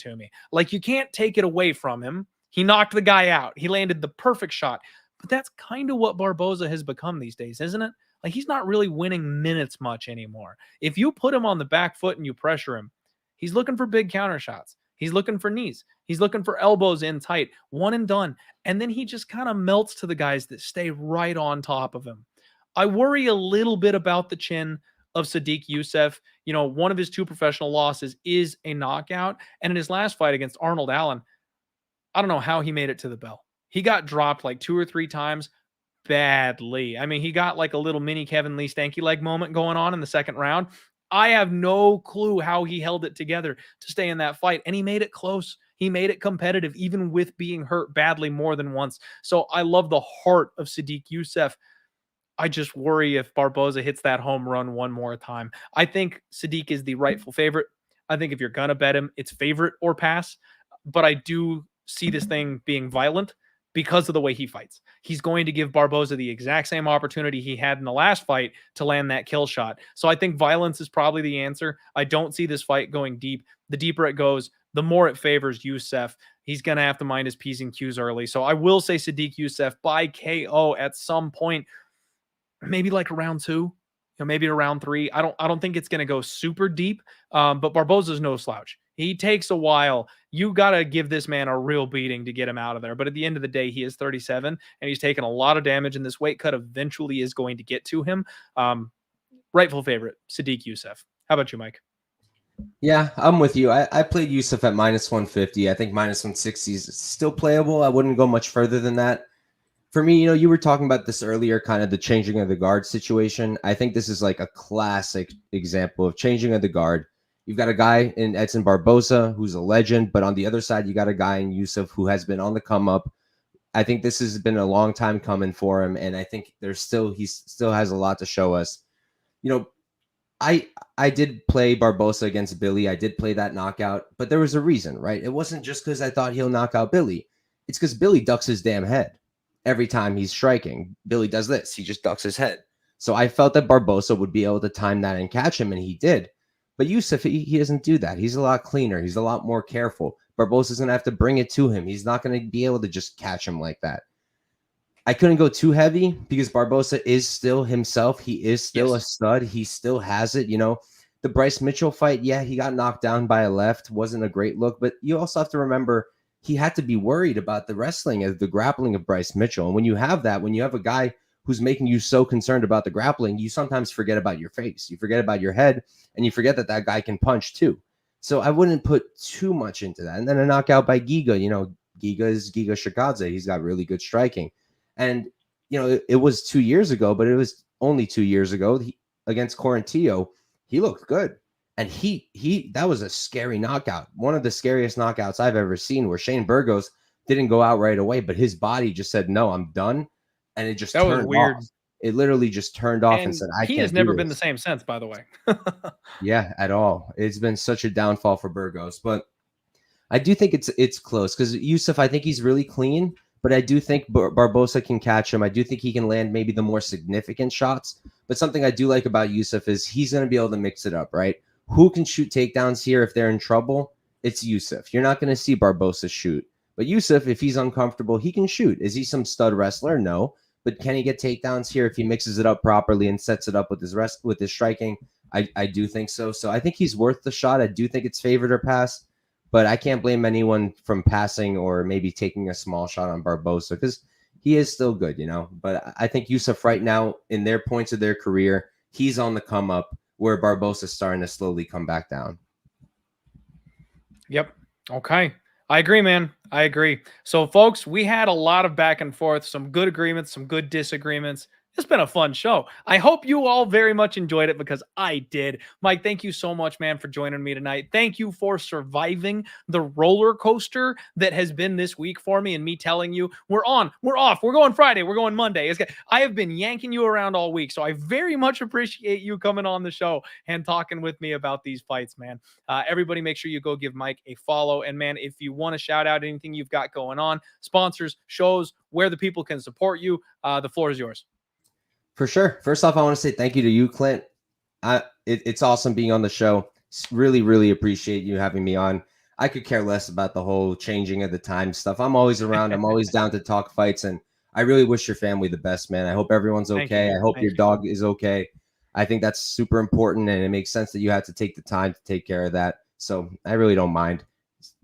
Like, you can't take it away from him. He knocked the guy out. He landed the perfect shot. But that's kind of what Barboza has become these days, isn't it? Like, he's not really winning minutes much anymore. If you put him on the back foot and you pressure him, he's looking for big counter shots. He's looking for knees. He's looking for elbows in tight, one and done. And then he just kind of melts to the guys that stay right on top of him. I worry a little bit about the chin of Sodiq Yusuff. One of his 2 professional losses is a knockout. And in his last fight against Arnold Allen, I don't know how he made it to the bell. He got dropped like 2 or 3 times badly. I mean, he got like a little mini Kevin Lee stanky leg moment going on in the second round. I have no clue how he held it together to stay in that fight. And he made it close. He made it competitive, even with being hurt badly more than once. So I love the heart of Sodiq Yusuff. I just worry if Barboza hits that home run one more time. I think Sodiq is the rightful favorite. I think if you're going to bet him, it's favorite or pass. But I do see this thing being violent because of the way he fights. He's going to give Barboza the exact same opportunity he had in the last fight to land that kill shot. So I think violence is probably the answer. I don't see this fight going deep. The deeper it goes, the more it favors Yusuff. he's going to have to mind his P's and Q's early. So I will say Sodiq Yusuff by KO at some point, maybe like round 2, maybe to round 3. I don't think it's going to go super deep. But Barboza's no slouch. He takes a while. You got to give this man a real beating to get him out of there. But at the end of the day, he is 37 and he's taken a lot of damage, and this weight cut eventually is going to get to him. Rightful favorite, Sodiq Yusuff. How about you, Mike? Yeah, I'm with you. I played Yusuff at -150. I think -160 is still playable. I wouldn't go much further than that. For me, you were talking about this earlier, kind of the changing of the guard situation. I think this is like a classic example of changing of the guard. You've got a guy in Edson Barboza who's a legend, but on the other side, you got a guy in Yusuff who has been on the come up. I think this has been a long time coming for him, and I think he still has a lot to show us. I did play Barboza against Billy. I did play that knockout, but there was a reason, right? It wasn't just because I thought he'll knock out Billy. It's because Billy ducks his damn head every time he's striking. Billy does this. He just ducks his head. So I felt that Barboza would be able to time that and catch him, and he did. But Yusuff, he doesn't do that. He's a lot cleaner. He's a lot more careful. Barboza's going to have to bring it to him. He's not going to be able to just catch him like that. I couldn't go too heavy because Barboza is still himself. He is still a stud. He still has it. The Bryce Mitchell fight, yeah, he got knocked down by a left. Wasn't a great look. But you also have to remember he had to be worried about the wrestling of the grappling of Bryce Mitchell. And when you have that, when you have a guy who's making you so concerned about the grappling, you sometimes forget about your face. You forget about your head, and you forget that that guy can punch too. So I wouldn't put too much into that. And then a knockout by Giga. Giga is Giga Shikadze. He's got really good striking. And, it was 2 years ago, but it was only 2 years ago against Quarantillo. He looked good. And that was a scary knockout. One of the scariest knockouts I've ever seen, where Shane Burgos didn't go out right away, but his body just said, no, I'm done. And it just turned weird. Off. It literally just turned off and said, I can't. He has never been the same since, by the way. Yeah, at all. It's been such a downfall for Burgos. But I do think it's close because Yusuff, I think he's really clean. But I do think Barboza can catch him. I do think he can land maybe the more significant shots. But something I do like about Yusuff is he's going to be able to mix it up, right? Who can shoot takedowns here if they're in trouble? It's Yusuff. You're not going to see Barboza shoot. But Yusuff, if he's uncomfortable, he can shoot. Is he some stud wrestler? No. But can he get takedowns here if he mixes it up properly and sets it up with his striking? I do think so. So I think he's worth the shot. I do think it's favored or pass. But I can't blame anyone from passing or maybe taking a small shot on Barboza because he is still good, But I think Yusuff right now, in their points of their career, he's on the come up where Barboza's starting to slowly come back down. Yep. Okay. I agree, man. I agree. So, folks, we had a lot of back and forth, some good agreements, some good disagreements. It's been a fun show. I hope you all very much enjoyed it because I did. Mike, thank you so much, man, for joining me tonight. Thank you for surviving the roller coaster that has been this week for me and me telling you we're on, we're off, we're going Friday, we're going Monday. I have been yanking you around all week, so I very much appreciate you coming on the show and talking with me about these fights, man. Everybody make sure you go give Mike a follow. And, man, if you want to shout out anything you've got going on, sponsors, shows, where the people can support you, the floor is yours. For sure. First off, I want to say thank you to you, Clint. It's awesome being on the show. Really, really appreciate you having me on. I could care less about the whole changing of the time stuff. I'm always around. I'm always down to talk fights, and I really wish your family the best, man. I hope everyone's okay. I hope your dog is okay. I think that's super important, and it makes sense that you have to take the time to take care of that. So I really don't mind.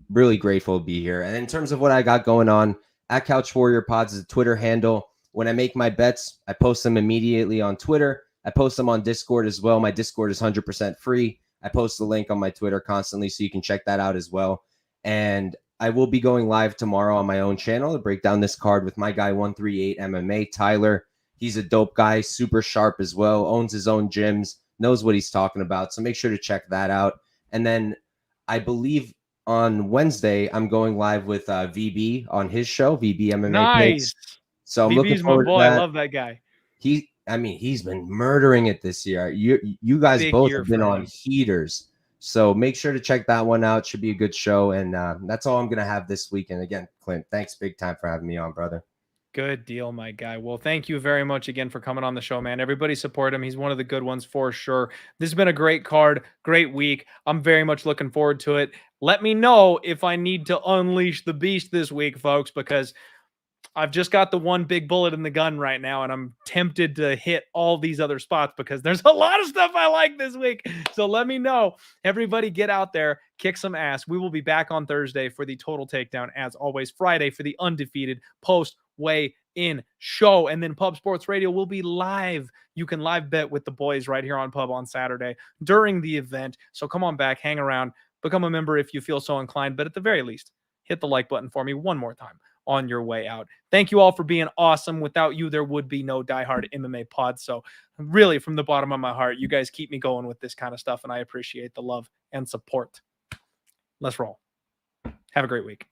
Really grateful to be here. And in terms of what I got going on, at Couch Warrior Pods is a Twitter handle. When I make my bets, I post them immediately on Twitter. I post them on Discord as well. My Discord is 100% free. I post the link on my Twitter constantly, so you can check that out as well. And I will be going live tomorrow on my own channel to break down this card with my guy 138 MMA, Tyler. He's a dope guy, super sharp as well, owns his own gyms, knows what he's talking about. So make sure to check that out. And then I believe on Wednesday, I'm going live with VB on his show, VB MMA. Nice. Picks. So I'm looking forward to that. I love that guy. He's been murdering it this year. You guys both have been on heaters. So make sure to check that one out. Should be a good show. And that's all I'm going to have this weekend. Again, Clint, thanks big time for having me on, brother. Good deal, my guy. Well, thank you very much again for coming on the show, man. Everybody support him. He's one of the good ones for sure. This has been a great card, great week. I'm very much looking forward to it. Let me know if I need to unleash the beast this week, folks, because I've just got the one big bullet in the gun right now, and I'm tempted to hit all these other spots because there's a lot of stuff I like this week. So let me know. Everybody get out there, kick some ass. We will be back on Thursday for the Total Takedown, as always. Friday for the undefeated post-weigh-in show. And then Pub Sports Radio will be live. You can live bet with the boys right here on Pub on Saturday during the event. So come on back, hang around, become a member if you feel so inclined. But at the very least, hit the like button for me one more time on your way out. Thank you all for being awesome. Without you, there would be no Die Hard MMA pod. So really, from the bottom of my heart, you guys keep me going with this kind of stuff, and I appreciate the love and support. Let's roll. Have a great week.